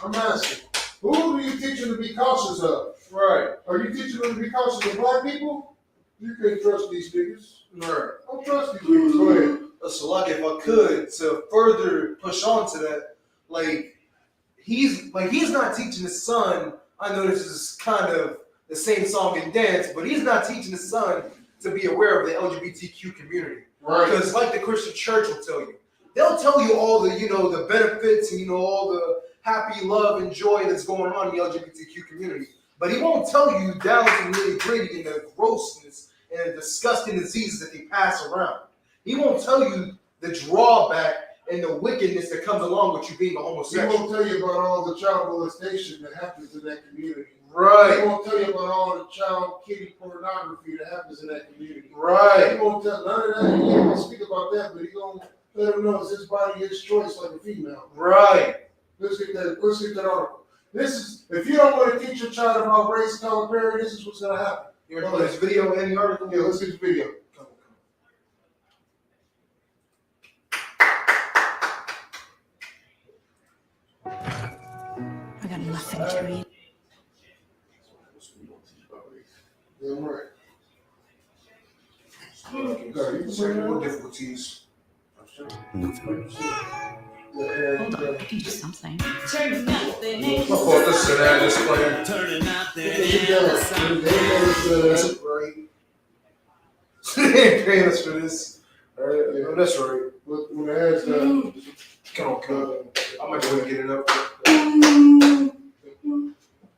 I'm asking. Who do you teach him to be cautious of? Right. Are you teaching them to be cautious of black people? You can't trust these niggas. Right. Don't trust these niggas. Go ahead. So, like, if I could, to further push on to that, he's not teaching his son. I know this is kind of the same song and dance, but he's not teaching his son to be aware of the LGBTQ community. Right. Because, like the Christian church will tell you, they'll tell you all the, the benefits and, all the happy love and joy that's going on in the LGBTQ community. But he won't tell you down to the nitty-gritty and the grossness and the disgusting diseases that they pass around. He won't tell you the drawback and the wickedness that comes along with you being a He homosexual. won't tell you about all the child molestation that happens in that community. Right. He won't tell you about all the child kitty pornography that happens in that community. Right. He won't tell none of that. He ain't gonna speak about that, but he gonna let him know it's his body, his choice, like a female. Right. Let's get that article. This is, if you don't want to teach your child about race, color, parent, this is what's gonna happen. You want to play this video in the article? Yeah, let's get the video. I got nothing to eat. Yeah, right. Okay, you can bring more difficulties. Hold on, I can do something. Turn nothing. Oh, listen, I just playing. Turning nothing. They ain't paying us for this. All right, yeah, that's right. When it has come on. I might go ahead and get it up.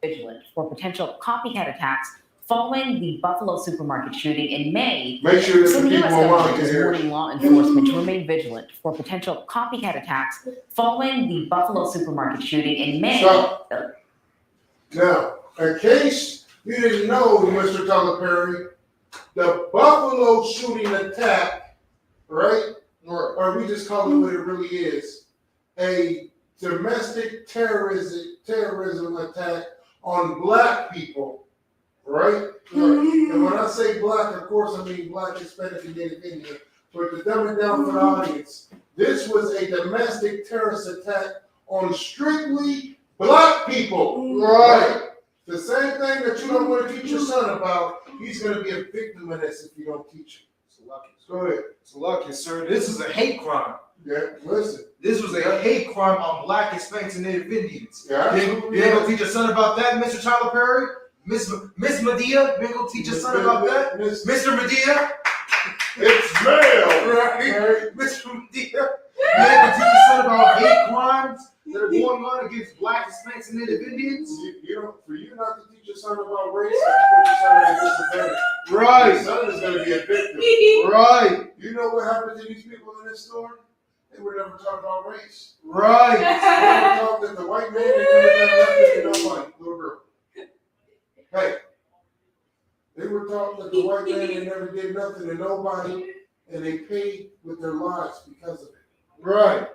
Vigilant for potential copycat attacks following the Buffalo supermarket shooting in May. Make sure that so the the people U.S. online government can is hear. warning law enforcement to remain vigilant for potential copycat attacks following the Buffalo supermarket shooting in May. Stop. Now, in case you didn't know, Mr. Tyler Perry, the Buffalo shooting attack, right? Or we just call it what it really is, a domestic terrorism attack on black people, right? And when I say black, of course I mean black, Hispanic, and Native Indian. But to dumb it down for the audience, this was a domestic terrorist attack on strictly black people, right? The same thing that you don't want to teach your son about, he's going to be a victim of this if you don't teach him. Go ahead. So lucky, sir. This is a hate crime. Yeah, listen. This was a hate crime on black, Hispanics, and Native Indians. Yeah, you ain't gonna teach your son about that, Mr. Tyler Perry? Miss Medea? You ain't gonna teach your son about that? Mr. Medea? It's male! Right? Mr. Medea? You ain't gonna teach your son about hate crimes that are going on against black, Hispanics, and Native Indians? For you not to teach your son about race, you put your son at a disadvantage. Right. Your son is going to be a victim. Right. You know what happened to these people in this store? They were never taught about race. Right. They were taught that the white man ain't never done nothing to nobody, little girl. Hey. They were taught that the white man ain't never did nothing to nobody, and they paid with their lives because of it. Right.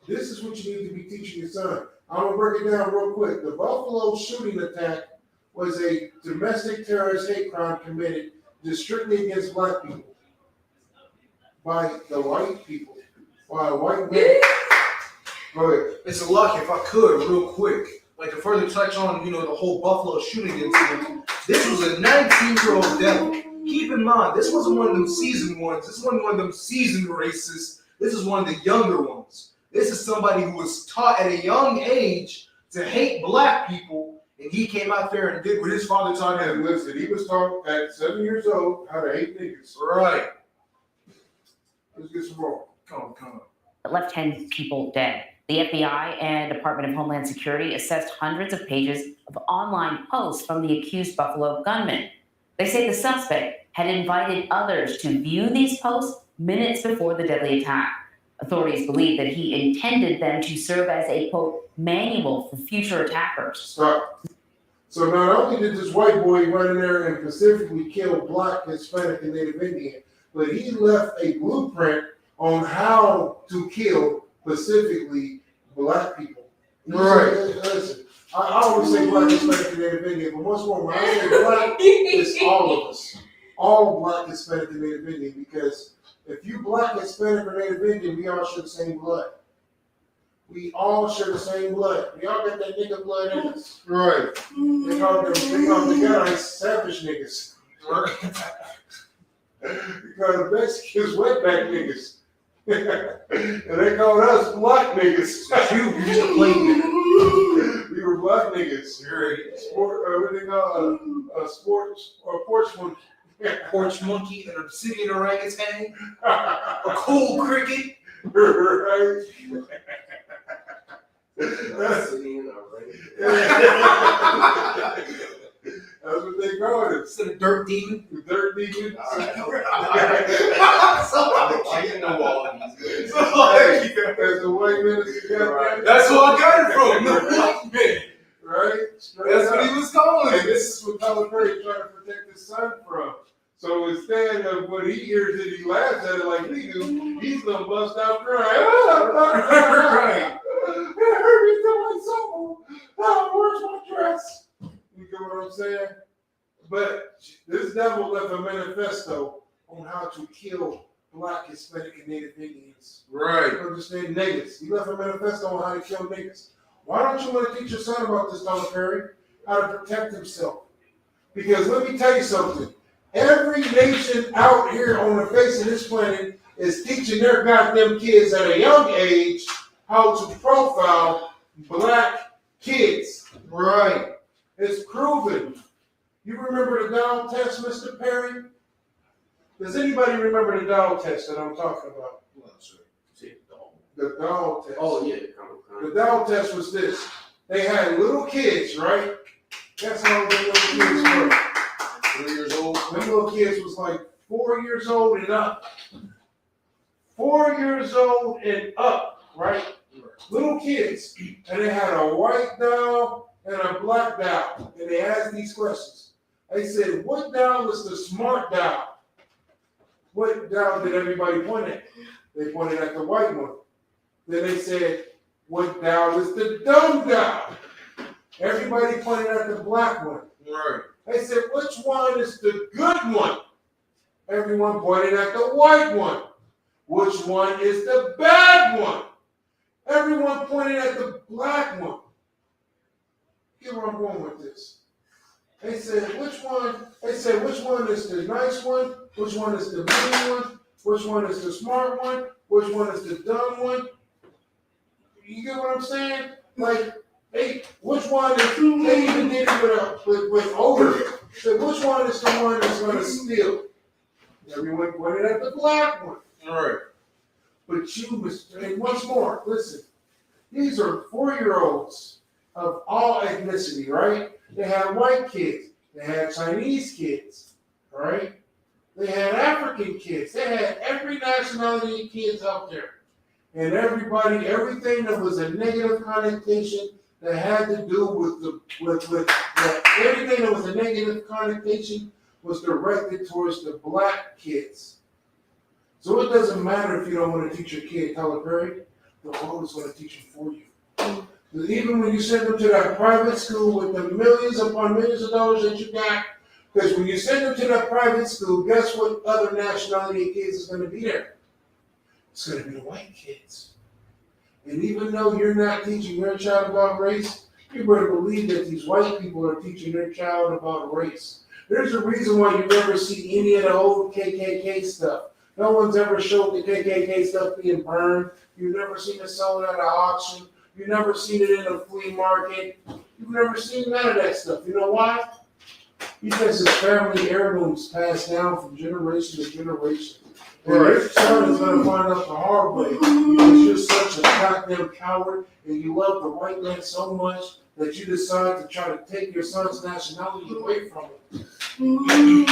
This is what you need to be teaching your son. I'm going to break it down real quick. The Buffalo shooting attack was a domestic terrorist hate crime committed just strictly against black people by the white people, by a white man. Go ahead. It's a luck if I could, real quick. Like to further touch on, the whole Buffalo shooting incident. This was a 19-year-old devil. Keep in mind, this wasn't one of them seasoned ones. This wasn't one of them seasoned racists. This is one of the younger ones. This is somebody who was taught at a young age to hate black people, and he came out there and did what his father taught him. And listen, he was taught at 7 years old how to hate niggas. Right. Let's get some more. Come on. Left 10 people dead. The FBI and Department of Homeland Security assessed hundreds of pages of online posts from the accused Buffalo gunman. They say the suspect had invited others to view these posts minutes before the deadly attack. Authorities believe that he intended them to serve as a, quote, manual for future attackers. Stop. So not only did this white boy run in there and specifically kill black, Hispanic, and Native Indian, but he left a blueprint on how to kill specifically black people. Right. Listen, I always say black, Hispanic, and Native Indian, but once more, when I say black, it's all of us. All black, Hispanic, and Native Indian, because if you black, Hispanic, or Native Indian, we all share the same blood. We all share the same blood. We all got that nigga blood in us. Right. They call the guys savage niggas. Right. Because the Mexicans wetback niggas. And they called us black niggas. You just a plain nigga. We were black niggas. Right. What they call sports or porch monkey. Porch monkey, an obsidian orangutan, a cool cricket. Right. Obsidian That's what they call it. Instead of dirt demon. The dirt demon. All right. That's the white man is the goddamn. That's who I got it from. The white man. Right? That's what he was calling And it. this is what Tyler Perry trying to protect his son from. So instead of when he hears it, he laughs at it like we do, he's gonna bust out crying. Right. It hurt me so much so. Oh, where's my dress? You get what I'm saying? But this devil left a manifesto on how to kill Black, Hispanic, and Native Indians. Right. Understand niggas. He left a manifesto on how to kill niggas. Why don't you want to teach your son about this, Tyler Perry? How to protect himself? Because let me tell you something. Every nation out here on the face of this planet is teaching their goddamn kids at a young age how to profile Black kids. Right. It's proven. You remember the dog test, Mr. Perry? Does anybody remember the dog test that I'm talking about? The dog test. Oh, yeah. The dog test was this. They had little kids, right? That's how old the little kids were. 3 years old. Them little kids was like 4 years old and up. 4 years old and up, right? Little kids. And they had a white dog and a black dog. And they asked these questions. They said, what dog is the smart dog? What dog did everybody point at? They pointed at the white one. Then they said, what dog is the dumb dog? Everybody pointed at the black one. Right. They said, which one is the good one? Everyone pointed at the white one. Which one is the bad one? Everyone pointed at the black one. Get where I'm going with this. They said, which one? They said, which one is the nice one? Which one is the mean one? Which one is the smart one? Which one is the dumb one? You get what I'm saying? Like, hey, which one is, they even did it with odor. So which one is the one that's going to steal? Everyone pointed at the black one. All right. But you, and once more, listen. These are 4-year-olds of all ethnicity, right? They had white kids. They had Chinese kids, right? They had African kids. They had every nationality of kids out there. And everybody, everything that was a negative connotation that had to do with everything that was a negative connotation was directed towards the black kids. So it doesn't matter if you don't want to teach your kid Tyler Perry, the Lord is going to teach him for you. Even when you send them to that private school with the millions upon millions of dollars that you got, because when you send them to that private school, guess what other nationality of kids is going to be there? It's going to be the white kids. And even though you're not teaching your child about race, you better believe that these white people are teaching their child about race. There's a reason why you never see any of the old KKK stuff. No one's ever showed the KKK stuff being burned. You've never seen it sold at an auction. You've never seen it in a flea market. You've never seen none of that stuff. You know why? Because it's family heirlooms passed down from generation to generation. And your son is going to find out the hard way because you're such a goddamn coward and you love the white man so much that you decide to try to take your son's nationality away from him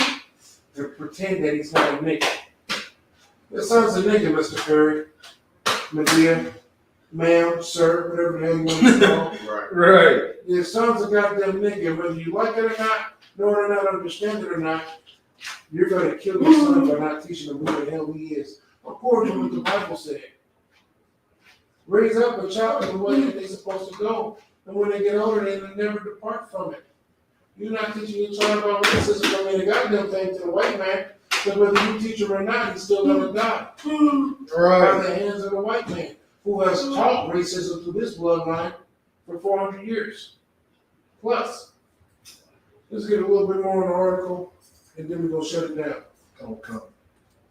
to pretend that he's not a nigga. Your son's a nigga, Mr. Perry, Medea, ma'am, sir, whatever the hell you want to call him. Right. Your son's a goddamn nigga, whether you like it or not, know it or not, understand it or not. You're going to kill your son by not teaching him who the hell he is, according to what the Bible said. Raise up a child in the way that they're supposed to go, and when they get older, they will never depart from it. You're not teaching your child about racism. I mean, the goddamn thing to the white man, because whether you teach him or not, he's still going to die. Right. By the hands of the white man, who has taught racism to this bloodline for 400 years. Plus, let's get a little bit more on the article, and then we're going to shut it down. Okay.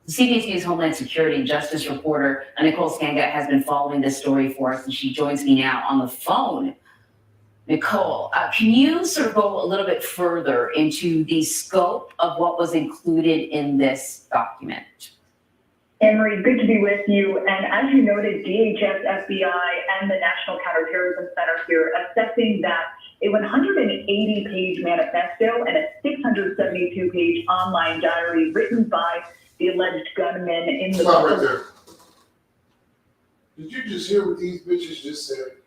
CBS News Homeland Security and Justice reporter Nicole Skanga has been following this story for us, and she joins me now on the phone. Nicole, can you sort of go a little bit further into the scope of what was included in this document? Anne-Marie, good to be with you. And as you noted, DHS, FBI, and the National Counterterrorism Center here assessing that a 180-page manifesto and a 672-page online diary written by the alleged gunman in the... Stop right there. Did you just hear what these bitches just said?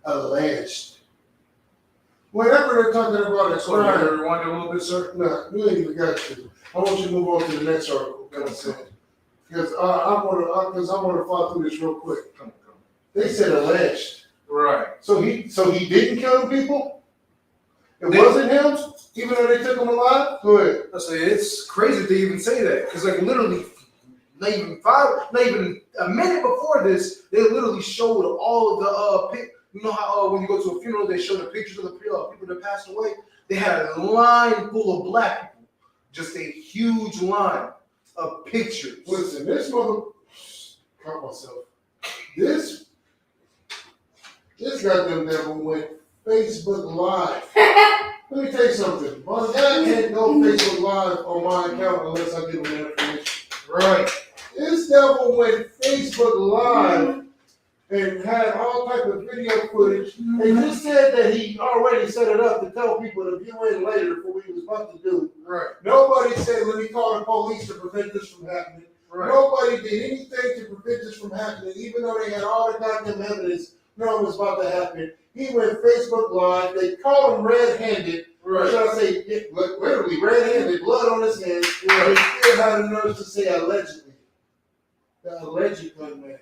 Alleged. Whenever they're talking about a So you crime, gotta rewind it a little bit, sir? no, you ain't even got to. I want you to move on to the next article. Because I want to fly through this real quick. Come on. They said alleged. Right. So he didn't kill people? It wasn't him, even though they took him alive? Go ahead. I say it's crazy to even say that, because like literally, not even a minute before this, they literally showed all of the you know how when you go to a funeral, they show the pictures of the people that passed away. They had a line full of black people, just a huge line of pictures. Listen, this caught myself. This goddamn devil went Facebook Live. Let me tell you something. My dad can't go Facebook Live on my account unless I give him that information. Right. This devil went Facebook Live and had all type of video footage and just said that he already set it up to tell people to view in later for what he was about to do. Right. Nobody said, let me call the police to prevent this from happening. Right. Nobody did anything to prevent this from happening, even though they had all the goddamn evidence knowing it was about to happen. He went Facebook Live. They called him red-handed. Right. Should I say, literally red-handed, blood on his hands. Yeah. They still had the nerve to say allegedly. The alleged gunman.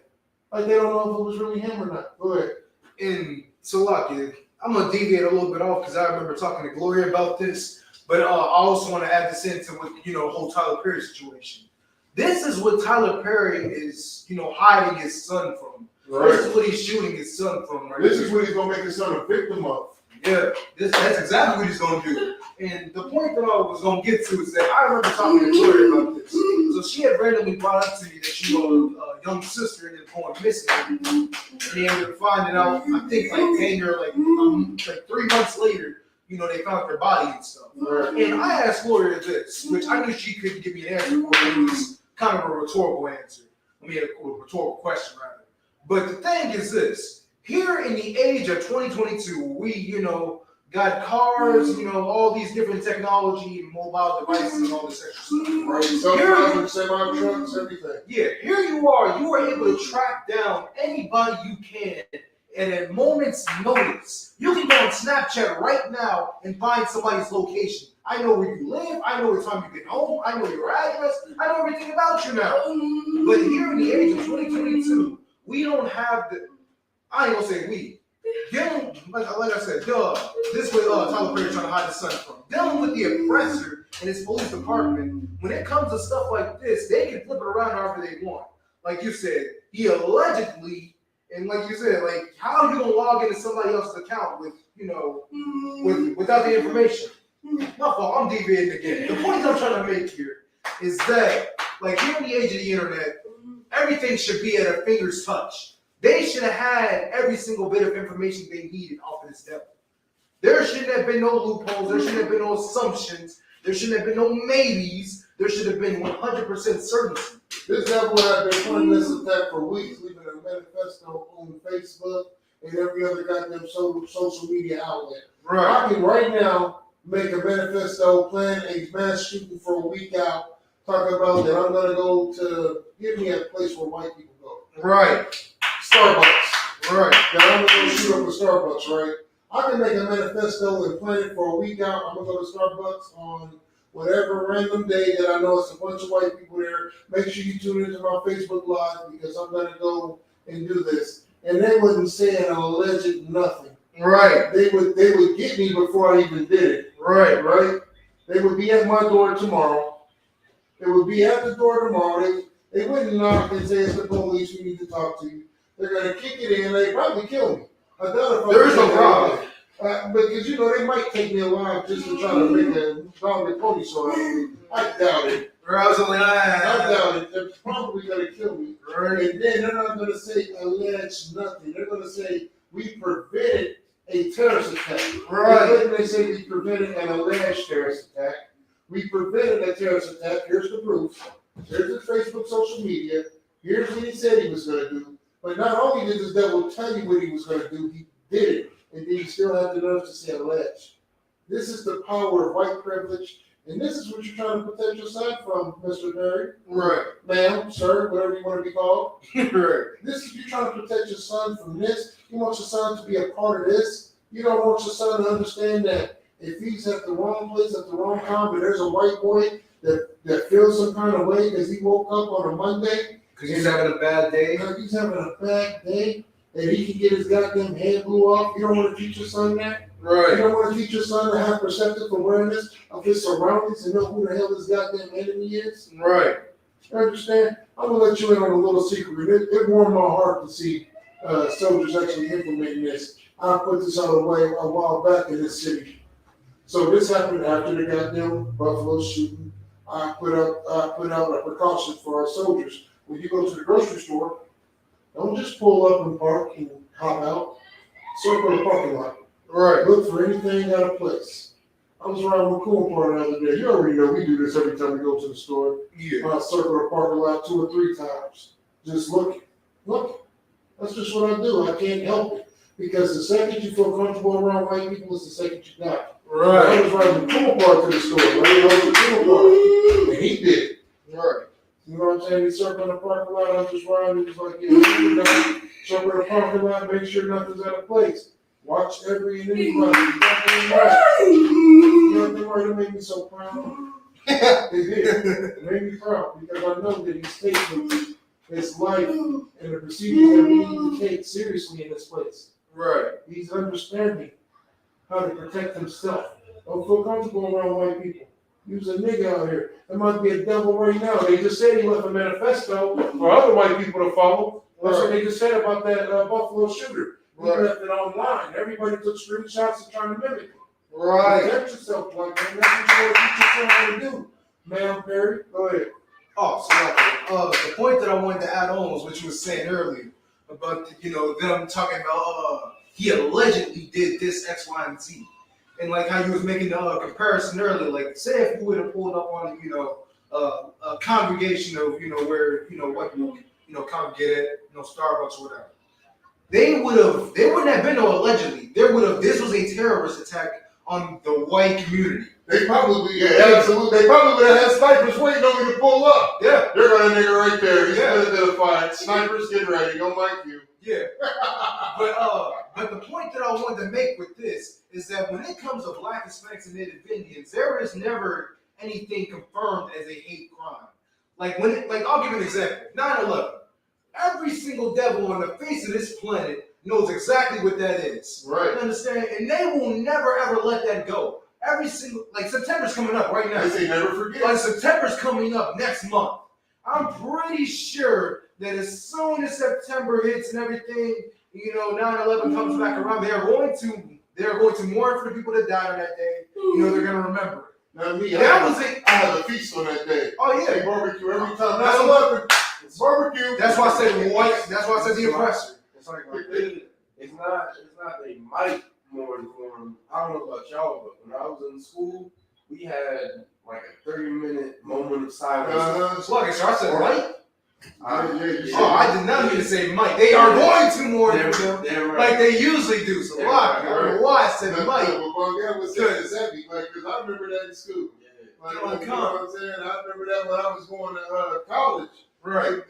Like they don't know if it was really him or not. Go ahead. And so, Lucky, I'm gonna deviate a little bit off because I remember talking to Gloria about this, but I also want to add this into what the whole Tyler Perry situation. This is what Tyler Perry is, hiding his son from. Right. This is what he's shooting his son from. Right. This is what he's gonna make his son a victim of. Yeah, that's exactly what he's gonna do. And the point that I was gonna get to is that I remember talking to Gloria about this. So she had randomly brought up to me that she had a young sister and then going missing. And they ended up finding out, I think like 3 months later, they found her body and stuff. Right. And I asked Gloria this, which I knew she couldn't give me an answer for, but it was kind of a rhetorical answer. I mean, a rhetorical question rather. But the thing is this. Here in the age of 2022, we, got cars, all these different technology, mobile devices, and all this extra stuff. Right. Semi-trucks, everything. Yeah, here you are able to track down anybody you can at a moment's notice. You can go on Snapchat right now and find somebody's location. I know where you live, I know what time you get home, I know your address, I know everything about you now. But here in the age of 2022, we don't have the, I ain't gonna say we. Dealing, like I said, this way Tyler Perry trying to hide his son from. Dealing with the oppressor and his police department, when it comes to stuff like this, they can flip it around however they want. Like you said, he allegedly, and like you said, like how are you gonna log into somebody else's account with, without the information? My fault, I'm deviating again. The point I'm trying to make here is that, like here in the age of the internet, everything should be at a finger's touch. They should have had every single bit of information they needed off of this devil. There shouldn't have been no loopholes. There shouldn't have been no assumptions. There shouldn't have been no maybes. There should have been 100% certainty. This devil had been planning this attack for weeks, leaving a manifesto on Facebook and every other goddamn social media outlet. Right. I can right now make a manifesto, plan a mass shooting for a week out, talking about that I'm gonna go to give me a place where white people go. Right. Starbucks. Right. Now I'm gonna go shoot up a Starbucks, right? I can make a manifesto and plan it for a week out. I'm gonna go to Starbucks on whatever random day that I know it's a bunch of white people there. Make sure you tune into my Facebook Live because I'm gonna go and do this. And they wouldn't say an alleged nothing. Right. They would get me before I even did it. Right. Right? They would be at my door tomorrow. They would be at the door tomorrow. They wouldn't knock and say it's the police, we need to talk to you. They're gonna kick it in, they'd probably kill me. I doubt if there is no problem. Because they might take me alive just to try to make a dog and pony show out of me. I doubt it. I doubt it. They're probably gonna kill me. Right. And then they're not gonna say alleged nothing. They're gonna say we prevented a terrorist attack. Right. And then they say we prevented an alleged terrorist attack. We prevented a terrorist attack. Here's the proof. Here's his Facebook social media. Here's what he said he was gonna do. But not only did this devil tell you what he was gonna do, he did it. And then you still have the nerve to say alleged. This is the power of white privilege And this is what you're trying to protect your son from, Mr. Perry. Right. Ma'am, sir, whatever you want to be called. Right. This is you trying to protect your son from this. You want your son to be a part of this. You don't want your son to understand that if he's at the wrong place at the wrong time, but there's a white boy that feels some kind of way because he woke up on a Monday. Because he's having a bad day. He's having a bad day, and he can get his goddamn head blew off. You don't want to teach your son that. Right. You don't want to teach your son to have perceptive awareness of his surroundings and know who the hell his goddamn enemy is. Right. You understand? I'm gonna let you in on a little secret. It warmed my heart to see soldiers actually implementing this. I put this out a while back in this city. So this happened after the goddamn Buffalo shooting. I put out a precaution for our soldiers. When you go to the grocery store, don't just pull up and park and hop out. Circle the parking lot. Right. Look for anything out of place. I was around with Cool Part the other day. You already know we do this every time we go to the store. Yeah. I circle the parking lot 2 or 3 times. Just looking. Look. That's just what I do. I can't help it. Because the second you feel comfortable around white people is the second you die. Right. I was riding the Cool Part to the store. Right? I was the Cool Part. And he did it. Right. You know what I'm saying? He circled the parking lot. I was just riding. He was like, yeah, circle the parking lot. Make sure nothing's out of place. Watch every and anybody. Nothing right. It made me so proud. It did. It made me proud because I know that he's taking his life and the procedures that we need to take seriously in this place. Right. He's understanding how to protect himself. Don't feel comfortable around white people. Use a nigga out here. There might be a devil right now. They just said he left a manifesto for other white people to follow. That's what they just said about that Buffalo shooter. He left it online. Everybody took screenshots and trying to mimic it. Right. Protect yourself, black man. That's what you want to teach your son how to do. Ma'am Perry, go ahead. Oh, so the point that I wanted to add on was what you were saying earlier about them talking about he allegedly did this X, Y, and Z, and like how you was making the comparison earlier. Like, say if you would have pulled up on a congregation of where what congregate at Starbucks or whatever. They wouldn't have been no allegedly. This was a terrorist attack on the white community. They probably, absolutely. They probably would have had snipers waiting on you to pull up. Yeah. They're going to nigga right there. He's identified. Snipers, get ready. Don't like you. Yeah. But the point that I wanted to make with this is that when it comes to Black, Hispanics, and Native Indians, there is never anything confirmed as a hate crime. I'll give you an example. 9/11. Every single devil on the face of this planet knows exactly what that is. Right. You understand? And they will never ever let that go. Every single September's coming up right now. They say never forget. September's coming up next month. I'm pretty sure that as soon as September hits and everything, 9/11 comes back around, they're going to mourn for the people that died on that day. They're gonna remember it. Now me, I have a feast on that day. Oh yeah. They barbecue every time. 9/11. It's barbecue. That's why I said white. That's why I said the oppressor. It's not they might mourn for him. I don't know about y'all, but when I was in school, we had like a 30-minute moment of silence. Sluggish. So I said white. I did not mean to say Mike. They are going to mourn for them like they usually do. So I don't know why I said Mike. That was heavy, because I remember that in school. You know what I'm saying? I remember that when I was going to college. Right.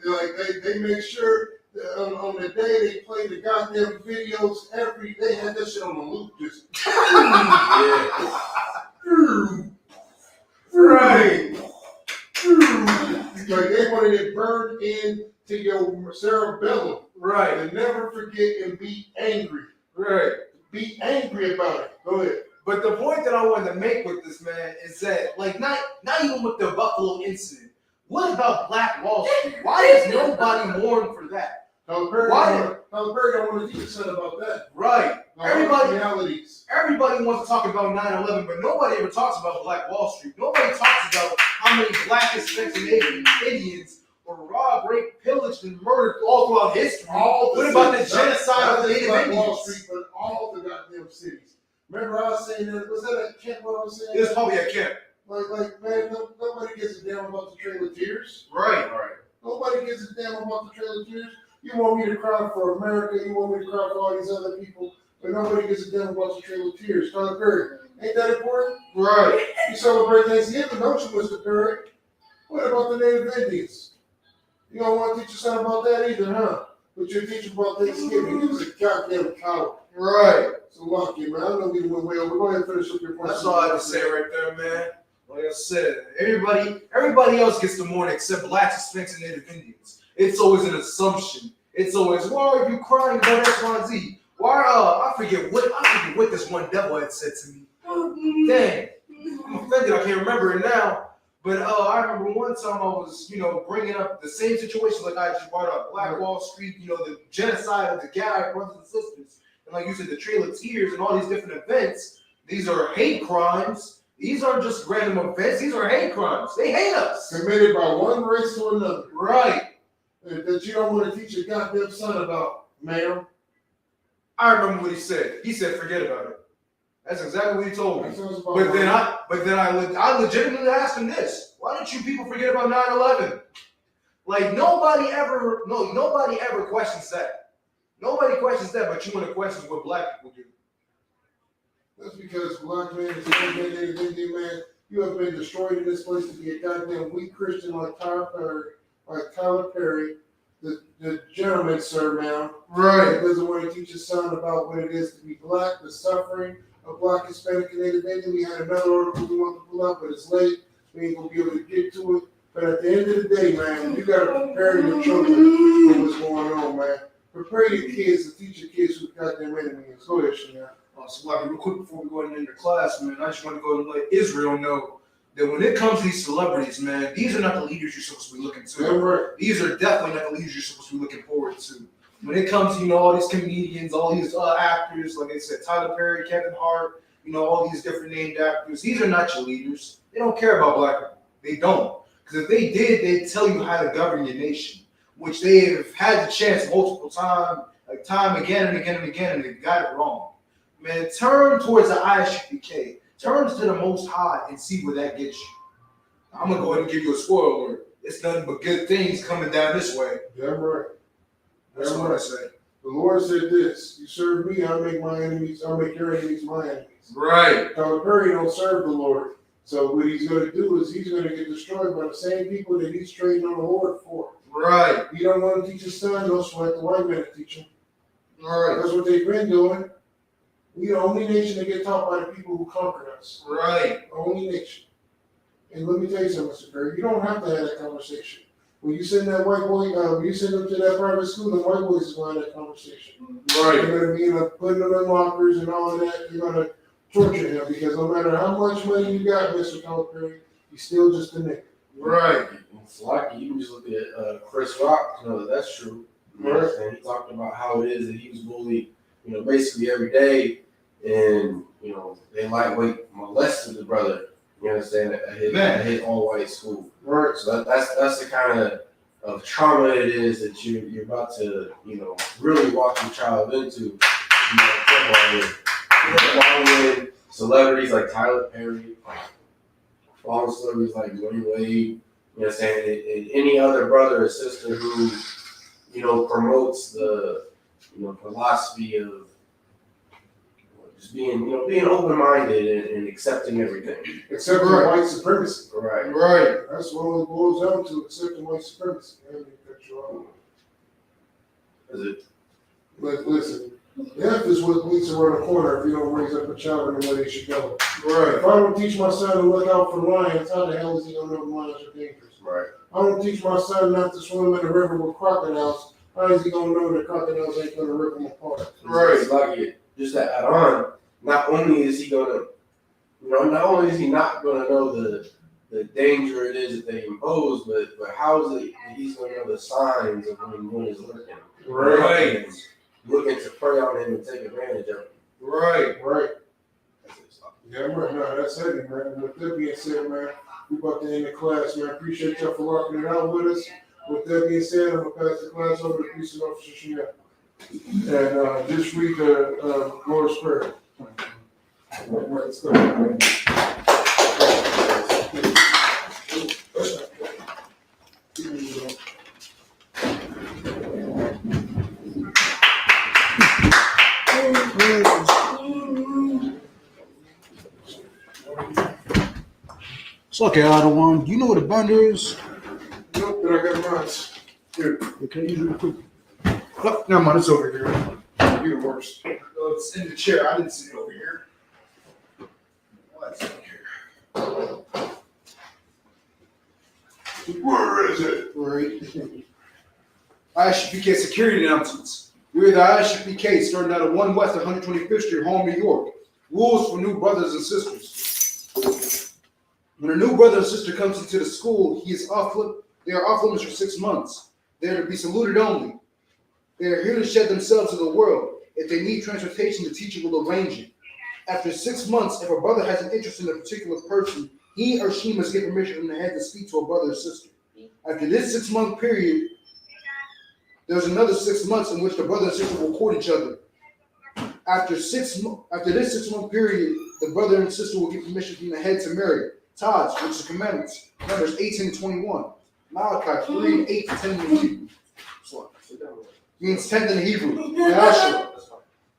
They make sure on the day they play the goddamn videos they had that shit on the loop just. Right. Like they wanted it burned into your cerebellum. Right. And never forget and be angry. Right. Be angry about it. Go ahead. But the point that I wanted to make with this, man, is that not even with the Buffalo incident. What about Black Wall Street? Why does nobody mourn for that? Why? Perry don't want to teach us about that. Right. Everybody wants to talk about 9/11, but nobody ever talks about Black Wall Street. Nobody talks about how many Black, Hispanics, and Native Indians were robbed, raped, pillaged, and murdered all throughout history. What about the genocide of the Native Indians? Wall Street, but all the goddamn cities. Remember I was saying that? Was that at Kent? What I was saying? It was probably at Kent. Man, nobody gives a damn about the Trail of Tears. Right. Nobody gives a damn about the Trail of Tears. You want me to cry for America, you want me to cry for all these other people, but nobody gives a damn about the Trail of Tears. Tyler Perry, Ain't that important? Right. You celebrate Thanksgiving, don't you, Mr. Perry? What about the Native Indians? You don't want to teach your son about that either, huh? But you teach him about Thanksgiving. He was a goddamn coward. Right. So lucky, man. I know we went well. We're going to finish up your point. That's all I have to say right there, man. Like I said, everybody else gets the mourning except blacks, Hispanics, and Native Indians. It's always an assumption. It's always, why are you crying about X, Y, Z? Why? I forget what this one devil had said to me. Dang, I'm offended. I can't remember it now. But I remember one time I was, bringing up the same situation like I just brought up, Black Wall Street, the genocide of the Gallagher brothers and sisters, and like you said, the Trail of Tears and all these different events. These are hate crimes. These aren't just random events. These are hate crimes. They hate us. Committed by one race to another. Right. That you don't want to teach your goddamn son about, ma'am. I remember what he said. He said, forget about it. That's exactly what he told me. But then I legitimately asked him this: why don't you people forget about 9/11? Like nobody ever questions that. Nobody questions that, but you want to question what black people do. That's because black man is Native Indian man. You have been destroyed in this place to be a goddamn weak Christian like Tyler Perry, the gentleman, sir, now. Right. He doesn't want to teach his son about what it is to be black, the suffering of black, Hispanic, and Native Indian. We had another article we want to pull up, but it's late. We ain't gonna be able to get to it. But at the end of the day, man, you gotta prepare your children for what's going on, man. Prepare your kids to teach your kids who the goddamn enemy is. Go ahead, Shania. So, like, real quick before we go into class, man, I just want to go and let Israel know that when it comes to these celebrities, man, these are not the leaders you're supposed to be looking to. Yeah, right. These are definitely not the leaders you're supposed to be looking forward to. When it comes to, all these comedians, all these actors, like I said, Tyler Perry, Kevin Hart, all these different named actors, these are not your leaders. They don't care about black people. They don't. Because if they did, they'd tell you how to govern your nation, which they have had the chance multiple times, again and again and again, and they got it wrong. Man, turn towards the Isupk. Turn to the Most High and see where that gets you. I'm going to go ahead and give you a spoiler alert. It's nothing but good things coming down this way. Damn right. That's what I say. The Lord said this: you serve me, I'll make your enemies my enemies. Right. Tyler Perry don't serve the Lord. So what he's going to do is he's going to get destroyed by the same people that he's trading on the Lord for. Right. You don't want to teach his son, don't sweat the white man to teach him. All right. That's what they've been doing. We're the only nation that get taught by the people who conquered us. Right. Only nation. And let me tell you something, Mr. Perry, you don't have to have that conversation. When you send that white boy, when you send them to that private school, the white boys is going to have that conversation. Right. They're going to be putting them in lockers and all of that. They're going to torture him because no matter how much money you got, Mr. Tyler Perry, he's still just a nigga. Right. It's lucky. You can just look at Chris Rock to know that that's true. Right. And he talked about how it is that he was bullied, basically every day, and they lightweight molested the brother. You understand, at his all-white school. Right. So that's the kind of trauma it is that you're about to really walk your child into. Following celebrities like Tyler Perry, following celebrities like Dwayne Wade. You know what I'm saying? And any other brother or sister who promotes the philosophy of just being open-minded and accepting everything. Accepting white supremacy. Right. Right. That's what it boils down to, accepting white supremacy. Is it? But listen, death is what leads around the corner if you don't raise up a child in the way they should go. Right. If I don't teach my son to look out for lions, how the hell is he going to know lions are dangerous? Right. I don't teach my son not to swim in the river with crocodiles. How is he going to know that crocodiles ain't going to rip him apart? Right. It's like just to add on, not only is he going to, not only is he not going to know the danger it is that they impose, but how is it that he's going to know the signs of when one is lurking? Right. Looking to prey on him and take advantage of him. Right. Right. Yeah, right. No, that's heavy, man. With that being said, man, we about to end the class, man. Appreciate y'all for rocking it out with us. With that being said, I'm going to pass the class over to Police Officer Shia. And just read the Lord's Prayer. Let's go. Suck it, Adawan. You know what a bender is? Nope, but I got mine. Here. Can you use it real quick? Oh, never mind, it's over here. You're the worst. It's in the chair. I didn't see it over here. What's in here? Where is it? Right. ISUPK security announcements. We are the ISUPK starting out at 1 West 125th Street, Home, New York. Rules for new brothers and sisters. When a new brother or sister comes into the school, they are off limits for 6 months. They are to be saluted only. They are here to shed themselves to the world. If they need transportation, the teacher will arrange it. After 6 months, if a brother has an interest in a particular person, he or she must get permission from the head to speak to a brother or sister. After this 6 month period, there's another 6 months in which the brother and sister will court each other. After this 6 month period, the brother and sister will get permission from the head to marry. Taj, which is commandments, Numbers 18 and 21. Malachi 3 and 8 to 10 in the Hebrew. Means 10th in the Hebrew.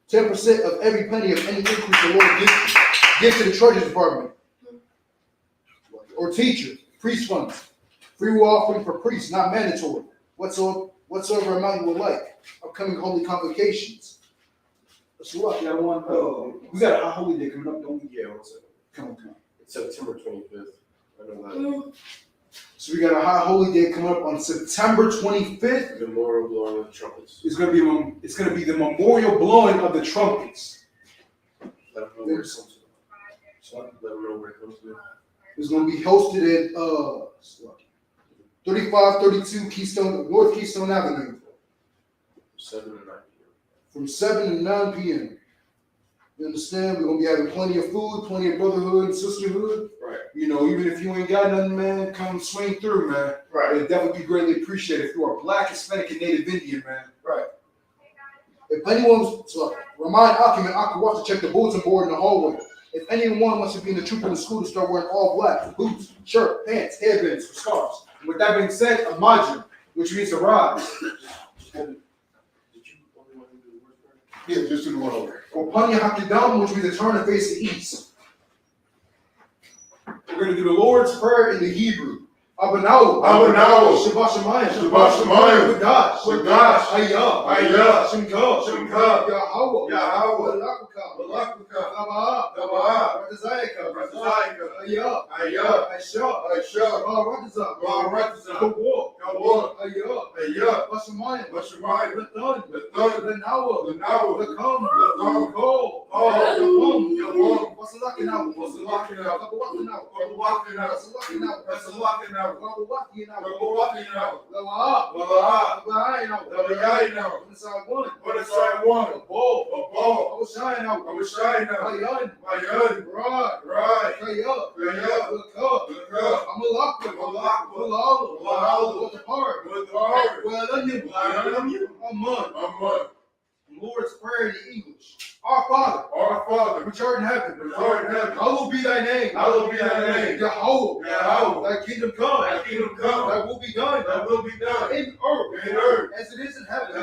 10% of every penny of any increase the Lord gives to the treasury department. Or teacher, priest funds. Free will offering for priests, not mandatory. Whatsoever amount you would like. Upcoming holy convocations. Let's look. We got a holy day coming up, don't we? Yeah, what's it? Come on. It's September 25th. I know that. So we got a high holy day coming up on September 25th. The memorial blowing of the trumpets. It's gonna be the memorial blowing of the trumpets. Let them know where it comes to. Let them know where it comes to. It's gonna be hosted at 3532 North Keystone Avenue. 7 to 9 p.m. From 7 to 9 p.m. You understand? We're gonna be having plenty of food, plenty of brotherhood and sisterhood. Right. You know, even if you ain't got nothing, man, come swing through, man. Right. It'd definitely be greatly appreciated if you are Black, Hispanic, and Native Indian, man. Right. If anyone, remind Akim and Akawat to check the bulletin board in the hallway. If anyone wants to be in the troop in the school, to start wearing all black, boots, shirt, pants, headbands, or scarves. And with that being said, a majin, which means to rise. Yeah, just do the one over. Or Panya Hakidam, which means to turn and face the east. We're going to do the Lord's Prayer in the Hebrew. Abanaw. Shabbat Shemayim. Shabbat Shemayim. Wadash. Wadash. Hayah. Hayah. Shimka. Shimka. Yahweh. Yahweh. Balakaka. Dabaa. Ratazayaka. Hayah. Hayah. Aisha. Baratazah. Kawar. Hayah. Bashamayim. Lathan. Lenawa. Lekam. Lekol. Yavam. Wasalakinawa. Wasalakinawa. Lord's Prayer in English. Our Father, which art in heaven, hallowed be thy name. Jehovah, thy kingdom come. Thy will be done. In earth, as it is in heaven.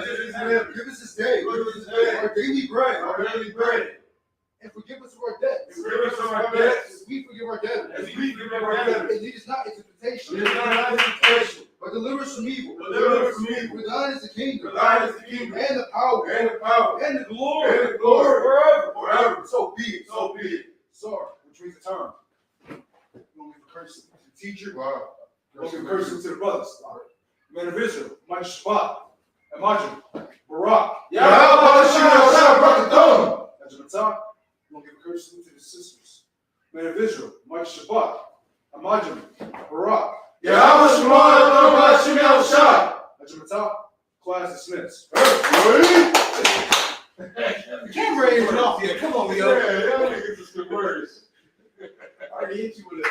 Give us this day our daily bread. And forgive us of our debts. As we forgive our debtors. And lead us not into temptation. But deliver us from evil. For thine is the kingdom. And the power. And the glory. Forever. So be it. Sorry, which means the term. You want me to curse to the teacher? Wow. You want me to curse to the brothers? Men of Israel, Mike Shabbat, Imagine, Barak. Ajamatam. You want to give a curse to the sisters? Men of Israel, Mike Shabbat, Imagine, Barak. Ajamatam. Class dismissed. The camera ain't off yet. Come on, Leo. Yeah, y'all niggas is converted. I already hit you with it.